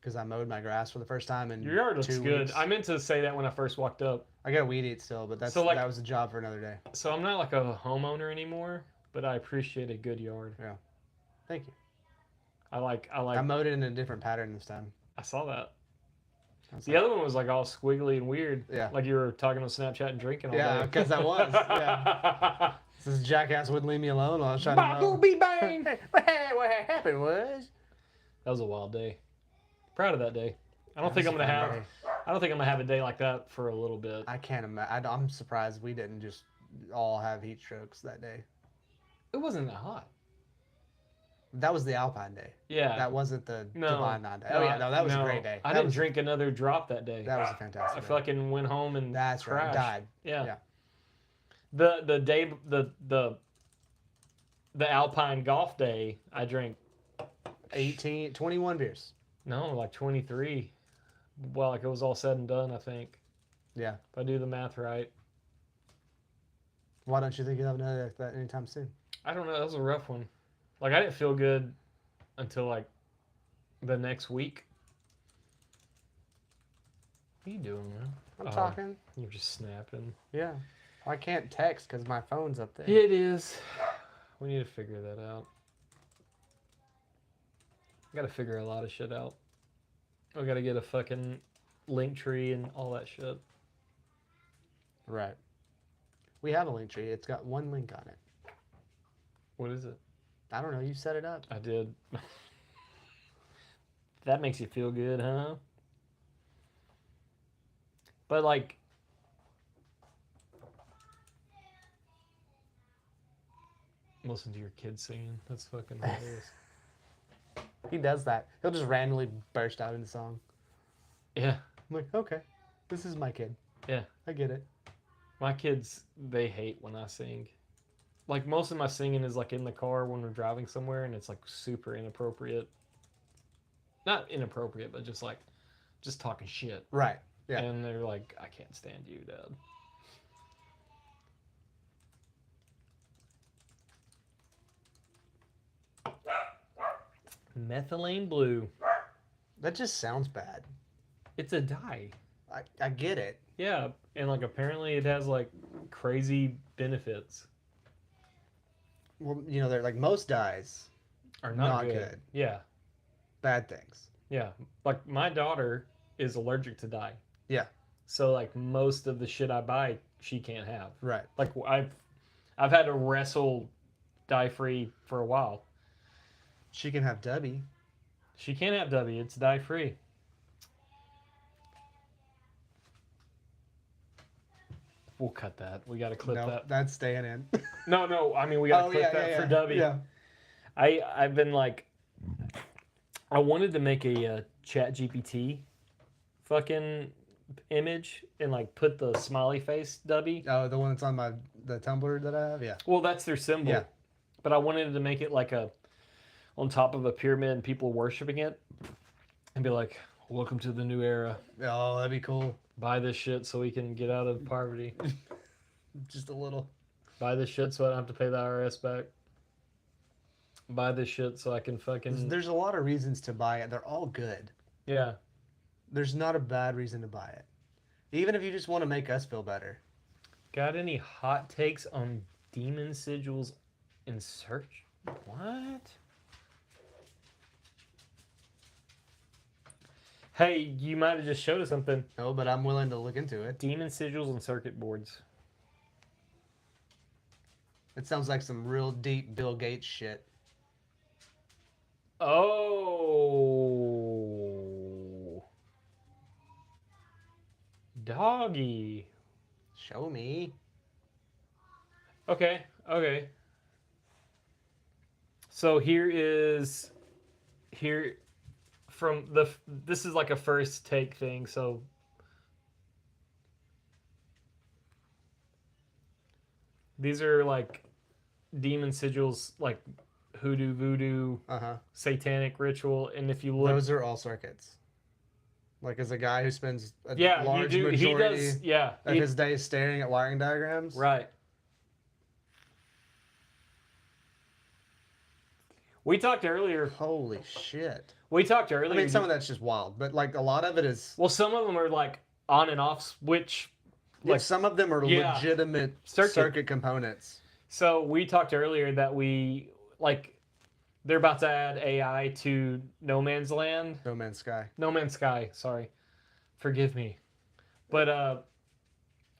because I mowed my grass for the first time in Your yard looks 2 good. weeks. I meant to say that when I first walked up. I got a weed eat still, but So, like- that was a job for another day. So I'm not like a homeowner anymore, but I appreciate a good yard. Thank you. I like I mowed it in a different pattern this time. I saw that. I was The like, other one was like all squiggly and weird. Yeah. Like you were talking on Snapchat and drinking all Yeah, day. 'cause I was, yeah. This jackass wouldn't leave me alone while I was trying to mow. Bumblebee bang! Hey, what happened was? That was a wild day. Proud of that day. I don't think I'm That gonna was a have. fun day. I don't think I'm gonna have a day like that for a little bit. I can't imagine. I'm surprised we didn't just all have heat strokes that day. It wasn't that hot. That was the Alpine day. Yeah. That wasn't the No. Divine Nine day. Oh yeah, no, that was a great day. I That didn't was, drink another drop that day. That was a fantastic. I day. fucking went home and That's right. crashed. Died. Yeah. Yeah. The day the Alpine golf day, I drank 21 beers. no like 23. Well, like it was all said and done. I think Yeah. if I do the math right. Why don't you think you'll have another like that anytime soon? I don't know. That was a rough one. Like I didn't feel good until like the next week. What are you doing, man? I'm Oh. talking. You're just snapping. Yeah. I can't text because my phone's up there. It is. We need to figure that out. Got to figure a lot of shit out. We got to get a fucking link tree and all that shit. Right. We have a link tree. It's got one link on it. What is it? I don't know. You set it up. I did. That makes you feel good, huh? But like, listen to your kids singing. That's fucking hilarious. He does that. He'll just randomly burst out into song. Yeah, I'm like, okay, this is my kid. Yeah. I get it. my kids, they hate when I sing. Like most of my singing is like in the car when we're driving somewhere, and it's like super inappropriate. Not inappropriate, but just like, just talking shit. Right. Yeah. And they're like, I can't stand you, Dad. Methylene blue. That just sounds bad. It's a dye. I get it. Yeah, and like apparently it has like crazy benefits. Well, they're like most dyes Are not not good. Yeah, Bad things. yeah. Like my daughter is allergic to dye. Yeah. So like most of the shit I buy, she can't have. Right. Like I've had to wrestle dye free for a while. She can have Debbie. She can't have W. It's dye free. We'll cut that. We got to clip No, that. that's staying in. No. I mean, we got to clip that for W. Yeah. I've been like, I wanted to make a Chat GPT fucking image and like put the smiley face W. Oh, the one that's on the Tumblr that I have. Yeah. Well, that's their symbol. Yeah. But I wanted to make it like on top of a pyramid and people worshiping it, and be like, "Welcome to the new era. Oh, that'd be cool. Buy this shit so we can get out of poverty. Just a little. Buy this shit so I don't have to pay the IRS back. Buy this shit so I can fucking There's a lot of reasons to buy it. They're all good. yeah." There's not a bad reason to buy it. Even if you just want to make us feel better. Got any hot takes on demon sigils in search? What? Hey, you might have just showed us something. No, but I'm willing to look into it. Demon sigils and circuit boards. It sounds like some real deep Bill Gates shit. Oh. Doggy. Show me. Okay. So here from this is like a first take thing, so these are like demon sigils, like hoodoo, voodoo, satanic ritual, and if you look, Those are all circuits. Like, as a guy who spends a yeah, large you do. He majority does, yeah, of his day staring at wiring diagrams. right. We talked earlier. Holy shit. We talked I earlier. mean, some of that's just wild, but like a lot of it is. Well, some of them are like on and off switch. Like, Like, some of them are yeah. legitimate Circuit. circuit components. so we talked earlier that they're about to add AI to No Man's Land. No Man's Sky. No Man's Sky, sorry. Forgive me. But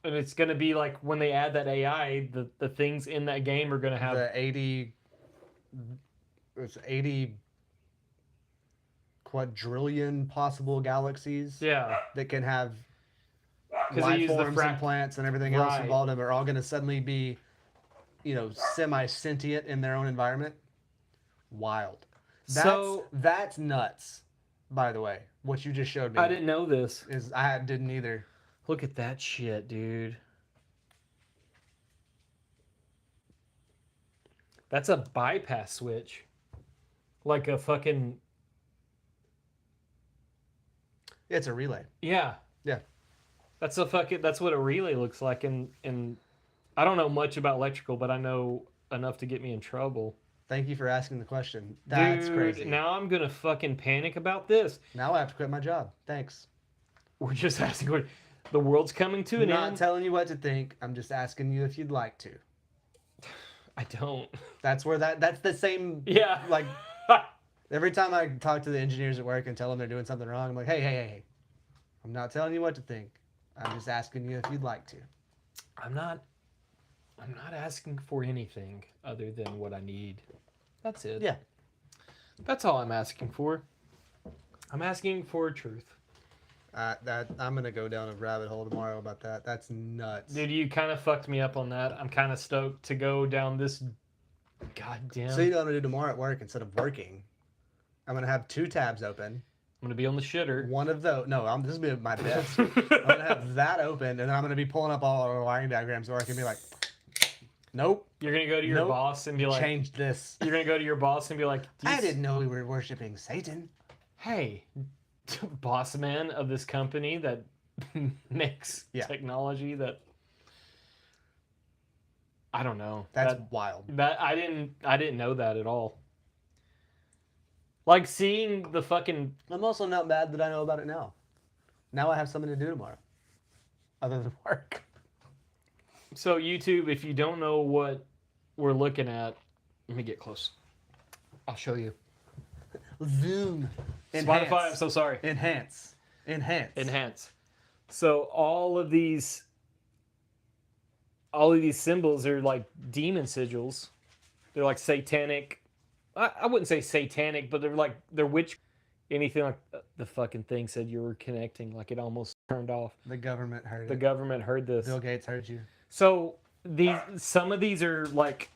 and it's gonna be like when they add that AI, the things in that game are gonna have The 80 quadrillion possible galaxies yeah. that can have 'Cause they life use the forms and plants and everything else Right. involved in them are all going to suddenly be, semi-sentient in their own environment. Wild. That's nuts. By the way, what you just showed me I didn't know this. didn't either. Look at that shit, dude. That's a bypass switch. Like a fucking It's a relay. yeah. Yeah. That's what a relay looks like, and I don't know much about electrical, but I know enough to get me in trouble. Thank you for asking the question. That's Dude, crazy. now I'm gonna fucking panic about this. Now I have to quit my job. Thanks. We're just asking what the world's coming to I'm an not end. telling you what to think. I'm just asking you if you'd like to. I don't. That's the same. Yeah. Like, every time I talk to the engineers at work and tell them they're doing something wrong, I'm like, hey. I'm not telling you what to think. I'm just asking you if you'd like to. I'm not asking for anything other than what I need. That's it. Yeah. That's all I'm asking for. I'm asking for truth. I'm gonna go down a rabbit hole tomorrow about that. That's nuts. Dude, you kind of fucked me up on that. I'm kind of stoked to go down this goddamn. So you know what I'm gonna do tomorrow at work? Instead of working, I'm gonna have 2 tabs open. I'm gonna be on the shitter. One of those. No, this will be my desk. I'm gonna have that open, and then I'm gonna be pulling up all our wiring diagrams where I can be like, nope, You're gonna go to your Nope. boss and be like, change this. you're gonna go to your boss and be like, "Do you I didn't know we were worshiping Satan. Hey, boss man of this company that makes Yeah. technology that I don't know. That's wild. That I didn't know that at all. Like seeing the fucking I'm also not mad that I know about it now. Now I have something to do tomorrow, other than work. So YouTube, if you don't know what we're looking at, let me get close. I'll show you. Zoom. Spotify, I'm so sorry. Enhance. Enhance. So all of these symbols are like demon sigils. They're like satanic. I wouldn't say satanic, but they're witch. Anything like the fucking thing said you were connecting, like it almost turned off. The government heard The it. government heard this. Bill Gates heard you. So some of these are like.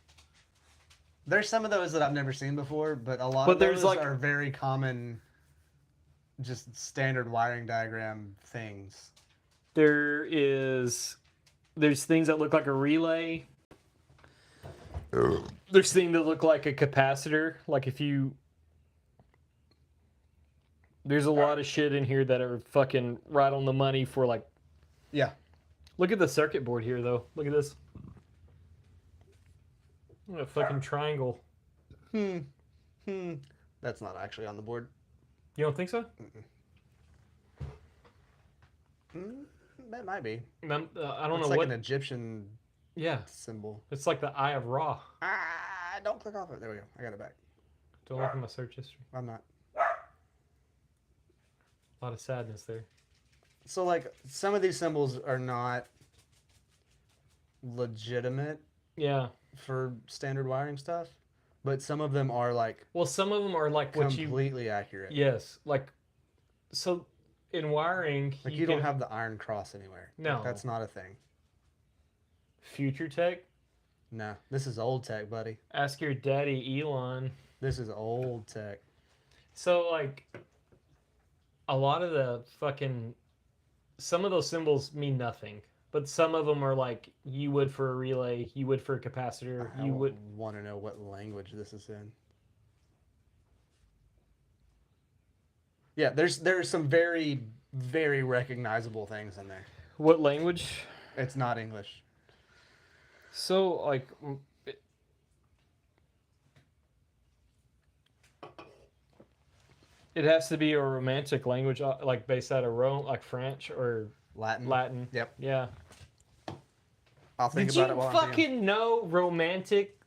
There's some of those that I've never seen before, but a lot But of there's, those like- are very common, just standard wiring diagram things. There's things that look like a relay. There's things that look like a capacitor. Like if you. There's a lot of shit in here that are fucking right on the money for like. Yeah. Look at the circuit board here, though. Look at this. Look at a fucking triangle. That's not actually on the board. You don't think so? That might be. I don't It's know like what. an Egyptian Yeah, symbol. it's like the Eye of Ra. Don't click off it. There we go. I got it back. Don't look at my search history. I'm not. A lot of sadness there. So, like, some of these symbols are not legitimate Yeah. for standard wiring stuff, but some of them are, like, Well, some of them are like what you. completely accurate. Yes, like. So, in wiring, Like, you don't can- have the iron cross anywhere. No. Like, that's not a thing. Future Tech. No. This is old tech, buddy. Ask your daddy, Elon. This is old tech. So, like, a lot of the fucking. Some of those symbols mean nothing, but some of them are like you would for a relay, you would for a capacitor, I you would. want to know what language this is in. Yeah, there's some very, very recognizable things in there. What language? It's not English. So, like. It has to be a romantic language, like based out of Rome, like French or Latin. Latin. Yep. Yeah. I'll think Did about you it while I'm thinking. fucking know romantic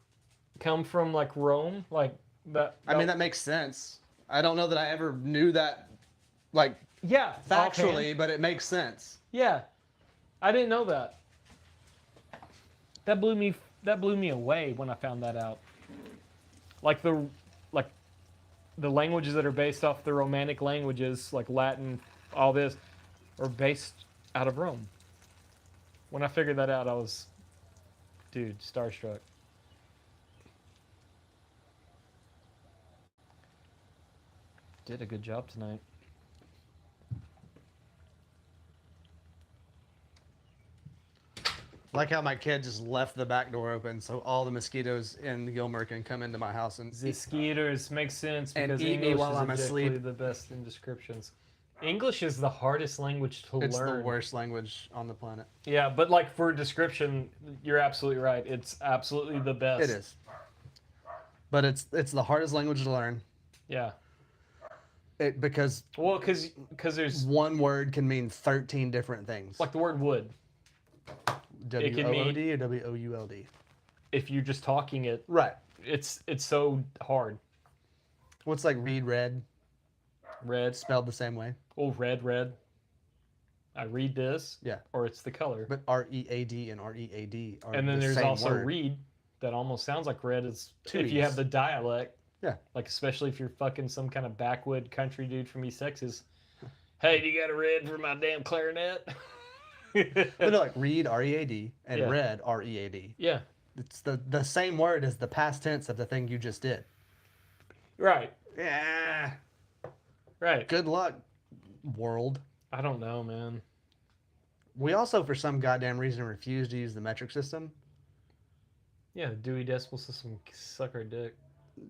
come from like Rome? Like that. I mean, that makes sense. I don't know that I ever knew that, like, yeah, factually, offhand. but it makes sense. Yeah, I didn't know that. That blew me away when I found that out. Like the languages that are based off the Romantic languages, like Latin, all this, are based out of Rome. When I figured that out, I was, dude, starstruck. Did a good job tonight. Like how my kid just left the back door open so all the mosquitoes in Gilmer can come into my house and The skeeters makes sense And because eat me English while is I'm objectively asleep. the best in descriptions. English is the hardest language to it's learn. the worst language on the planet. Yeah, but like for description, you're absolutely right. It's absolutely the best. It is. But it's the hardest language to learn. Yeah. Because Well, because there's one word can mean 13 different things. like the word wood. it can mean- W-O-O-D or W-O-U-L-D? If you're just talking it, Right. it's so hard. What's like read, read, Red. spelled the same way? Oh, red. I read this. Yeah. Or it's the color. But R-E-A-D and R-E-A-D are And then the there's same also word. read that almost sounds like red. Is Two if you have E's. the dialect. Yeah. Like especially if you're fucking some kind of backwood country dude from East Texas. Hey, do you got a red for my damn clarinet? But no, like read, R-E-A-D, and Yeah. read, R-E-A-D. Yeah. It's the same word as the past tense of the thing you just did. Right. Yeah. Right. Good luck, world. I don't know, man. We also, for some goddamn reason, refuse to use the metric system. Yeah, the Dewey Decimal System suck our dick.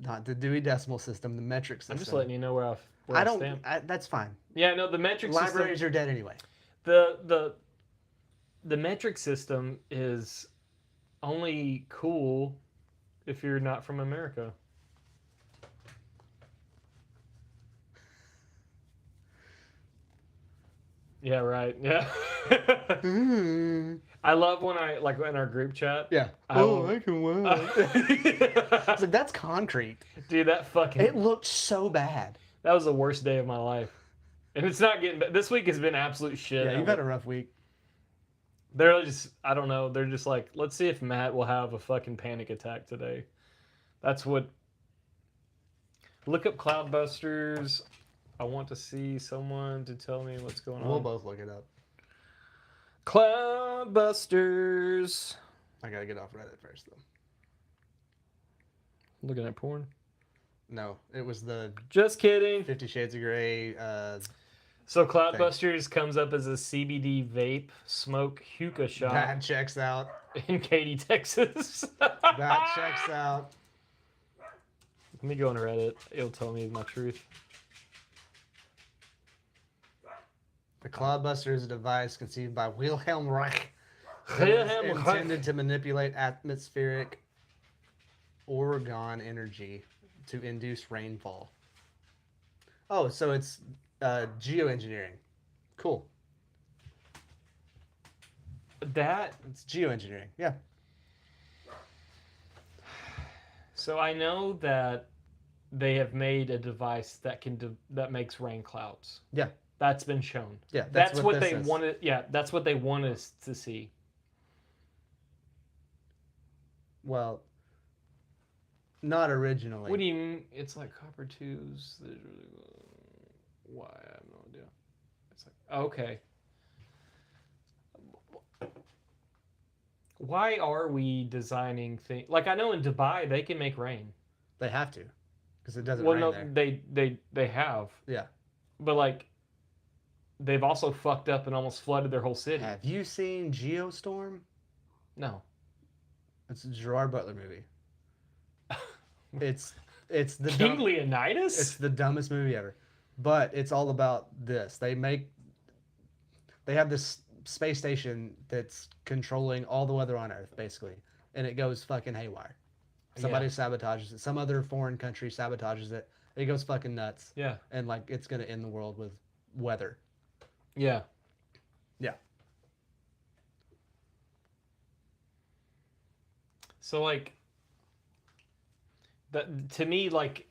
Not the Dewey Decimal System, the metric system. I'm just letting you know where I I don't. stand. That's fine. Yeah, no, the metric Libraries system. are dead anyway. The metric system is only cool if you're not from America. Yeah, right. Yeah. I love when I like in our group chat. Yeah. I Oh, will- I can weld. It's like, that's concrete. Dude, that fucking It looked so bad. that was the worst day of my life. And it's not getting this week has been absolute shit. Yeah, you've had a rough week. They're just I don't know, they're just like, let's see if Matt will have a fucking panic attack today. That's what look up Cloudbusters. I want to see someone to tell me what's going on. We'll both look it up. Cloudbusters. I gotta get off Reddit first, though. Looking at porn. No, it was the Just kidding. 50 Shades of Grey. So Cloudbusters comes up as a CBD vape smoke hookah shop That checks out. in Katy, Texas. That checks out. Let me go on Reddit. It'll tell me my truth. The Cloudbuster is a device conceived by Wilhelm Reich Wilhelm Reich. intended to manipulate atmospheric orgone energy to induce rainfall. Oh, so it's geoengineering. Cool. That It's geoengineering. Yeah. so I know that they have made a device that that makes rain clouds. Yeah. That's been shown. Yeah. That's what this they is. wanted. Yeah, that's what they want us to see. Well, not originally. What do you mean? It's like copper tubes. Why? I have no idea. It's like okay. Why are we designing things like I know in Dubai they can make rain? They have to, because it doesn't Well, rain no, there. they have, Yeah. but like they've also fucked up and almost flooded their whole city. Have you seen Geostorm? No, It's a Gerard Butler movie. It's the King dumb- Leonidas. It's the dumbest movie ever. But it's all about this. They have this space station that's controlling all the weather on Earth, basically. And it goes fucking haywire. Somebody sabotages it. Some other foreign country sabotages it. It goes fucking nuts. Yeah, And like it's gonna end the world with weather. yeah, Yeah. So like that to me like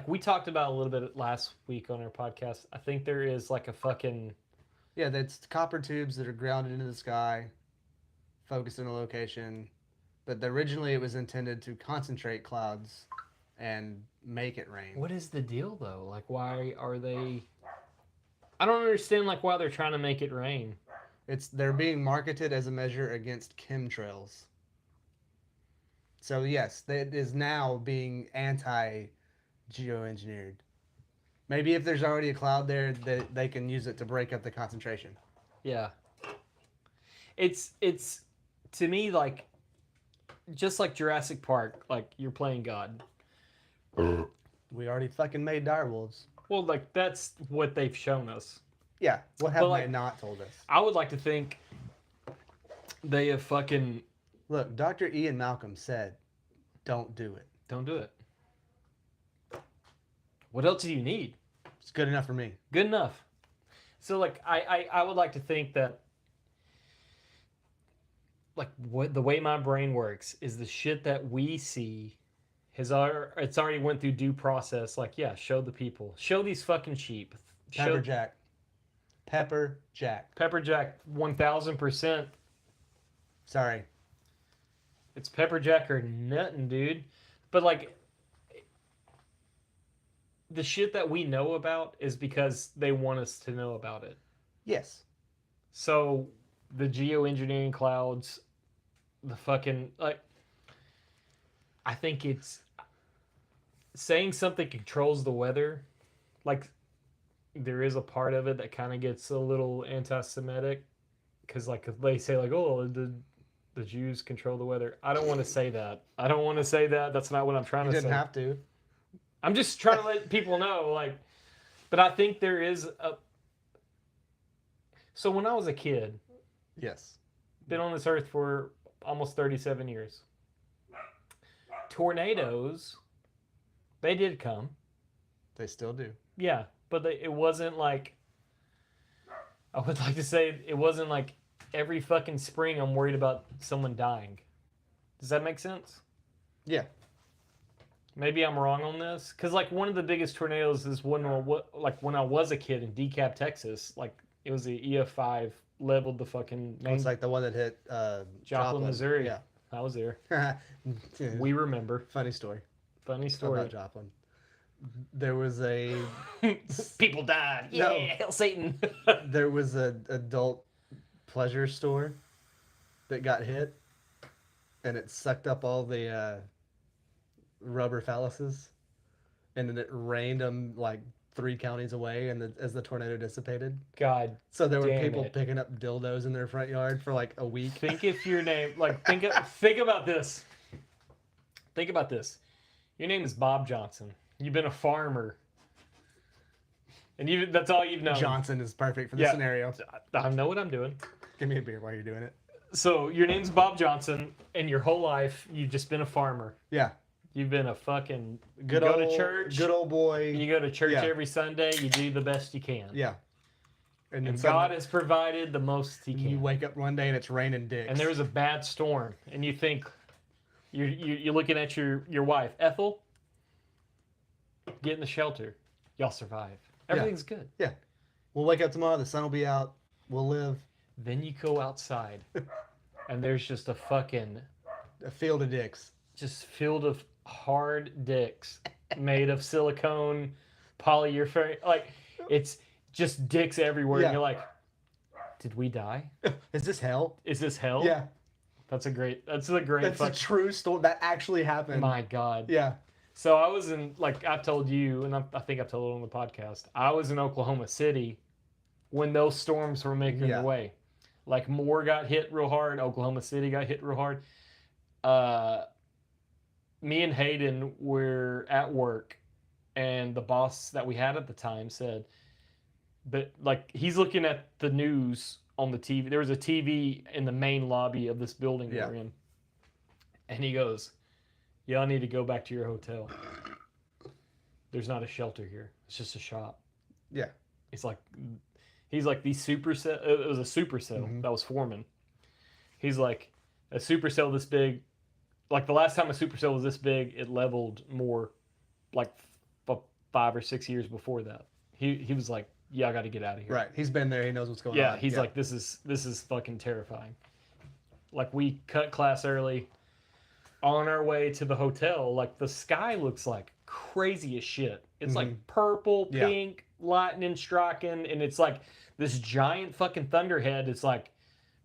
we talked about a little bit last week on our podcast. I think there is like a fucking Yeah, that's copper tubes that are grounded into the sky, focused in a location. But originally it was intended to concentrate clouds and make it rain. what is the deal though? Like why are they? I don't understand like why they're trying to make it rain. They're being marketed as a measure against chemtrails. So yes, it is now being anti-geoengineered. Maybe if there's already a cloud there, they can use it to break up the concentration. Yeah. It's to me like just like Jurassic Park, like you're playing God. We already fucking made direwolves. Well, like that's what they've shown us. Yeah, what have But, like- they not told us? I would like to think they have fucking Look, Dr. Ian Malcolm said, don't do it. don't do it. What else do you need? It's good enough for me. Good enough. So like I would like to think that like what the way my brain works is the shit that we see it's already went through due process. Like yeah, show the people, show these fucking sheep, Pepper show Jack. Pepper Jack. Pepper Jack 1000%. Sorry. It's Pepper Jack or nothing, dude. But like the shit that we know about is because they want us to know about it. Yes. So the geoengineering clouds, the fucking like I think it's saying something controls the weather, like there is a part of it that kind of gets a little anti-Semitic because like they say like oh the Jews control the weather. I don't want to say that. I don't want to say that. That's not what I'm trying You to didn't say. have to. I'm just trying to let people know, like, but I think there is a. So when I was a kid, Yes. been on this earth for almost 37 years. Tornadoes, they did come. They still do. Yeah, but it wasn't like I would like to say it wasn't like every fucking spring I'm worried about someone dying. Does that make sense? Yeah. Maybe I'm wrong on this, because like one of the biggest tornadoes is when I was a kid in DeKalb, Texas. Like it was the EF5 leveled the fucking main It's like the one that hit Joplin, Missouri. Yeah. I was there. Yeah. We remember. Funny story Funny story. about Joplin. There was a People died. Yeah, No. Hail Satan. there was a adult pleasure store that got hit, and it sucked up all the rubber phalluses, and then it rained them like 3 counties away, and as the tornado dissipated. God, So there were Damn people it. picking up dildos in their front yard for like a week. think if your name, like, think about this. Think about this. Your name is Bob Johnson. You've been a farmer, and that's all you've known. Johnson is perfect for the Yeah. scenario. I know what I'm doing. Give me a beer while you're doing it. So your name's Bob Johnson, and your whole life you've just been a farmer. Yeah. You've been a fucking Good you old go to church. Good old boy. You go to church Yeah. every Sunday. You do the best you can. Yeah. And then And suddenly God has provided the most He can. you wake up one day and it's raining dicks. And there was a bad storm, and you think you're looking at your wife, Ethel. Get in the shelter. Y'all survive. Everything's good. We'll wake up tomorrow. The sun will be out. We'll live. Then you go outside, and there's just a fucking A field of dicks. just filled of hard dicks made of silicone, polyurethane. Like it's just dicks everywhere, Yeah. and you're like, did we die? Is this hell? Is this hell? Yeah. That's a great That's fuck. a true story. That actually happened. My God. Yeah. So I was in, like I've told you, and I think I've told it on the podcast, I was in Oklahoma City when those storms were making Yeah. their way. Like Moore got hit real hard, Oklahoma City got hit real hard. Me and Hayden were at work, and the boss that we had at the time said, but like he's looking at the news on the TV. There was a TV in the main lobby of this building Yeah. we're in. And he goes, y'all need to go back to your hotel. There's not a shelter here. It's just a shop. Yeah. He's like the supercell. It was a supercell Mhm. that was forming. He's like, a supercell this big. Like the last time a supercell was this big, it leveled more, like 5 or 6 years before that. He was like, yeah, I got to get out of here. Right. He's been there. He knows what's going Yeah, on. he's like, this is fucking terrifying. Like we cut class early, on our way to the hotel. Like the sky looks like crazy as shit. It's like purple, Yeah. pink, lightning striking, and it's like this giant fucking thunderhead. It's like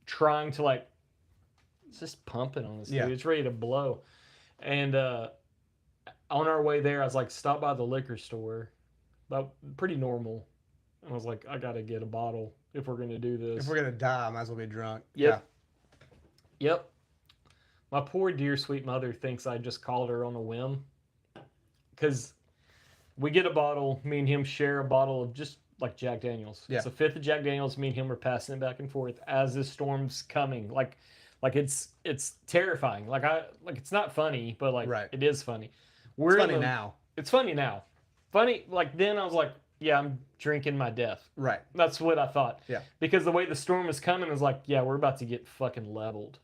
trying to like, it's just pumping on this Yeah. dude. It's ready to blow. And on our way there, I was like, stop by the liquor store. But pretty normal. And I was like, I gotta get a bottle if we're gonna do this. If we're gonna die, I might as well be drunk. Yep. Yep. My poor dear sweet mother thinks I just called her on a whim. Because we get a bottle, me and him share a bottle of just like Jack Daniels. Yeah. It's a fifth of Jack Daniels. Me and him are passing it back and forth as this storm's coming. Like it's terrifying. Like it's not funny, but like Right. it is funny. It's funny now. It's funny now. Funny, like then I was like, yeah, I'm drinking my death. Right. That's what I thought. Yeah. Because the way the storm was coming is like, yeah, we're about to get fucking leveled.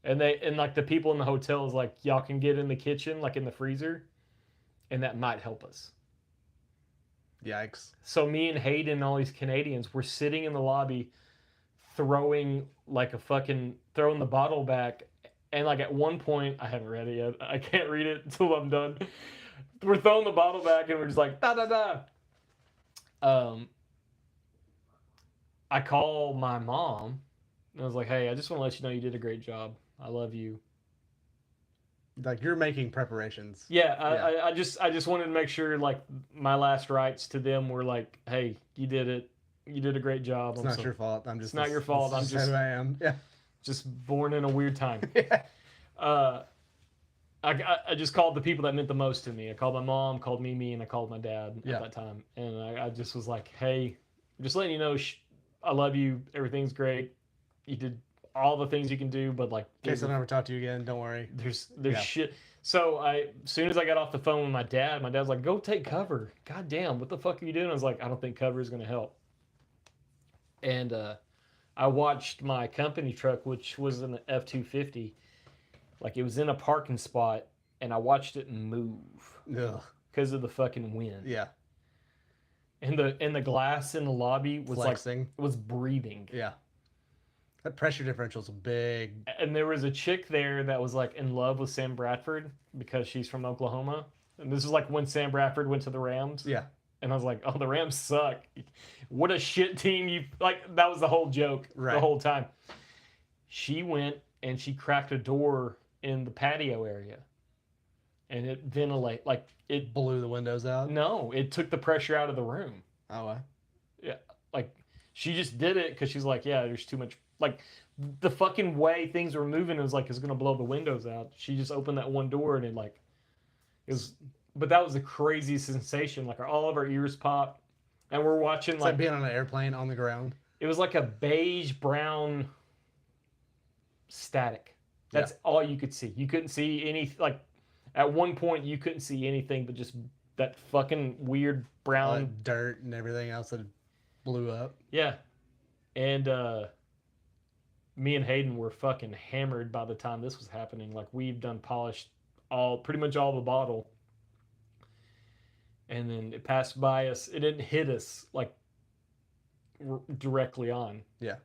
And like the people in the hotel is like, y'all can get in the kitchen, like in the freezer, and that might help us. Yikes. So me and Hayden and all these Canadians were sitting in the lobby throwing the bottle back. And like at one point, I haven't read it yet. I can't read it until I'm done. We're throwing the bottle back and we're just like, da da da. I call my mom and I was like, hey, I just want to let you know you did a great job. I love you. Like you're making preparations. Yeah, I just wanted to make sure like my last rites to them were like, hey, you did it. You did a great job. It's not your fault. I'm just. It's not your fault. I'm This is just- who I am. Yeah. Just born in a weird time. Yeah. I just called the people that meant the most to me. I called my mom, called Mimi, and I called my dad Yeah. at that time. And I just was like, hey, just letting you know, I love you. Everything's great. You did all the things you can do, but like, In case I never talk to you again, don't worry. there's Yeah. shit. So as soon as I got off the phone with my dad's like, go take cover. God damn, what the fuck are you doing? I was like, I don't think cover is going to help. and I watched my company truck, which was an F-250, like it was in a parking spot, and I watched it move Ugh. because of the fucking wind. Yeah. And the glass in the lobby was Flexing. like was breathing. Yeah. That pressure differential's big. And there was a chick there that was like in love with Sam Bradford because she's from Oklahoma. And this was like when Sam Bradford went to the Rams. Yeah. And I was like, oh, the Rams suck. What a shit team you like. That was the whole joke Right. the whole time. She went and she cracked a door in the patio area. And it ventilate like it. Blew the windows out. No, it took the pressure out of the room. Oh, wow. Like she just did it because she's like, yeah, there's too much. Like the fucking way things were moving, it was like it's gonna blow the windows out. She just opened that one door and it was. But that was a crazy sensation. Like all of our ears popped, and we're watching It's like like being on an airplane on the ground. it was like a beige brown static. That's all you could see. You couldn't see any like. At one point, you couldn't see anything but just that fucking weird brown. Dirt and everything else that blew up. Yeah. And me and Hayden were fucking hammered by the time this was happening. Like we've done polished pretty much all the bottle. And then it passed by us. It didn't hit us like directly on. Yeah.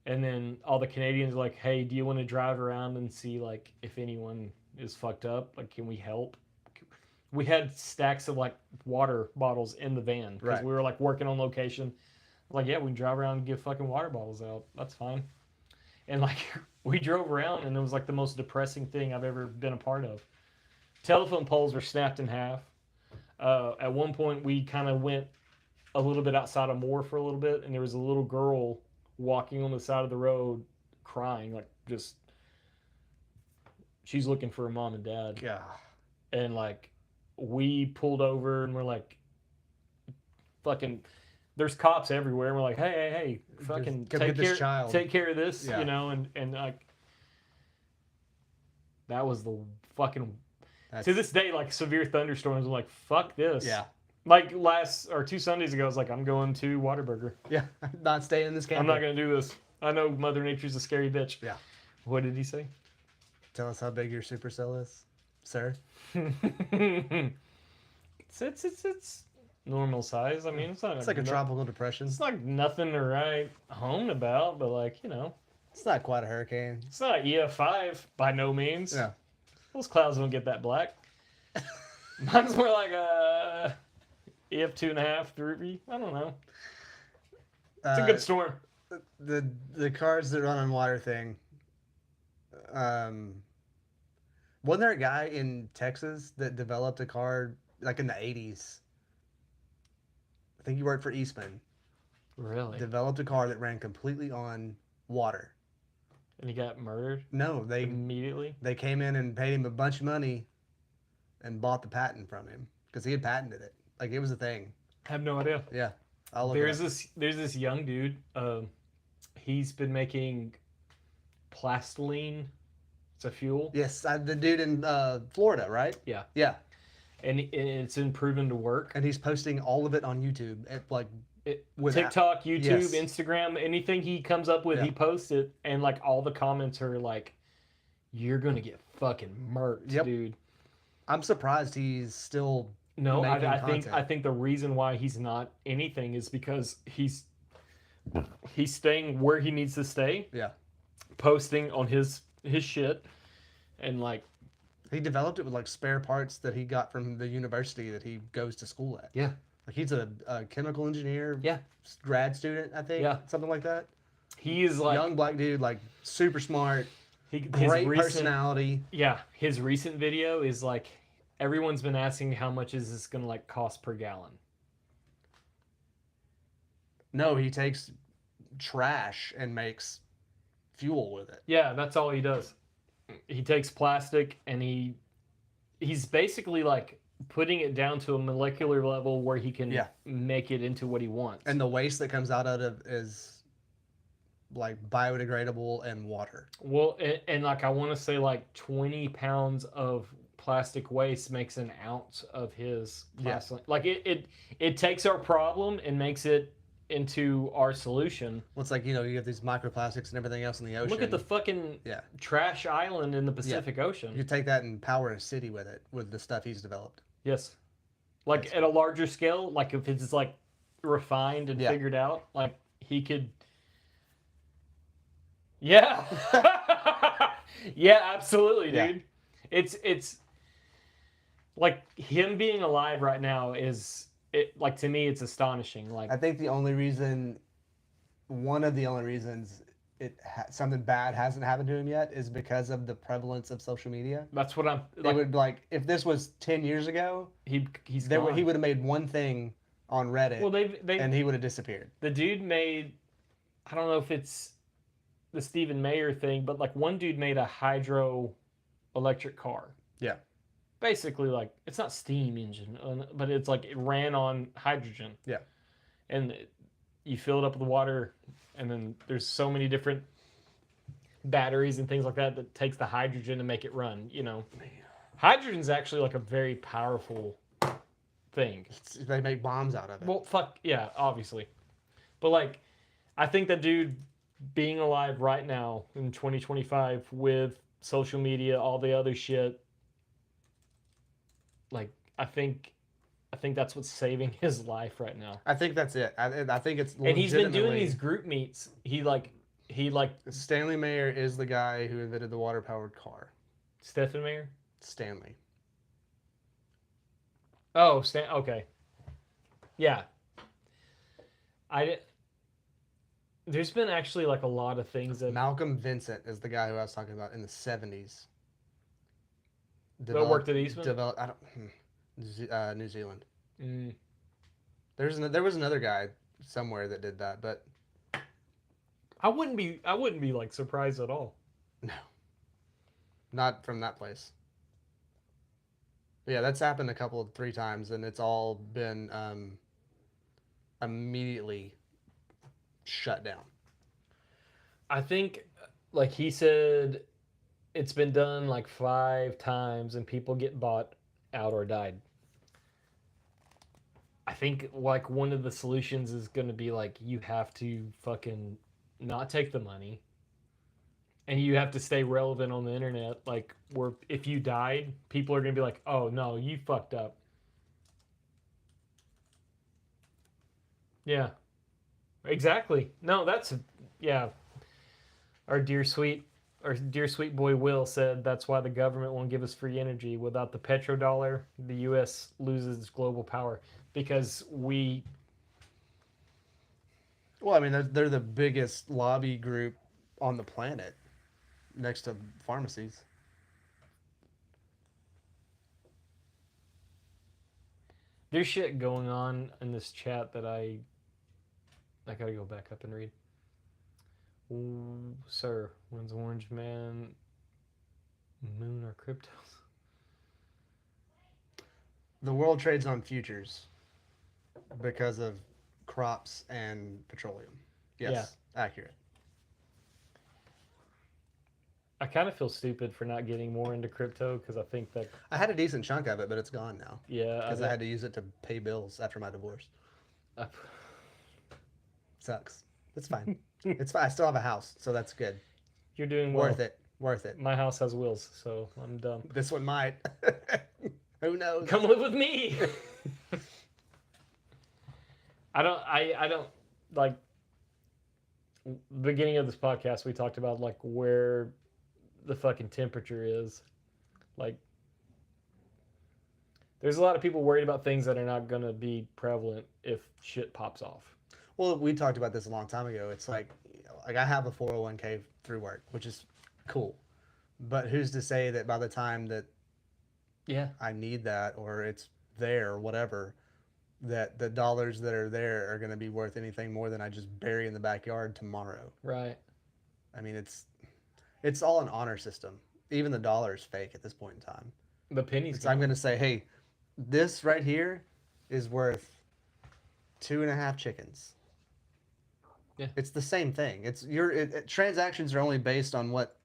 And then all the Canadians were like, hey, do you want to drive around and see like if anyone is fucked up? Like, can we help? We had stacks of like water bottles in the van because Right. we were like working on location. Like, yeah, we can drive around and give fucking water bottles out. That's fine. And like, we drove around and it was like the most depressing thing I've ever been a part of. Telephone poles were snapped in half. At one point, we kind of went a little bit outside of Moore for a little bit, and there was a little girl walking on the side of the road crying, like just she's looking for her mom and dad. God. And like we pulled over and we're like fucking there's cops everywhere and we're like, hey, fucking Come take get this child. take care of this, Yeah. you know, and like that was the fucking to this day, like severe thunderstorms, I'm like, fuck this. Yeah. Like 2 Sundays ago, I was like, I'm going to Whataburger. Yeah. I'm not staying in this camper. I'm not going to do this. I know Mother Nature's a scary bitch. Yeah. What did he say? Tell us how big your supercell is, sir. It's normal size. I mean, it's not. It's like a tropical depression. It's like nothing to write home about, but like It's not quite a hurricane. it's not EF5 by no means. Yeah. Those clouds don't get that black. Mine's more like EF2.5, 3. I don't know. It's a good storm. The cars that run on water thing. Wasn't there a guy in Texas that developed a car like in the 80s? I think he worked for Eastman. Really? Developed a car that ran completely on water. And he got murdered No, immediately. they came in and paid him a bunch of money and bought the patent from him because he had patented it. Like it was a thing. I have no idea. Yeah, I'll look it There's up. this young dude. He's been making plastiline. It's a fuel, Yes, the dude in Florida, right? Yeah. Yeah, and it's been proven to work. and he's posting all of it on YouTube at like with TikTok, YouTube, Yes. Instagram, anything he comes up with, Yeah. he posts it, and like all the comments are like, "You're gonna get fucking murked, Yep. dude." I'm surprised he's still. No, making I content. think the reason why he's not anything is because he's staying where he needs to stay, Yeah, posting on his shit, and like he developed it with like spare parts that he got from the university that he goes to school at. Yeah. Like he's a chemical engineer. Yeah. Grad student, I think. Yeah. Something like that. he is like Young black dude, like super smart, his great recent, personality. Yeah, his recent video is like everyone's been asking how much is this gonna like cost per gallon. No, he takes trash and makes fuel with it. Yeah, that's all he does. He takes plastic and he's basically like putting it down to a molecular level where he can Yeah. make it into what he wants. And the waste that comes out of it is like biodegradable and water. Well, and like I want to say like 20 pounds of plastic waste makes an ounce of his Yeah. plastic. Like it takes our problem and makes it into our solution. Well, it's like, you have these microplastics and everything else in the ocean. Look at the fucking Yeah. trash island in the Pacific You Ocean. could take that and power a city with it, with the stuff he's developed. Yes. Like Yes. at a larger scale, like if it's like refined and Yeah. figured out, like he could. Yeah. Yeah, absolutely, Yeah. dude. It's like him being alive right now is it like to me it's astonishing. Like I think one of the only reasons something bad hasn't happened to him yet is because of the prevalence of social media. that's what I'm It like. would if this was 10 years ago, He's he gone. would have made one thing on Reddit Well, they and he would have disappeared. the dude made, I don't know if it's the Stephen Mayer thing, but like one dude made a hydro electric car. Yeah. Basically, like it's not steam engine, but it's like it ran on hydrogen. Yeah. And you fill it up with water, and then there's so many different batteries and things like that that takes the hydrogen to make it run. Hydrogen's actually like a very powerful thing. They make bombs out of it. Well, fuck yeah, obviously, but like, I think that dude being alive right now in 2025 with social media, all the other shit, like I think that's what's saving his life right now. I think that's it. I think it's And he's been doing legitimately- these group meets. He Stanley Mayer is the guy who invented the water-powered car. Stephen Mayer. Stanley. Oh, okay. Yeah. There's been actually like a lot of things that Malcolm Vincent is the guy who I was talking about in the 70s. that worked at Eastman. Developed, New Zealand. Mm. There was another guy somewhere that did that, but I wouldn't be like surprised at all. no, not from that place. But yeah, that's happened 3 times, and it's all been immediately shut down. I think, like he said, it's been done like 5 times, and people get bought out or died. I think like one of the solutions is going to be like you have to fucking not take the money, and you have to stay relevant on the internet. Like where if you died, people are going to be like, "Oh no, you fucked up." Yeah. Exactly. No, that's yeah. Our dear sweet boy Will said that's why the government won't give us free energy. Without the petrodollar, the U.S. loses its global power because we. Well, I mean, they're the biggest lobby group on the planet, next to pharmacies. There's shit going on in this chat that I gotta go back up and read. Ooh, sir, when's Orange Man, Moon, or cryptos? The world trades on futures because of crops and petroleum. Yes, accurate. I kind of feel stupid for not getting more into crypto because I think that I had a decent chunk of it, but it's gone now yeah, because I had to use it to pay bills after my divorce. I- Sucks. It's fine. It's fine. I still have a house, so that's good. you're doing well. Worth it. Worth it. My house has wheels, so I'm done. This one might. Who knows? Come live with me. I don't like beginning of this podcast we talked about like where the fucking temperature is. Like there's a lot of people worried about things that are not going to be prevalent if shit pops off. Well, we talked about this a long time ago. It's like I have a 401k through work, which is cool. But who's to say that by the time that Yeah. I need that or it's there or whatever, that the dollars that are there are going to be worth anything more than I just bury in the backyard tomorrow. Right. I mean, it's all an honor system. Even the dollar is fake at this point in time. The pennies. So I'm going to say, hey, this right here is worth 2.5 chickens. Yeah. It's the same thing. Transactions are only based on what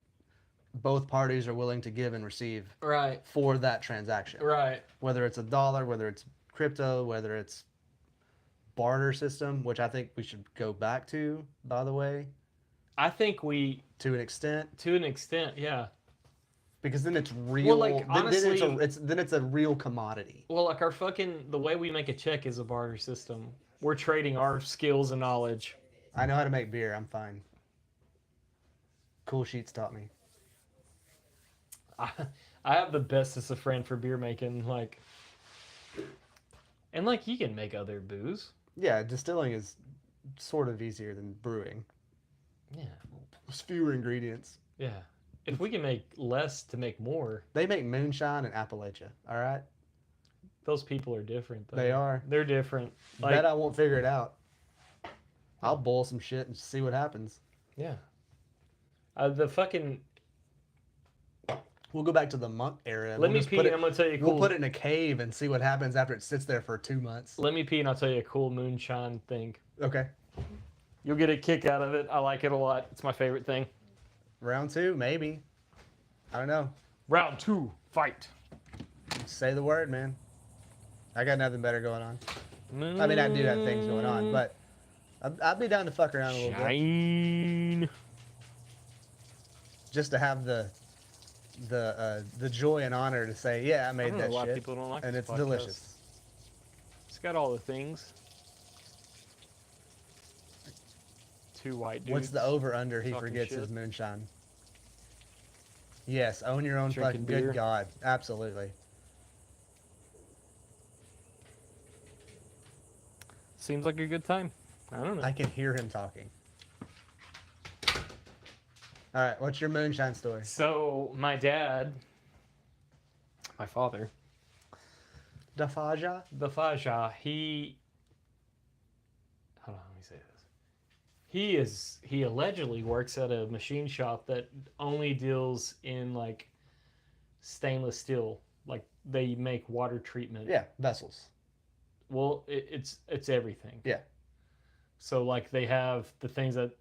both parties are willing to give and receive Right. for that transaction. Right. Whether it's a dollar, whether it's crypto, whether it's barter system, which I think we should go back to, by the way, I think we, to an extent, to an extent, yeah. because then it's real. like, then it's a honestly- then it's a real commodity. Well, like the way we make a check is a barter system. We're trading our skills and knowledge. I know how to make beer. I'm fine. Cool Sheets taught me. I have the bestest of friend for beer making, like, and like you can make other booze. Yeah, distilling is sort of easier than brewing. Yeah, There's fewer ingredients. yeah. If we can make less to make more, They make moonshine in Appalachia. All right, those people are different. Though. they are. They're different. Like, Bet I won't figure it out. I'll boil some shit and see what happens. yeah. The fucking. We'll go back to the monk era. And Let we'll me just pee. put I'm gonna tell you a cool. We'll put it in a cave and see what happens after it sits there for 2 months. Let me pee, and I'll tell you a cool moonshine thing. Okay. You'll get a kick out of it. I like it a lot. It's my favorite thing. Round 2, maybe. I don't know. Round 2, fight. Say the word, man. I got nothing better going on. I mean, I do have things going on, but I'd be down to fuck around a little bit. Shine. Just to have the joy and honor to say, yeah, I I made don't know that why shit, people don't like and this it's podcast. delicious. It's got all the things. 2 white dudes. What's the over/under he talking forgets shit. is moonshine. Yes, own your own Drinking fucking beer. good God. Absolutely. Seems like a good time. I don't know. I can hear him talking. All right, what's your moonshine story? So my dad, my father, Dafaja? the Faja, he. Hold on, let me say this. He allegedly works at a machine shop that only deals in like stainless steel, like they make water treatment. Yeah, vessels. Well, it's everything. Yeah. So like they have the things that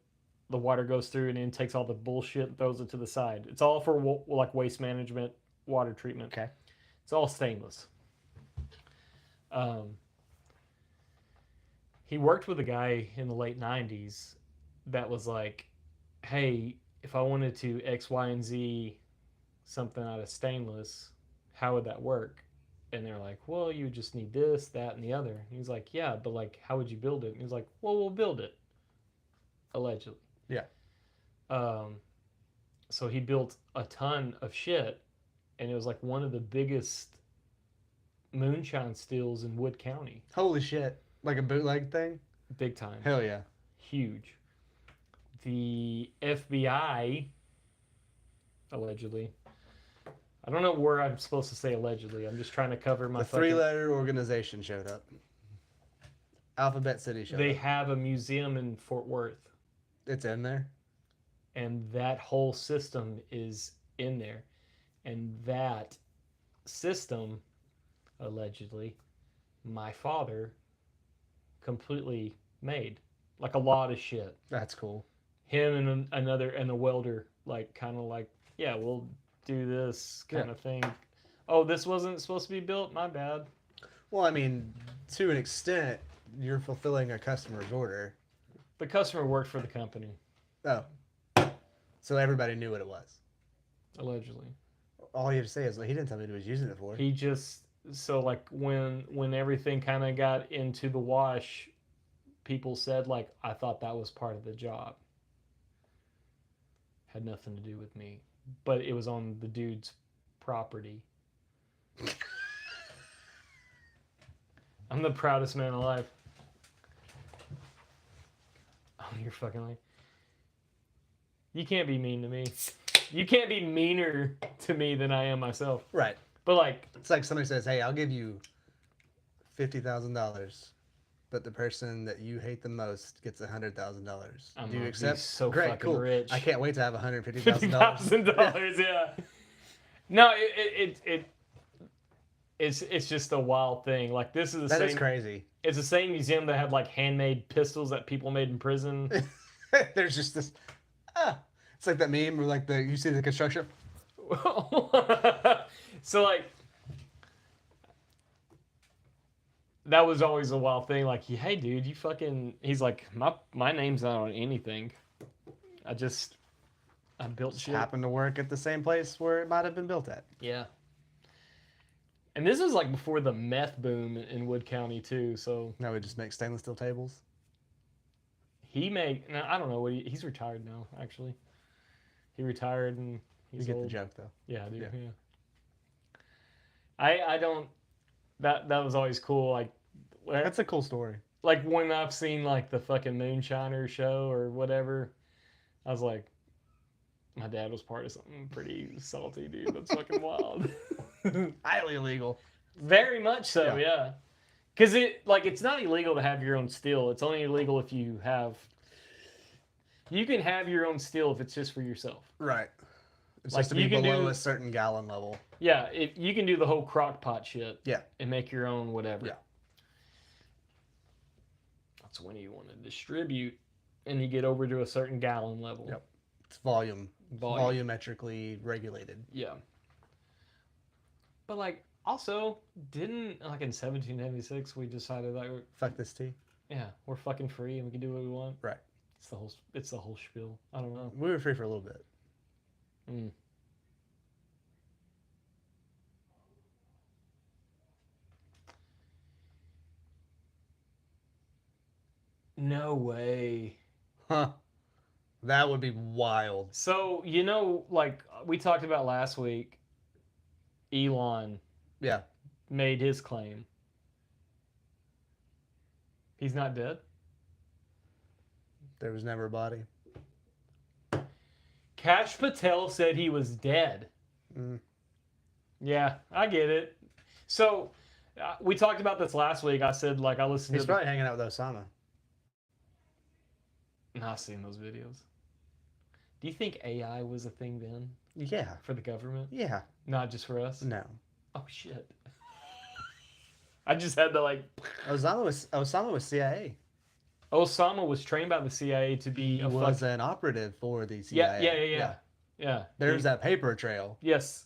the water goes through and then takes all the bullshit and throws it to the side. It's all for like waste management, water treatment. Okay. It's all stainless. He worked with a guy in the late 90s that was like, hey, if I wanted to X, Y, and Z something out of stainless, how would that work? And they're like, well, you just need this, that, and the other. And he's like, yeah, but like, how would you build it? And he's like, well, we'll build it. Allegedly. Yeah. So he built a ton of shit, and it was like one of the biggest moonshine stills in Wood County. Holy shit. Like a bootleg thing? Big time. Hell yeah. Huge. The FBI, allegedly. I don't know where I'm supposed to say allegedly. I'm just trying to cover my The three-letter organization showed up. Alphabet City showed They up. have a museum in Fort Worth, It's in there? and that whole system is in there. And that system, allegedly, my father completely made. Like a lot of shit. That's cool. Him and another, and a welder, like, kind of like, yeah, we'll do this kind of thing. Oh, this wasn't supposed to be built? My bad. Well, I mean, to an extent, you're fulfilling a customer's order. The customer worked for the company, Oh. So everybody knew what it was. allegedly. All you have to say is, well, he didn't tell me what he was using it for. He just, so like when everything kind of got into the wash, people said like, I thought that was part of the job. Had nothing to do with me, but it was on the dude's property. I'm the proudest man alive. Oh, you're fucking like, you can't be mean to me. You can't be meaner to me than I am myself. Right. But like, It's like somebody says, hey, I'll give you $50,000, but the person that you hate the most gets $100,000. I'm Do you gonna be accept? so Great, fucking cool. rich. I can't wait to have $150,000. $50,000, yeah. No, it's just a wild thing. Like this is the That same. is crazy. It's the same museum that had like handmade pistols that people made in prison. There's just this. It's like that meme where like you see the construction. So like, that was always a wild thing. Like, hey, dude, you fucking. He's like, my name's not on anything. I built Just shit. happened to work at the same place where it might have been built at. Yeah. And this is like before the meth boom in Wood County too. So Now we just make stainless steel tables. now, I don't know what he's retired now. Actually, he retired and You he's get old. the joke though. Yeah, I do. Yeah. Yeah. I don't. That was always cool. Like, That's a cool story. like when I've seen like the fucking Moonshiner show or whatever, I was like, my dad was part of something pretty salty, dude. That's fucking wild. Highly illegal. Very much so, Yeah. yeah. Because it's not illegal to have your own steel. It's only illegal if you have. You can have your own steel if it's just for yourself. Right. It's Like, just to be you can below do- a certain gallon level. Yeah, you can do the whole crock pot shit. Yeah. And make your own whatever. Yeah. That's when you want to distribute, and you get over to a certain gallon level. Yep. It's volumetrically regulated. Yeah. But like, also, didn't like in 1796 we decided that Fuck this tea. we're fucking free and we can do what we want. Right. It's the whole spiel. I don't know. We were free for a little bit. Mm. No way. Huh. That would be wild. So, like we talked about last week, Elon Yeah. made his claim. He's not dead? There was never a body. Kash Patel said he was dead. Mm. Yeah, I get it. So, we talked about this last week. I said, like, I listened He's to probably hanging out with Osama. I've seen those videos. Do you think AI was a thing then Yeah. for the government? Yeah. Not just for us? No. Oh, shit. I just had to, like... Osama was CIA. Osama was trained by the CIA to be He was an operative for the CIA. Yeah. There's that paper trail. Yes.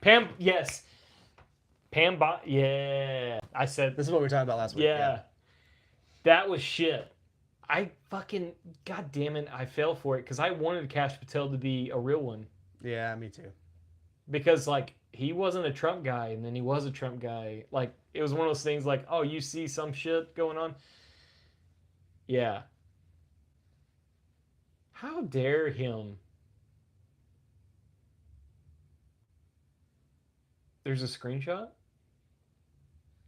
Pam, yes. Yeah. I said, This is what we were talking about last week. yeah. That was shit. I fucking, god damn it, I fell for it because I wanted Kash Patel to be a real one. Yeah, me too. Because, like, he wasn't a Trump guy, and then he was a Trump guy. Like, it was one of those things like, oh, you see some shit going on? Yeah. How dare him? There's a screenshot?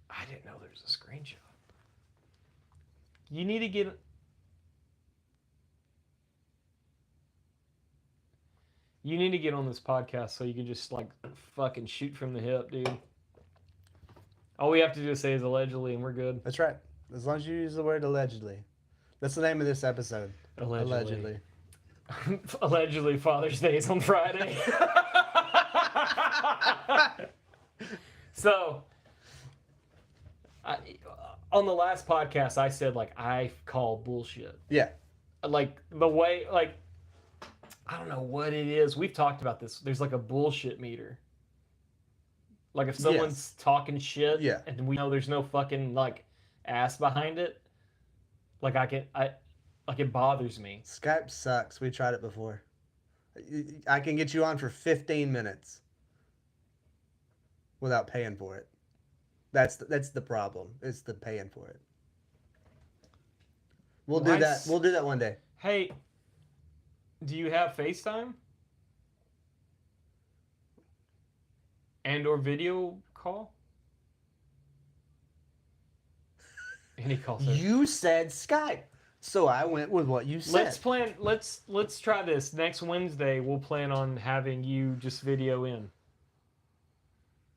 I didn't know there was a screenshot. You need to get... You need to get on this podcast so you can just, like, fucking shoot from the hip, dude. All we have to do is say is allegedly, and we're good. That's right. As long as you use the word allegedly. That's the name of this episode. Allegedly. Allegedly, Father's Day is on Friday. So, on the last podcast, I said, like, I call bullshit. Yeah. Like, the way, like, I don't know what it is. We've talked about this. There's, like, a bullshit meter. Like, if someone's talking shit, Yeah. and we know there's no fucking, like, ass behind it, like, it bothers me. Skype sucks. We tried it before. I can get you on for 15 minutes without paying for it. That's the problem. It's the paying for it. We'll do that. We'll do that one day. Hey, do you have FaceTime? And or video call? And he calls her. You said Skype, so I went with what you said. Let's try this. Next Wednesday we'll plan on having you just video in.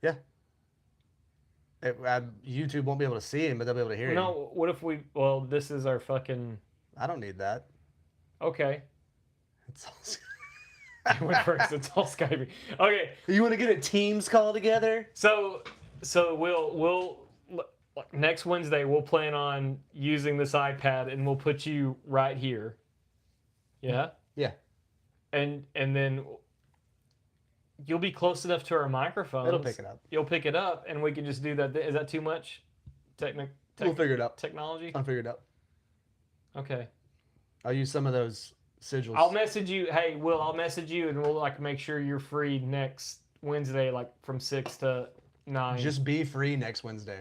Yeah. YouTube won't be able to see him, but they'll be able to hear him. No, what if this is our fucking... I don't need that. Okay. It's all It went first. It's all Skype. Okay. You want to get a Teams call together? So we'll next Wednesday we'll plan on using this iPad and we'll put you right here. Yeah? Yeah. And then You'll be close enough to our microphones. It'll pick it up. You'll pick it up, and we can just do that. Is that too much? We'll figure it out. Technology. I'll figure it out. Okay. I'll use some of those sigils. I'll message you. Hey, Will, I'll message you, and we'll like make sure you're free next Wednesday, like from 6 to 9. Just be free next Wednesday.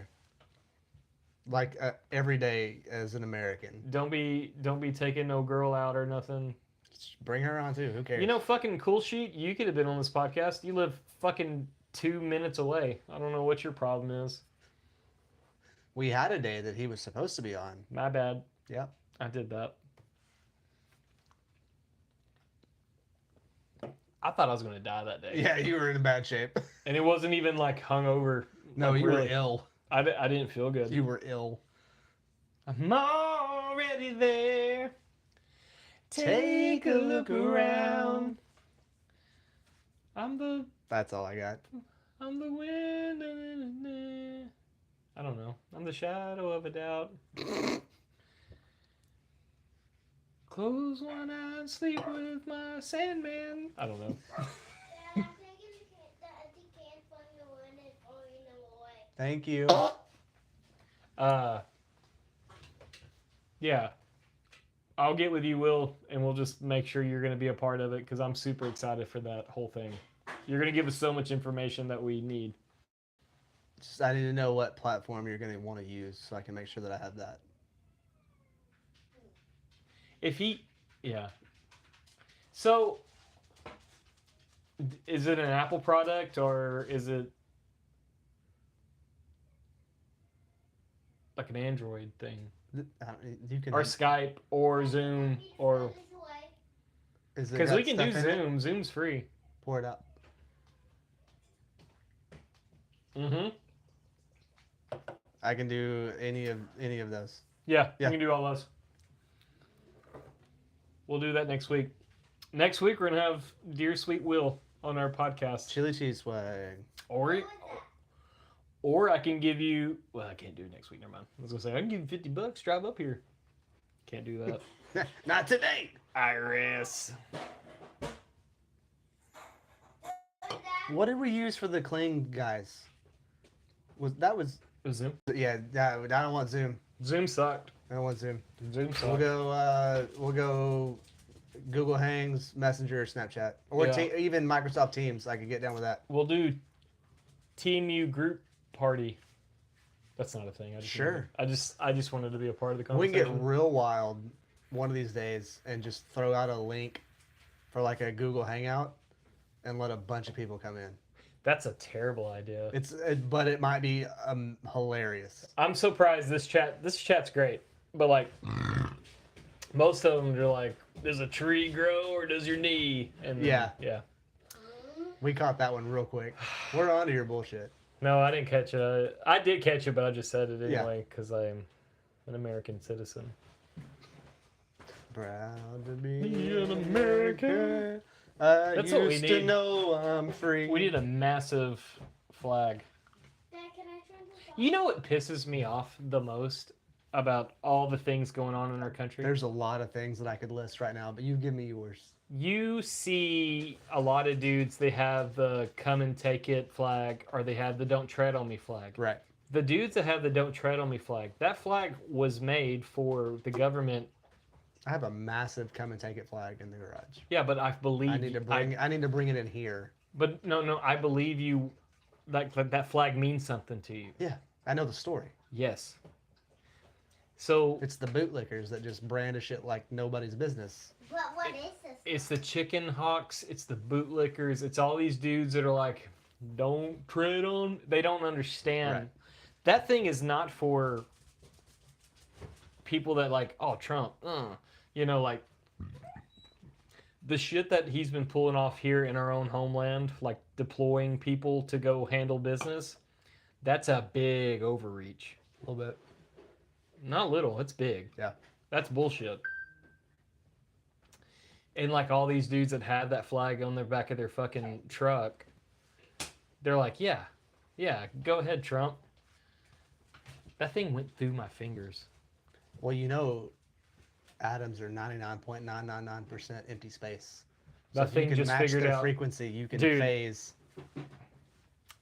Like every day as an American. Don't be taking no girl out or nothing. Just bring her on too. Who cares? You know, fucking Cool Sheet, you could have been on this podcast. You live fucking 2 minutes away. I don't know what your problem is. we had a day that he was supposed to be on. My bad. Yeah. I did that. I thought I was going to die that day. Yeah, you were in bad shape. And it wasn't even like hungover. No, like, you really. were ill. I didn't feel good. You were ill. I'm already there. Take a look around. I'm the That's all I got. wind. I don't know. I'm the shadow of a doubt. Close one eye and sleep with my Sandman. I don't know. Thank you. Yeah. I'll get with you, Will, and we'll just make sure you're going to be a part of it because I'm super excited for that whole thing. You're going to give us so much information that we need. Just, I need to know what platform you're going to want to use so I can make sure that I have that. Yeah. So, is it an Apple product or is it like an Android thing? You can. Or Skype or Zoom or. Is it Because got we can do stuff in it? Zoom. Zoom's free. Pour it up. Mm-hmm. I can do any of those. Yeah, Yeah. we can do all those. We'll do that next week. Next week, we're going to have Dear Sweet Will on our podcast. Chili cheese swag. Or I can give you... Well, I can't do it next week. Never mind. I was going to say, I can give you $50. Drive up here. Can't do that. Not today. Iris. What did we use for the cling guys? Was Zoom. yeah? I don't want Zoom. Zoom sucked. I don't want Zoom. Zoom We'll sucked. go Google Hangs, Messenger, Snapchat, or Yeah. even Microsoft Teams. I could get down with that. We'll do Team U group party. That's not a thing. Sure. I just wanted to be a part of the We conversation. can get real wild one of these days and just throw out a link for like a Google Hangout and let a bunch of people come in. That's a terrible idea. But it might be hilarious. I'm surprised this chat's great, but like most of them are like, does a tree grow or does your knee? And Yeah. yeah. We caught that one real quick. We're on to your bullshit. No, I didn't catch it. I did catch it, but I just said it Yeah. anyway because I'm an American citizen. Proud to be Be an an American. American. I That's what we used to need. know I'm free. We need a massive flag. Dad, can I turn this off? You know what pisses me off the most about all the things going on in our country? There's a lot of things that I could list right now, but you give me yours. You see a lot of dudes, they have the come and take it flag or they have the don't tread on me flag. Right. The dudes that have the don't tread on me flag, that flag was made for the government. I have a massive come and take it flag in the garage. Yeah, but I believe I need to bring it in here. But no, I believe you. Like that flag means something to you. Yeah, I know the story. Yes. So It's the bootlickers that just brand a shit like nobody's business. But what is this? it's the chicken hawks, it's the bootlickers, it's all these dudes that are like, don't tread on. They don't understand. Right. That thing is not for people that like, oh, Trump, you know, like the shit that he's been pulling off here in our own homeland, like deploying people to go handle business. That's a big overreach. A little bit. Not little, it's big. Yeah. That's bullshit. And like all these dudes that had that flag on their back of their fucking truck, they're like, yeah, go ahead, Trump. That thing went through my fingers. Well, you know, atoms are 99.999% empty space. So That if you thing can just match figured their out. frequency, you can Dude. phase.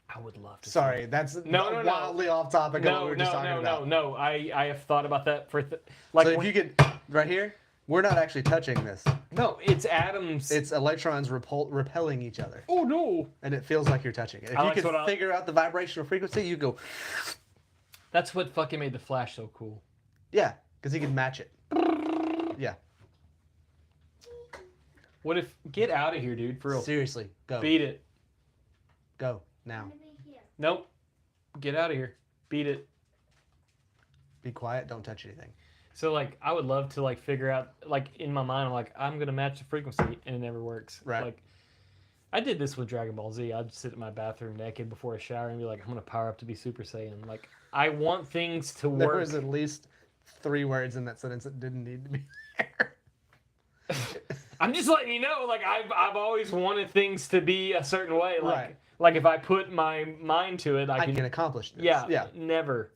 I would love to. see Sorry, that. that's No. wildly off topic of what we were just talking about. No. I have thought about that for So if you could, right here, we're not actually touching this. no, it's atoms. It's electrons repelling each other, oh no. and it feels like you're touching it. If I you like could what I- figure out the vibrational frequency, you go, That's what fucking made the Flash so cool. yeah, because he can match it. Yeah, What if get out of here, dude? For real. seriously, go, Beat it. go now. I'm gonna be here. Nope. Get out of here. Beat it. Be quiet. Don't touch anything. So like I would love to like figure out like in my mind I'm like I'm gonna match the frequency and it never works. Right. Like I did this with Dragon Ball Z. I'd sit in my bathroom naked before a shower and be like, I'm gonna power up to be Super Saiyan. Like I want things to There work. was at least 3 words in that sentence that didn't need to be there. I'm just letting you know, like I've always wanted things to be a certain way. Like Right. like if I put my mind to it, I I can can accomplish this. Yeah, yeah. never.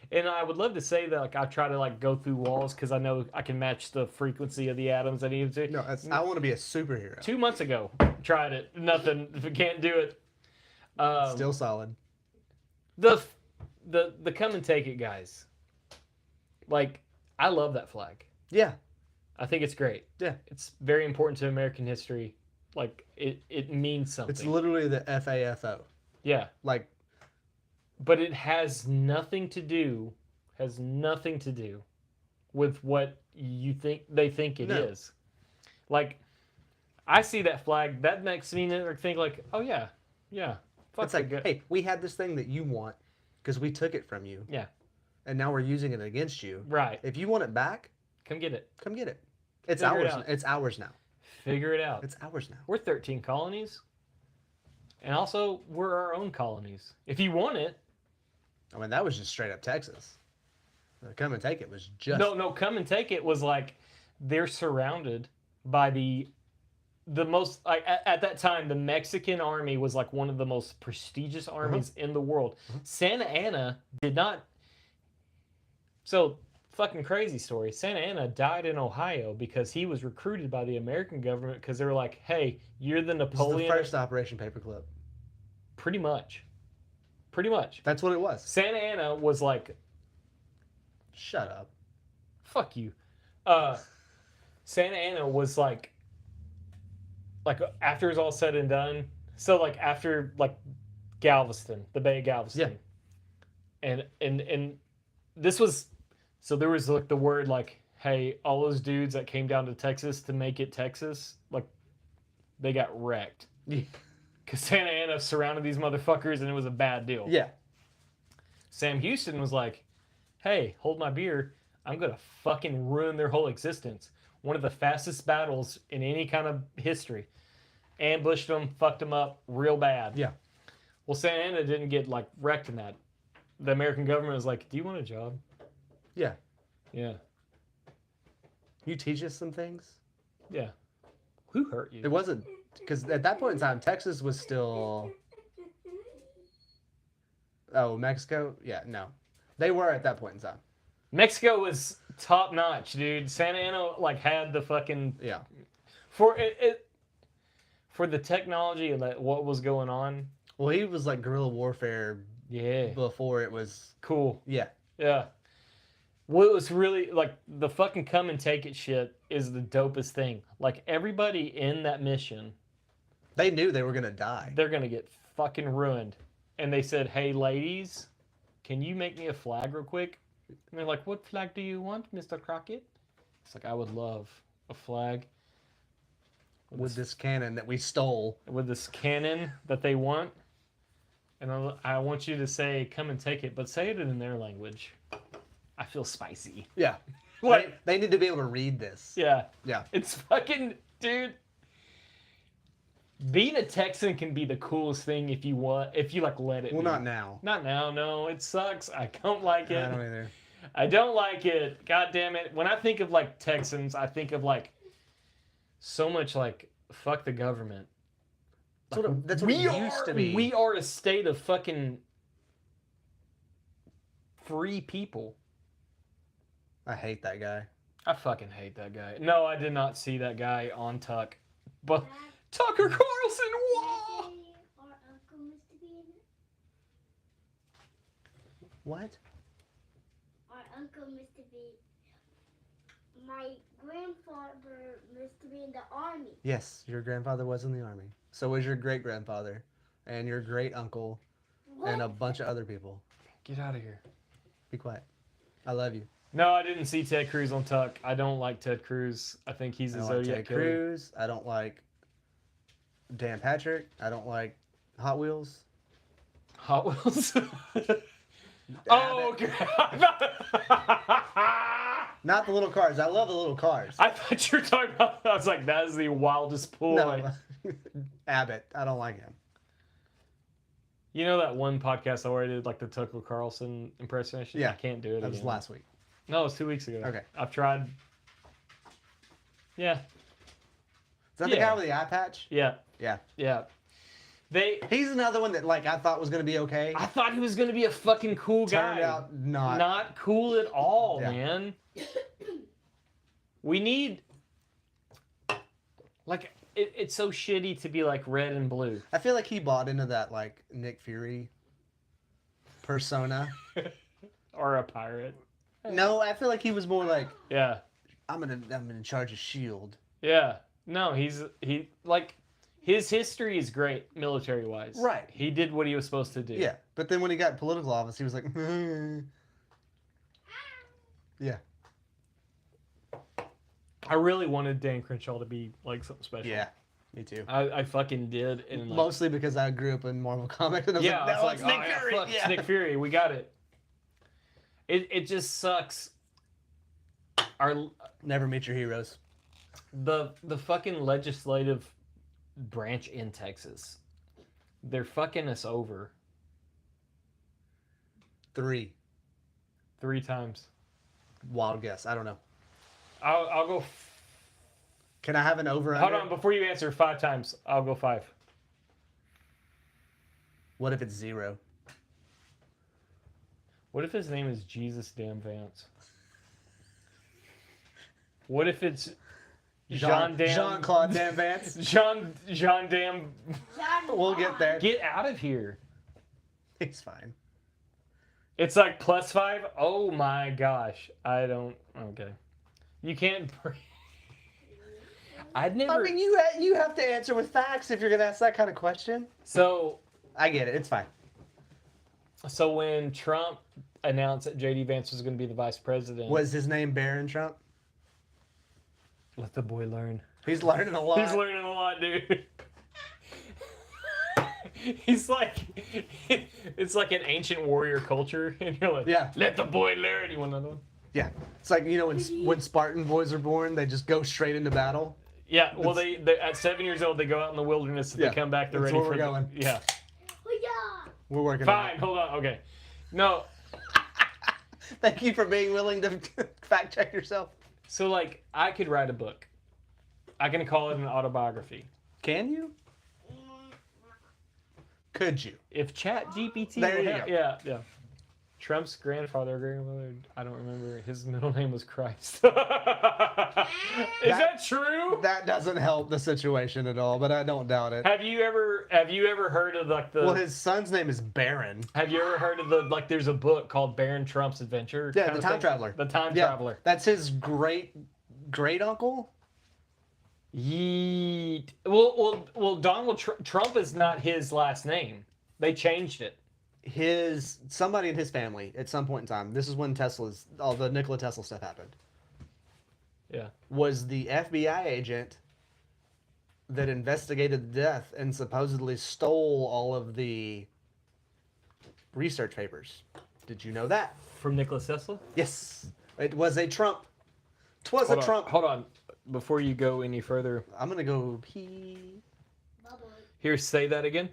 And I would love to say that like I try to like go through walls because I know I can match the frequency of the atoms I need to. No, I want to be a superhero. 2 months ago, tried it. Nothing. If I can't do it. Still solid. The come and take it guys. Like I love that flag. Yeah, I think it's great. yeah. It's very important to American history. Like it means something. It's literally the FAFO. Yeah. Like, But it has nothing to do with what they think it is. No. Like I see that flag, that makes me think like, oh yeah. Fuck it's like, good. hey, we had this thing that you want because we took it from you. Yeah. And now we're using it against you. Right. If you want it back, Come get it. come get it. It's Figure it ours. out. It's ours now. Figure it out. It's ours now. We're 13 colonies. And also we're our own colonies. If you want it, I mean, that was just straight up Texas. The come and take it was just. no, come and take it was like they're surrounded by the most like at that time the Mexican army was like one of the most prestigious armies in the world. Santa Anna did not. So fucking crazy story. Santa Anna died in Ohio because he was recruited by the American government because they were like, "Hey, you're the This is the Napoleon." first Operation Paperclip. Pretty much. That's what it was. Santa Anna was like, Shut up. fuck you. Santa Anna was like after it's all said and done. So like after like Galveston, the Bay of Galveston. Yeah. And this was so there was like the word like, hey, all those dudes that came down to Texas to make it Texas, like they got wrecked. Yeah. Because Santa Ana surrounded these motherfuckers and it was a bad deal. Yeah. Sam Houston was like, hey, hold my beer. I'm going to fucking ruin their whole existence. One of the fastest battles in any kind of history. Ambushed them, fucked them up real bad. Yeah. Well, Santa Ana didn't get like wrecked in that. The American government was like, do you want a job? Yeah. Yeah. You teach us some things? Yeah. Who hurt you? It wasn't. Because at that point in time, Texas was still. Oh, Mexico? Yeah, no. They were at that point in time. Mexico was top notch, dude. Santa Ana like had the fucking Yeah. for the technology and what was going on. Well, he was like guerrilla warfare Yeah. before it was. Cool. Yeah. Yeah. What was really like the fucking come and take it shit is the dopest thing. Like everybody in that mission, They knew they were going to die. they're gonna get fucking ruined. And they said, hey ladies, can you make me a flag real quick? And they're like, what flag do you want, Mr. Crockett? It's like, I would love a flag With this cannon that we stole. with this cannon that they want. And I want you to say, come and take it, but say it in their language. I feel spicy. Yeah. What? They need to be able to read this. Yeah. Yeah. It's fucking, dude. Being a Texan can be the coolest thing if you want, if you like let it. Well, be. not now. Not now, no. It sucks. I don't like it. I don't either. I don't like it. God damn it. When I think of like Texans, I think of like so much like fuck the government. That's what it used to be. We are a state of fucking free people. I hate that guy. I fucking hate that guy. No, I did not see that guy on Tuck But Dad, Tucker Carlson, did whoa! I say our uncle must be in it? What? Our uncle must be. My grandfather must be in the army. Yes, your grandfather was in the army. So was your great grandfather, and your great uncle, What? and a bunch of other people. Get out of here. Be quiet. I love you. No, I didn't see Ted Cruz on Tuck. I don't like Ted Cruz. I think he's I a don't like Zodiac Ted killer. Cruz. I don't like Dan Patrick. I don't like Hot Wheels. Hot Wheels. Abbott. God. Not the little cars. I love the little cars. I thought you were talking about. I was like, that is the wildest ploy. No. Abbott. I don't like him. You know that one podcast I already did, like the Tucker Carlson impersonation? Yeah. I can't do it That was again. last week. No, it was 2 weeks ago. Okay. I've tried. Yeah. Is that the Yeah. guy with the eye patch? Yeah. Yeah. Yeah. They. He's another one that like I thought was gonna be okay. I thought he was going to be a fucking cool guy. Turned out not. Not cool at all, Yeah. man. We need. Like, it's so shitty to be like red and blue. I feel like he bought into that like Nick Fury persona. Or a pirate. No, I feel like he was more like Yeah. I'm in charge of Shield. Yeah. No, he like his history is great military wise. Right. He did what he was supposed to do. Yeah, but then when he got in political office, he was like, yeah, I really wanted Dan Crenshaw to be like something special. yeah, me too. I fucking did. And like, Mostly because I grew up in Marvel Comics, and I was yeah, like, I no, was it's like, Nick oh, yeah, Fury. fuck, it's Yeah. Nick Fury. We got it. It just sucks. Our Never meet your heroes. the fucking legislative branch in Texas, they're fucking us over 3. 3 times. Wild guess. I don't know. I'll go. Can I have an over? Hold on, before you answer 5 times, I'll go 5. What if it's 0? What if his name is Jesus Damn Vance? What if it's Jean Jean-Claude Van Vance. Jean Damn? John We'll get there. Get out of here! He's fine. It's like +5. Oh my gosh! I don't. Okay, you can't. I'd never. I mean, you have to answer with facts if you're gonna ask that kind of question. So I get it. It's fine. when Trump announced that JD Vance was going to be the vice president, Was his name Barron Trump? let the boy learn. He's learning a lot. He's learning a lot, dude. He's like, it's like an ancient warrior culture, and you're like, Yeah. let the boy learn. You want another one? Yeah, it's like when Spartan boys are born, they just go straight into battle. Yeah. Well, they at 7 years old, they go out in the wilderness. And Yeah, they come back. They're that's ready where for we're going. Yeah. Oh, yeah. We're working. Fine. On Hold on. Okay. No. it. Thank you for being willing to fact check yourself. So like, I could write a book. I can call it an autobiography. Can you? Could you? If Chat GPT, There you go. yeah, yeah. Trump's grandfather, or grandmother, I don't remember. His middle name was Christ. Is that true? That doesn't help the situation at all, but I don't doubt it. Have you ever heard of like the? Well, his son's name is Baron. Have you ever heard of the like? There's a book called Baron Trump's Adventure. Yeah, kind the of time thing? traveler. The time Yeah, traveler. that's his great uncle. Yeet. Well, Donald Trump is not his last name. They changed it. Somebody in his family at some point in time. This is when all the Nikola Tesla stuff happened. Yeah. Was the FBI agent that investigated the death and supposedly stole all of the research papers. Did you know that? From Nikola Tesla. Yes. It was a Trump. 'Twas a Trump. Hold on. Before you go any further, I'm going to go pee. Bubble. here, say that again.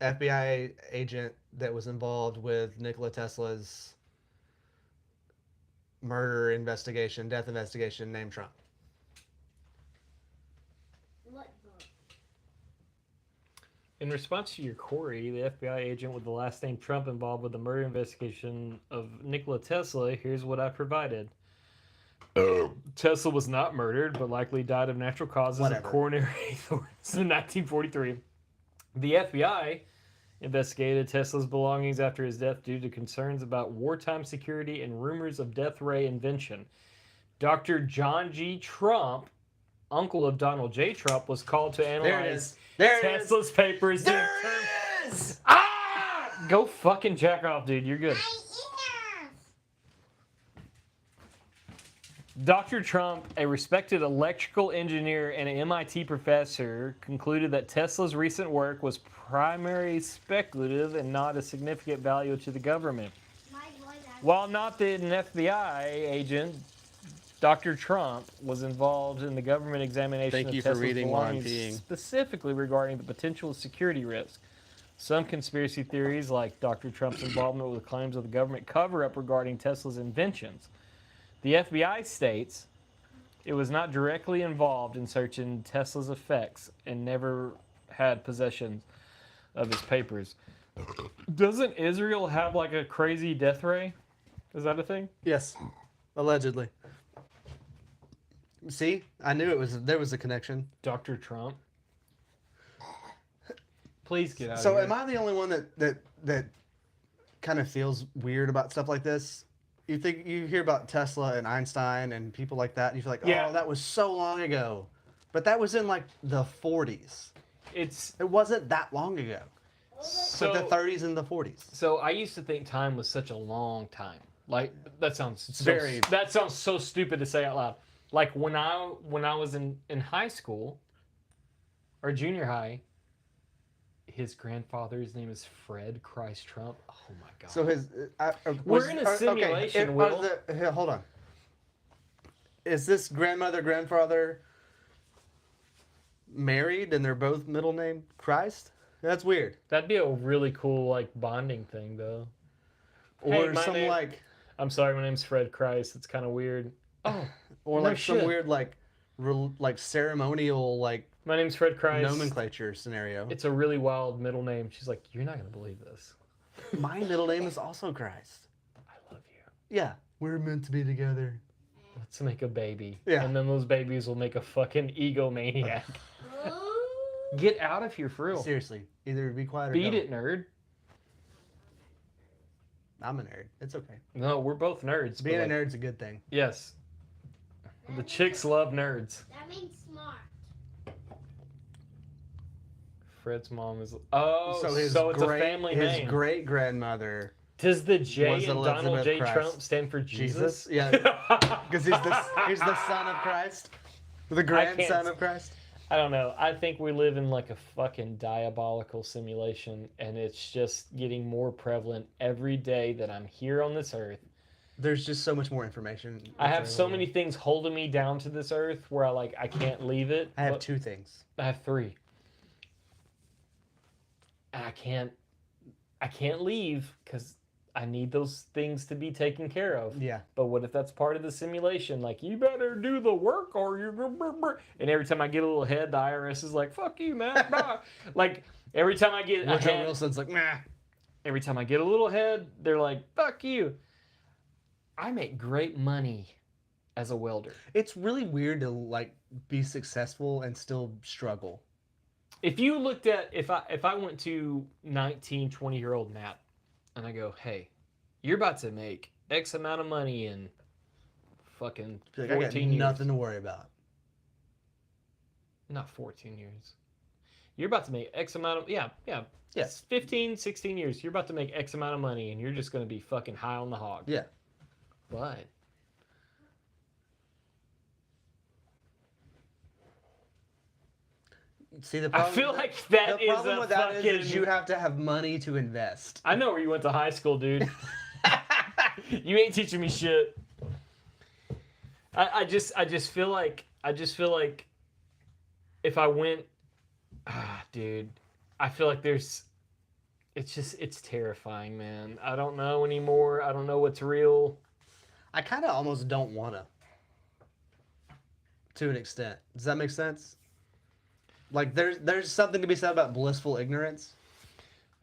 FBI agent that was involved with Nikola Tesla's murder investigation, death investigation, named Trump. What book? In response to your query, the FBI agent with the last name Trump involved with the murder investigation of Nikola Tesla, here's what I provided. Tesla was not murdered, but likely died of natural causes Whatever. of coronary thorns in 1943. The FBI investigated Tesla's belongings after his death due to concerns about wartime security and rumors of death ray invention. Dr. John G. Trump, uncle of Donald J. Trump, was called to There it analyze is. There it is. Tesla's papers. to There determine- it is. Ah! Go fucking jack off, dude. You're good. Dr. Trump, a respected electrical engineer and an MIT professor, concluded that Tesla's recent work was primarily speculative and not of significant value to the government. While not an FBI agent, Dr. Trump was involved in the government examination Thank of you for Tesla's reading while I'm belongings, peeing. specifically regarding the potential security risk. Some conspiracy theories, like Dr. Trump's involvement with claims of the government cover-up regarding Tesla's inventions. The FBI states it was not directly involved in searching Tesla's effects and never had possession of his papers. Doesn't Israel have like a crazy death ray? Is that a thing? Yes, allegedly. See, I knew there was a connection. Dr. Trump? Please get out So of here. am I the only one that kind of feels weird about stuff like this? You hear about Tesla and Einstein and people like that, and you feel like, Yeah. oh, that was so long ago. But that was in like the 40s. It's It wasn't that long ago. so But the 30s and the 40s. So I used to think time was such a long time. Like that sounds so, very- that sounds so stupid to say out loud. Like when I was in high school or junior high, his grandfather's name is Fred Christ Trump. Oh my god. So his We're in a simulation, Will. Here, hold on. Is this grandfather married and they're both middle name Christ? That's weird. That'd be a really cool like bonding thing though. Or Hey, my some name- like I'm sorry, my name's Fred Christ. It's kind of weird. Oh, or no like some shit. weird like ceremonial like my name's Fred Christ. nomenclature scenario. It's a really wild middle name. She's like, you're not gonna believe this. My middle name is also Christ. I love you. Yeah, we're meant to be together. Let's make a baby. Yeah. And then those babies will make a fucking egomaniac. Get out of here for real. Seriously, either be quiet or Beat don't. it, nerd. I'm a nerd. It's okay. No, we're both nerds. Being a but, like, nerd's a good thing. Yes. The chicks love nerds. That means smart. Fred's mom is. Oh, so, his it's a family his name. great grandmother, Does the J was in Donald Elizabeth J. Christ. Trump stand for Jesus? Jesus? Yeah, because he's the son of Christ, the grandson of Christ. I don't know. I think we live in like a fucking diabolical simulation, and it's just getting more prevalent every day that I'm here on this earth. There's just so much more information. I have so many things holding me down to this earth where I can't leave it. I have but- 2 things. I have 3. And I can't leave because I need those things to be taken care of. Yeah. But what if that's part of the simulation? Like, you better do the work or you're... And every time I get a little ahead, the IRS is like, fuck you, man. Bye. Like, every time I get Woodrow ahead, Wilson's like, nah. every time I get a little ahead, they're like, fuck you. I make great money as a welder. It's really weird to like be successful and still struggle. If you looked at, if I went to 19, 20-year-old Matt and I go, hey, you're about to make X amount of money in fucking I feel like 14 I got years. nothing to worry about. Not 14 years. You're about to make X amount of, yeah. Yes. 15, 16 years. You're about to make X amount of money and you're just going to be fucking high on the hog. Yeah. But See the I problem. feel like that the is problem a with that fucking... is you have to have money to invest. I know where you went to high school, dude. You ain't teaching me shit. I just feel like if I went, dude, I feel like it's terrifying, man. I don't know anymore. I don't know what's real. I kind of almost don't want to an extent. Does that make sense? Like there's something to be said about blissful ignorance.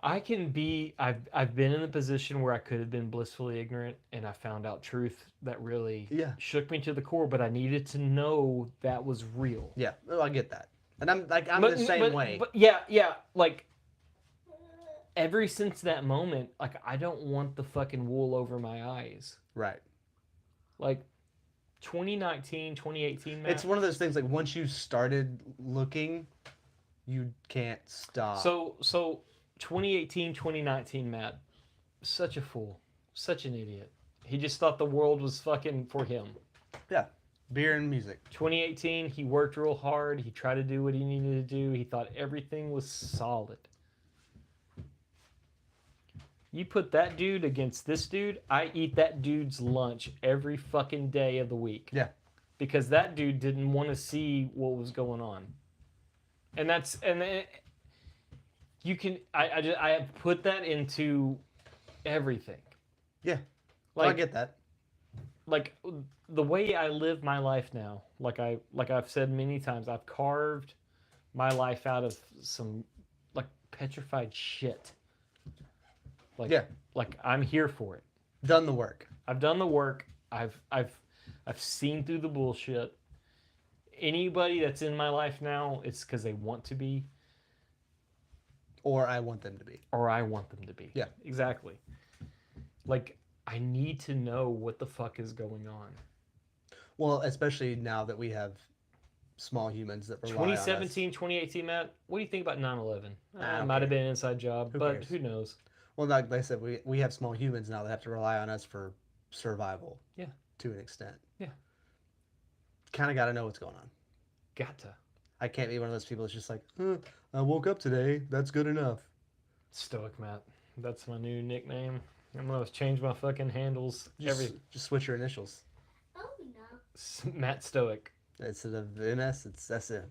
I've been in a position where I could have been blissfully ignorant, and I found out truth that really Yeah. shook me to the core. But I needed to know that was real. Yeah, oh, I get that, and I'm But- the same but- way. But yeah, like ever since that moment, like I don't want the fucking wool over my eyes. Right. Like 2019, 2018, Matt. It's one of those things like once you started looking, you can't stop. So 2018, 2019, Matt, such a fool, such an idiot. He just thought the world was fucking for him. yeah, beer and music. 2018, he worked real hard. He tried to do what he needed to do. He thought everything was solid. You put that dude against this dude, I eat that dude's lunch every fucking day of the week. Yeah. Because that dude didn't want to see what was going on. And that's, and it, you can, I have put that into everything. Yeah, Like, I get that. like the way I live my life now, like I've said many times, I've carved my life out of some like petrified shit. Like, Yeah. like I'm here for it. Done the work. I've done the work. I've seen through the bullshit. Anybody that's in my life now, it's because they want to be, Or I want them to be. or I want them to be. Yeah. Exactly. Like I need to know what the fuck is going on. Well, especially now that we have small humans that rely on us. 2017, 2018, Matt, what do you think about 9/11? I don't Might have care. been an inside job, Who but cares? who knows? Well, like I said, we have small humans now that have to rely on us for survival. Yeah. To an extent. Yeah. Kind of got to know what's going on. Gotta. I can't be one of those people that's just like, I woke up today. That's good enough. Stoic Matt. That's my new nickname. I'm gonna change my fucking handles. Just switch your initials. Oh no. Matt Stoic. Instead of MS, it's SM.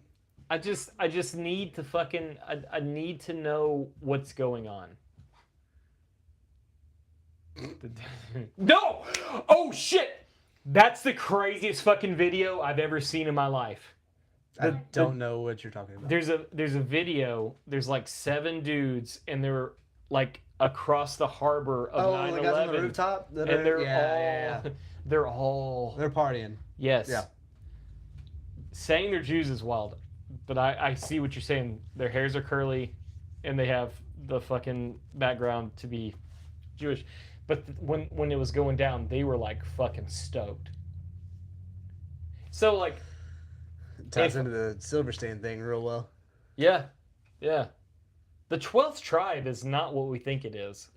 I just need to fucking I need to know what's going on. No! Oh shit! That's the craziest fucking video I've ever seen in my life. I The- don't know what you're talking about. There's a video. There's like 7 dudes, and they're like across the harbor of Oh, the guys on the 9/11, rooftop? That and are- they're yeah, all they're all They're partying. yes. Yeah. Saying they're Jews is wild, but I see what you're saying. Their hairs are curly, and they have the fucking background to be Jewish. But when it was going down, they were like fucking stoked. So like, Ties If- into the Silverstein thing real well. yeah, the 12th tribe is not what we think it is.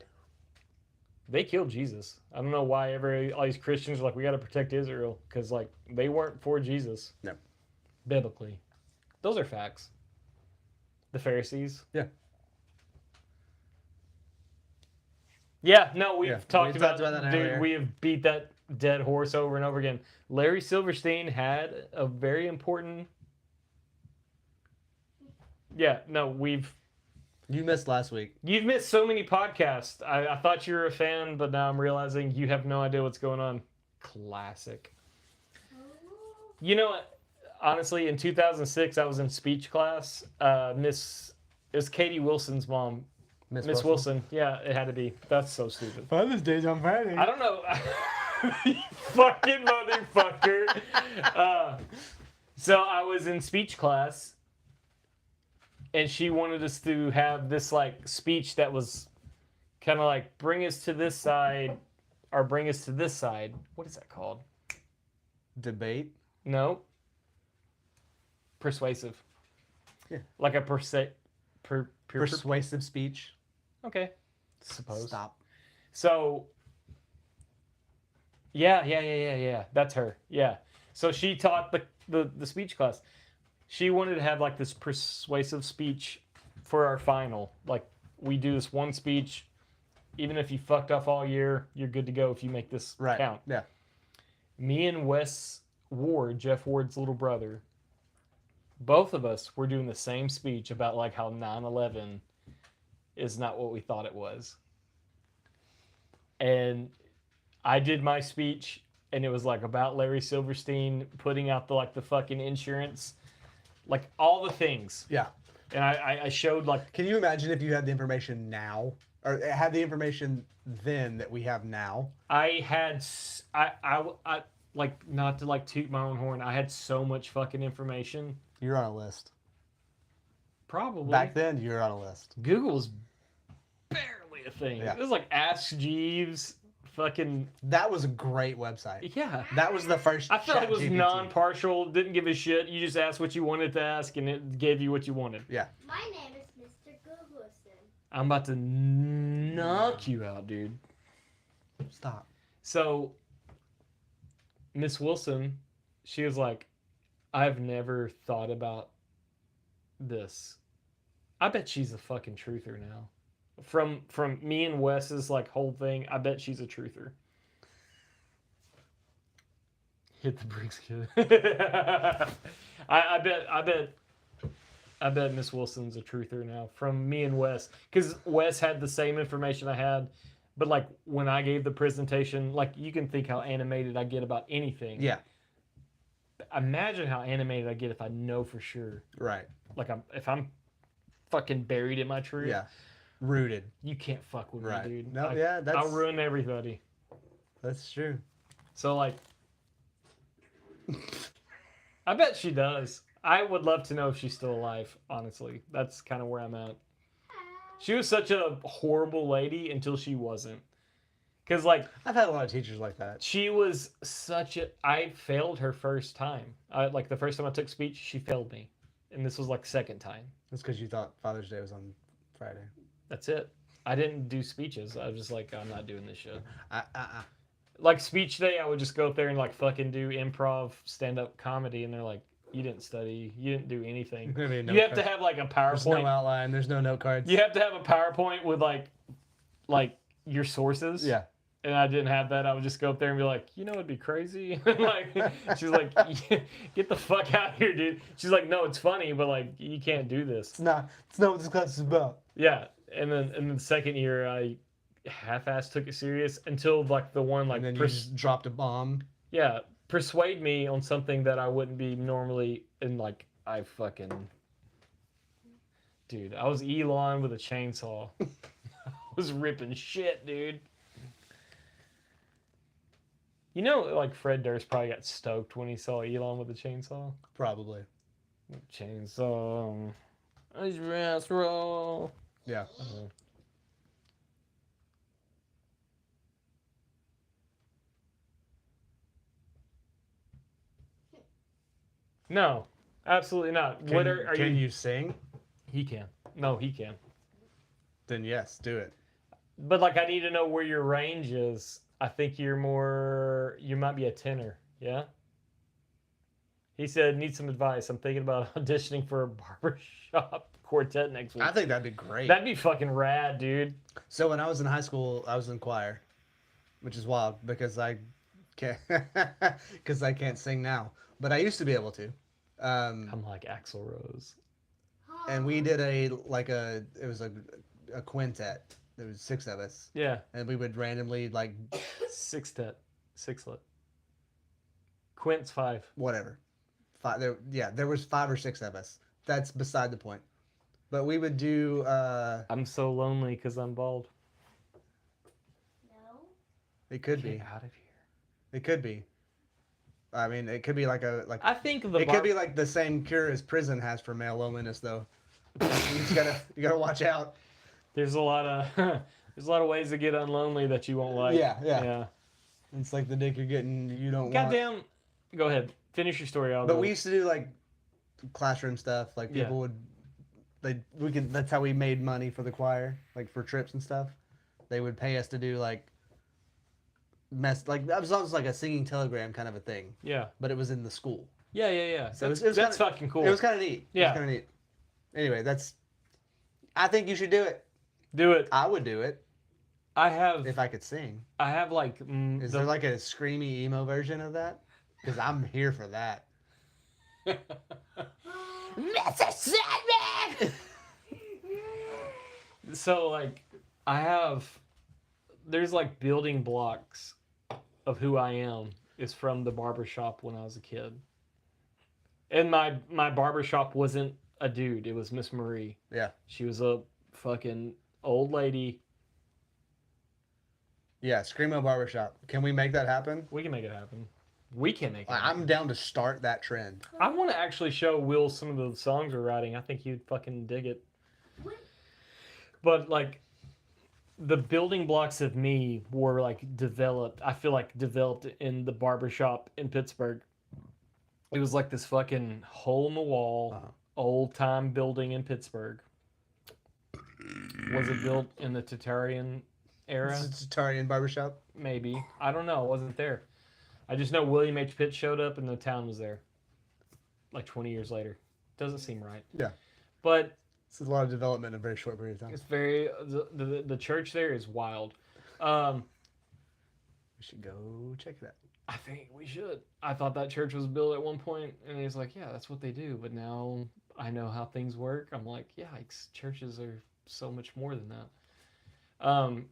They killed Jesus. I don't know why all these Christians are like, we got to protect Israel, because like they weren't for Jesus. No. Biblically, those are facts. The Pharisees. Yeah. Yeah, no, we've Yeah, talked we about, talked about that dude. earlier. We have beat that dead horse over and over again. Larry Silverstein had a very important. Yeah, no, You missed last week. you've missed so many podcasts. I thought you were a fan, but now I'm realizing you have no idea what's going on. Classic. You know what? Honestly, in 2006, I was in speech class. It was Katie Wilson's mom. Miss Wilson. Yeah, it had to be. That's so stupid. Father's Day's on Friday. I don't know. You fucking motherfucker. So I was in speech class, and she wanted us to have this like speech that was kind of like bring us to this side or bring us to this side. What is that called? Debate. No. Persuasive. Yeah. Like a Persuasive speech. Okay. Suppose. Stop. So, yeah. That's her. Yeah. So she taught the speech class. She wanted to have like this persuasive speech for our final. Like we do this one speech. Even if you fucked off all year, you're good to go if you make this Right. count. Yeah. Me and Wes Ward, Jeff Ward's little brother, both of us were doing the same speech about like how 9/11 is not what we thought it was. And I did my speech, and it was like about Larry Silverstein putting out the fucking insurance, like all the things. Yeah. And I showed like Can you imagine if you had the information now, or had the information then that we have now? I had I like not to like toot my own horn. I had so much fucking information. You're on a list. Probably Back then, you were on a list. Google was barely a thing. Yeah. It was like Ask Jeeves, fucking That was a great website. yeah. That was the first. I felt it was ChatGPT. non-partial. Didn't give a shit. You just asked what you wanted to ask, and it gave you what you wanted. Yeah. My name is Mr. Googleson. I'm about to knock you out, dude. Stop. So, Miss Wilson, she was like, I've never thought about this. I bet she's a fucking truther now. From me and Wes's like whole thing, I bet she's a truther. Hit the bricks, kid. I bet Miss Wilson's a truther now. From me and Wes, because Wes had the same information I had, but like when I gave the presentation, like you can think how animated I get about anything. Yeah. Imagine how animated I get if I know for sure. Right. Like if I'm fucking buried in my truth. Yeah. Rooted. You can't fuck with Right. me, dude. No. Yeah. That's. I'll ruin everybody. That's true. So like, I bet she does. I would love to know if she's still alive. Honestly, that's kind of where I'm at. She was such a horrible lady until she wasn't. Cause like I've had a lot of teachers like that. she was such a. I failed her first time. Like the first time I took speech, she failed me, and this was like second time. That's because you thought Father's Day was on Friday. That's it. I didn't do speeches. I was just like, I'm not doing this shit. Uh. Like speech day, I would just go up there and like fucking do improv, stand up comedy, and they're like, "You didn't study. You didn't do anything. You have to have like a There's no PowerPoint. outline. There's no note cards. You have to have a PowerPoint with like your sources." Yeah. And I didn't have that. I would just go up there and be like, you know, it'd be crazy. Like, she's like, get the fuck out of here, dude. She's like, no, it's funny, but like, you can't do this. It's not what this class is about. Yeah. And then the second year, I half-assed took it serious until like the one like And then you just dropped a bomb. yeah, persuade me on something that I wouldn't be normally. And like, I fucking, dude, I was Elon with a chainsaw. I was ripping shit, dude. You know, like Fred Durst probably got stoked when he saw Elon with a chainsaw. Probably. Chainsaw. Ice ass roll. Yeah. No, absolutely not. Can you sing? He can. No, he can. Then yes, do it. But like, I need to know where your range is. I think you might be a tenor. Yeah. He said, need some advice. I'm thinking about auditioning for a barbershop quartet next week. I think that'd be great. That'd be fucking rad, dude. So when I was in high school, I was in choir, which is wild because I can't sing now, but I used to be able to. I'm like Axl Rose. And we did it was a quintet. There was 6 of us, Yeah. and we would randomly like Sixlet. Quint's 5. whatever. There was 5 or 6 of us. That's beside the point. But we would do. I'm so lonely because I'm bald. No. It could Get be. out of here. It could be. I mean, it could be like I think It could be like the same cure as prison has for male loneliness, though. You just gotta watch out. there's a lot of ways to get unlonely that you won't like. Yeah. It's like the dick you're getting, you don't want. Goddamn. Go ahead. Finish your story. But we used to do like classroom stuff. Like people would, That's how we made money for the choir, like for trips and stuff. They would pay us to do like that was almost like a singing telegram kind of a thing. Yeah. But it was in the school. Yeah. So That's, it was that's kinda, fucking cool. It was kind of neat. Yeah. It was kind of neat. Anyway, I think you should do it. Do it. I would do it I have if I could sing. like Is there like a screamy emo version of that? Because I'm here for that. Mr. Sandman. So like there's like building blocks of who I am is from the barbershop when I was a kid. And my barbershop wasn't a dude. It was Miss Marie. Yeah. She was a fucking old lady. Yeah, Screamo Barbershop. Can we make that happen? We can make it happen. We can make it I'm happen. down to start that trend. I want to actually show Will some of the songs we're writing. I think he'd fucking dig it. But like, the building blocks of me were like developed. I feel like developed in the barbershop in Pittsburgh. It was like this fucking hole in the wall, old time building in Pittsburgh. Was it built in the Tatarian era? It's a Tatarian Barbershop. Maybe. I don't know. I wasn't there. I just know William H. Pitt showed up and the town was there. Like 20 years later. Doesn't seem right. Yeah. But It's a lot of development in a very short period of time. it's very the church there is wild. We should go check it out. I think we should. I thought that church was built at one point, and he's like, yeah, that's what they do. But now I know how things work. I'm like, yeah, churches are so much more than that.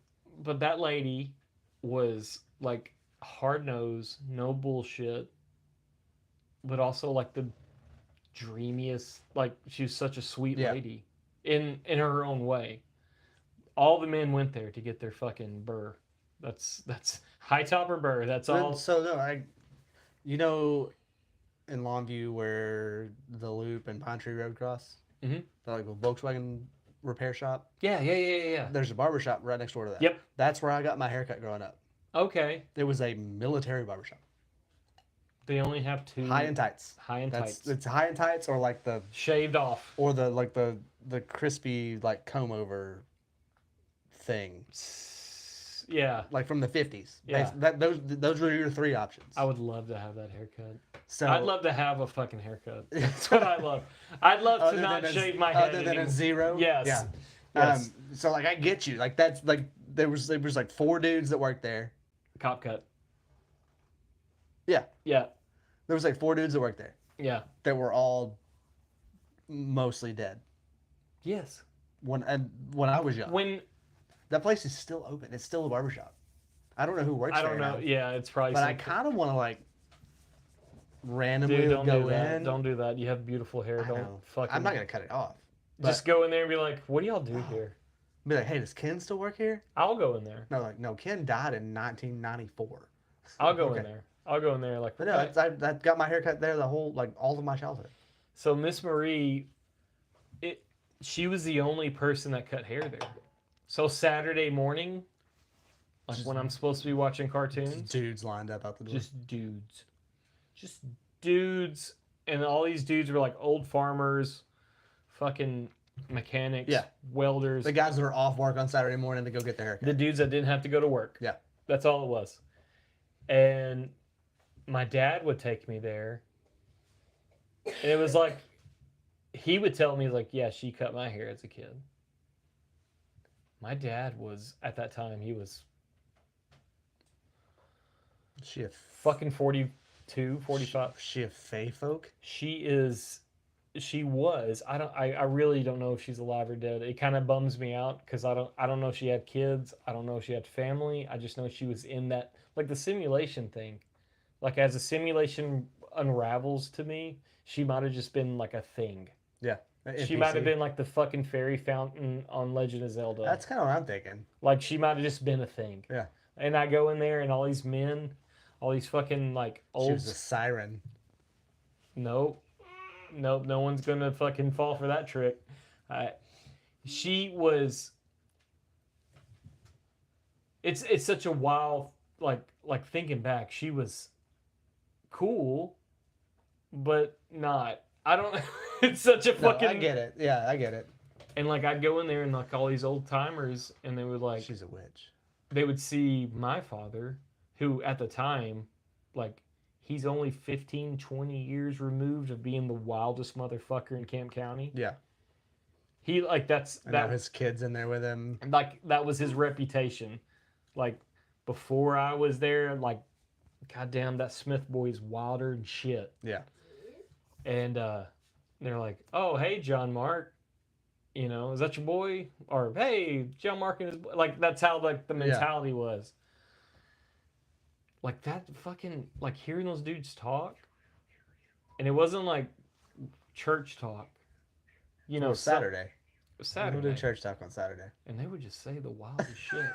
But that lady was like hard nosed, no bullshit, but also like the dreamiest. Like she was such a sweet lady in her own way. All the men went there to get their fucking burr. That's high top or burr. That's all. So no, in Longview where the Loop and Pine Tree Road cross, Mhm. like a Volkswagen repair shop. Yeah. There's a barber shop right next door to that. Yep. That's where I got my haircut growing up. Okay. It was a military barbershop. They only have two. High and tights. High and tights. It's high and tights or like the Shaved off. the crispy like comb over thing. Yeah. Like from the 50s. Yeah. Those were your three options. I would love to have that haircut. So I'd love to have a fucking haircut. That's what I love. I'd love to not shave my head other than anymore. a zero. Yes. Yeah. Yes. So like I get you. Like that's like there was like 4 dudes that worked there. Cop cut. Yeah. Yeah. There was like 4 dudes that worked there Yeah. that were all mostly dead. Yes. When I was young. When That place is still open. It's still a barbershop. I don't know who works I there don't know. now, Yeah, it's probably. but I something- kind of want to like randomly Dude, don't go do that. in. Don't do that. You have beautiful hair. I Don't know. fucking. I'm not gonna cut it off. Just go in there and be like, "What do y'all do here?" Be like, hey, does Ken still work here? I'll go in there. No, like no, Ken died in 1994. I'll go Okay. in there. I'll go in there like. But no, "Okay." I got my haircut there the whole all of my childhood. So Miss Marie, she was the only person that cut hair there. So Saturday morning, like when I'm supposed to be watching cartoons, Dudes lined up out the door. just dudes, and all these dudes were like old farmers, fucking mechanics, Yeah. welders, the guys that are off work on Saturday morning to go get their haircut. the dudes that didn't have to go to work. Yeah. That's all it was. And my dad would take me there. And it was like, he would tell me, like, yeah, she cut my hair as a kid. My dad was, at that time, he was She a fucking 42, 45. She a fey folk? She was. I really don't know if she's alive or dead. It kind of bums me out because I don't know if she had kids. I don't know if she had family. I just know she was in that, like the simulation thing. Like as the simulation unravels to me, she might have just been like a thing. Yeah. She might have been like the fucking fairy fountain on Legend of Zelda. That's kind of what I'm thinking. Like she might have just been a thing. Yeah. And I go in there and all these men, all these fucking like She old. was a siren. Nope, no one's gonna fucking fall for that trick. She was. It's such a wild like thinking back. She was cool, but not. I don't. It's such a No, fucking. I get it. Yeah, I get it. And like I'd go in there and like all these old timers, and they would like She's a witch. they would see my father, who at the time, like he's only 15, 20 years removed of being the wildest motherfucker in Camp County. Yeah. He like I know his kids in there with him. like that was his reputation. Like before I was there, like goddamn that Smith boy's wilder and shit. Yeah. And they're like, "Oh, hey, John Mark, you know, is that your boy?" Or "Hey, John Mark and his boy." Like that's how like the mentality was. Like that fucking like hearing those dudes talk, and it wasn't like church talk. you know, Well, Saturday. Saturday. We did church talk on Saturday. And they would just say the wildest shit.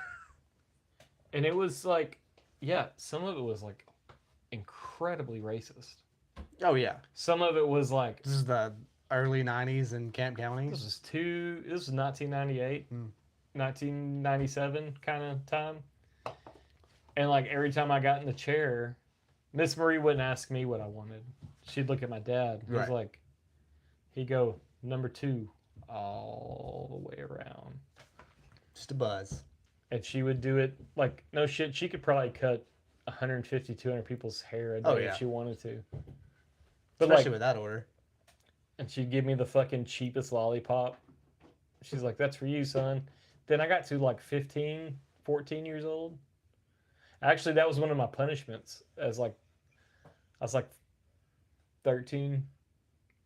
And it was like, yeah, some of it was like incredibly racist. Oh yeah, Some of it was like, this is the early '90s in Camp County. this was 1998, 1997 kind of time. And like every time I got in the chair, Miss Marie wouldn't ask me what I wanted. She'd look at my dad. He was Right. like, he'd go, number 2, all the way around. Just a buzz. And she would do it like, no shit, she could probably cut 150, 200 people's hair a day Oh, yeah. if she wanted to. But Especially like, with that order. and she'd give me the fucking cheapest lollipop. She's like, that's for you, son. Then I got to like 15, 14 years old. Actually, that was one of my punishments as like, I was like 13.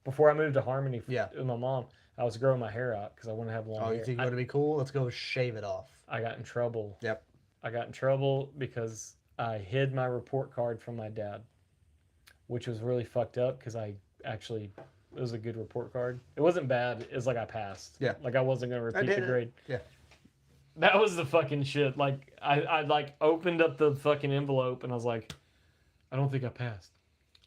Before I moved to Harmony Yeah. with my mom, I was growing my hair out because I want to have long Oh, hair. you think you want to be cool? Let's go shave it off. I got in trouble. Yep. I got in trouble because I hid my report card from my dad, which was really fucked up because it was a good report card. It wasn't bad. It was like I passed. Yeah. Like I wasn't going to repeat did the it. grade. Yeah. That was the fucking shit. Like I like opened up the fucking envelope and I was like, I don't think I passed.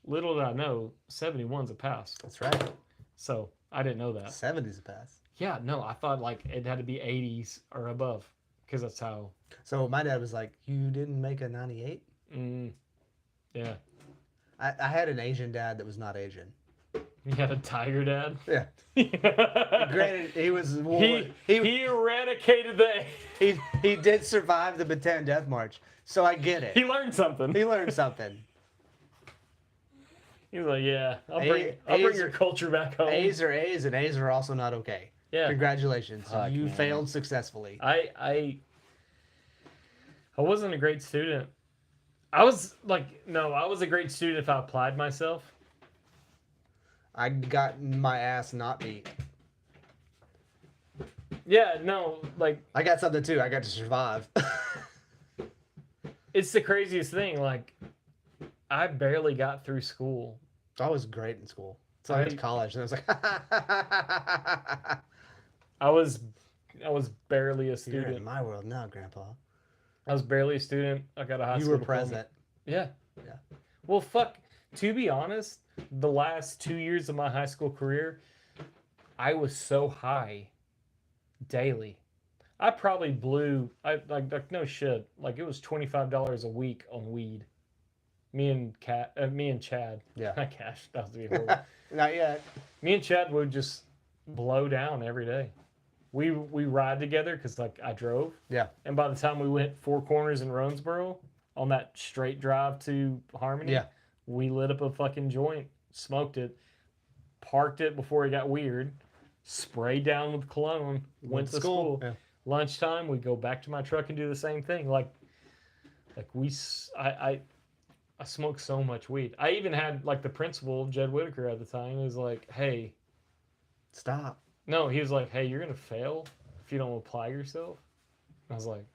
Little did I know, 71's a pass. That's right. So I didn't know that. 70's a pass. Yeah, no, I thought like it had to be 80s or above because that's how. So my dad was like, "You didn't make a 98?" Yeah. I had an Asian dad that was not Asian. You had a tiger dad? Yeah. Granted, Granted, he was he eradicated the. he did survive the Bataan Death March, so I get it. He learned something. He learned something. He was like, yeah, I'll A's bring your culture back home. A's are A's, and A's are also not okay. Yeah. Congratulations, Fuck, you man. failed successfully. I wasn't a great student. I was a great student if I applied myself. I got my ass not beat. Yeah, no, like I got something too. I got to survive. it's the craziest thing. Like I barely got through school. I was great in school. So I went to college, and I was like, I was barely a "You're in student. my world now, Grandpa." I was barely a student. I got a high You school were diploma. present. Yeah. Yeah. Well, fuck. To be honest, the last 2 years of my high school career, I was so high daily. I probably blew. Like no shit. Like it was $25 a week on weed. Me and Chad. Yeah. Not Cash. That was being horrible. Not yet. Me and Chad would just blow down every day. We ride together because like I drove. Yeah. And by the time we went Four Corners in Roansboro on that straight drive to Harmony, Yeah. we lit up a fucking joint, smoked it, parked it before it got weird, sprayed down with cologne, went to school. Yeah. Lunchtime, we go back to my truck and do the same thing. I smoked so much weed. I even had like the principal, Jed Whitaker at the time, he was like, hey, Stop. no, he was like, hey, you're going to fail if you don't apply yourself. And I was like,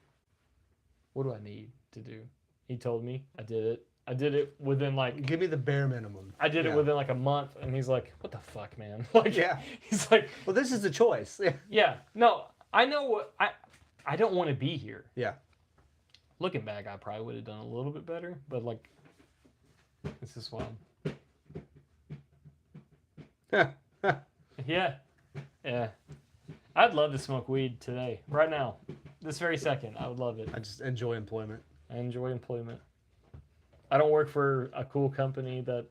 what do I need to do? He told me. I did it. I did it within like, Give me the bare minimum. I did it Yeah. within like a month. And he's like, what the fuck, man? Like, Yeah. He's like, Well, this is the choice. Yeah. yeah, no, I know what, I don't want to be here. Yeah. Looking back, I probably would have done a little bit better, but like, this is wild. Yeah. Yeah. I'd love to smoke weed today, right now, this very second. I would love it. I just enjoy employment. I enjoy employment. I don't work for a cool company that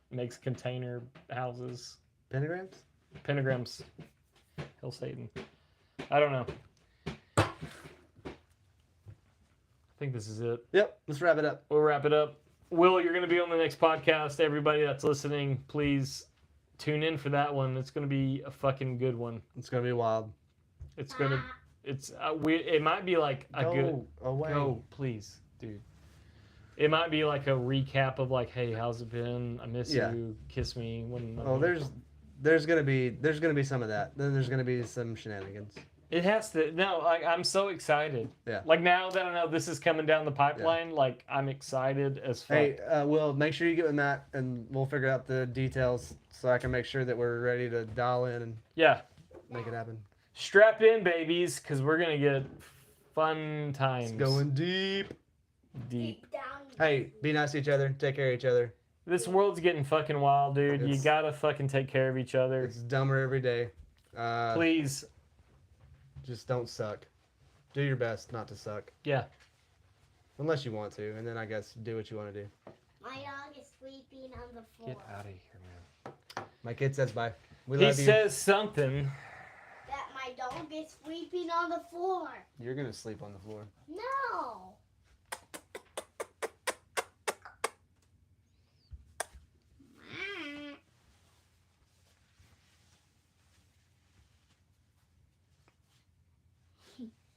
makes container houses, Pentagrams? pentagrams, Hell Satan. I don't know. I think this is it. Yep. Let's wrap it up. We'll wrap it up. Will, you're going to be on the next podcast. Everybody that's listening, please tune in for that one. It's going to be a fucking good one. It's gonna be wild. It's going to, it might be like a Go good, away. go, please, dude. It might be like a recap of like, hey, how's it been? I miss Yeah. you. Kiss me when. Oh, there's gonna be some of that. Then there's gonna be some shenanigans. It has to. No, like I'm so excited. Yeah. Like now that I know this is coming down the pipeline, like I'm excited as fuck. Hey, Will, make sure you get with Matt, and we'll figure out the details so I can make sure that we're ready to dial in. And Yeah. make it happen. Strap in, babies, because we're gonna get fun times. It's going deep. Deep. down. Hey, be nice to each other. Take care of each other. This world's getting fucking wild, dude. You It's- gotta fucking take care of each other. It's dumber every day. Please. Just don't suck. Do your best not to suck. Yeah. Unless you want to, and then I guess do what you want to do. My dog is sleeping on the floor. Get out of here, man. My kid says bye. We He love you. says something. That my dog is sleeping on the floor. You're gonna sleep on the floor. No.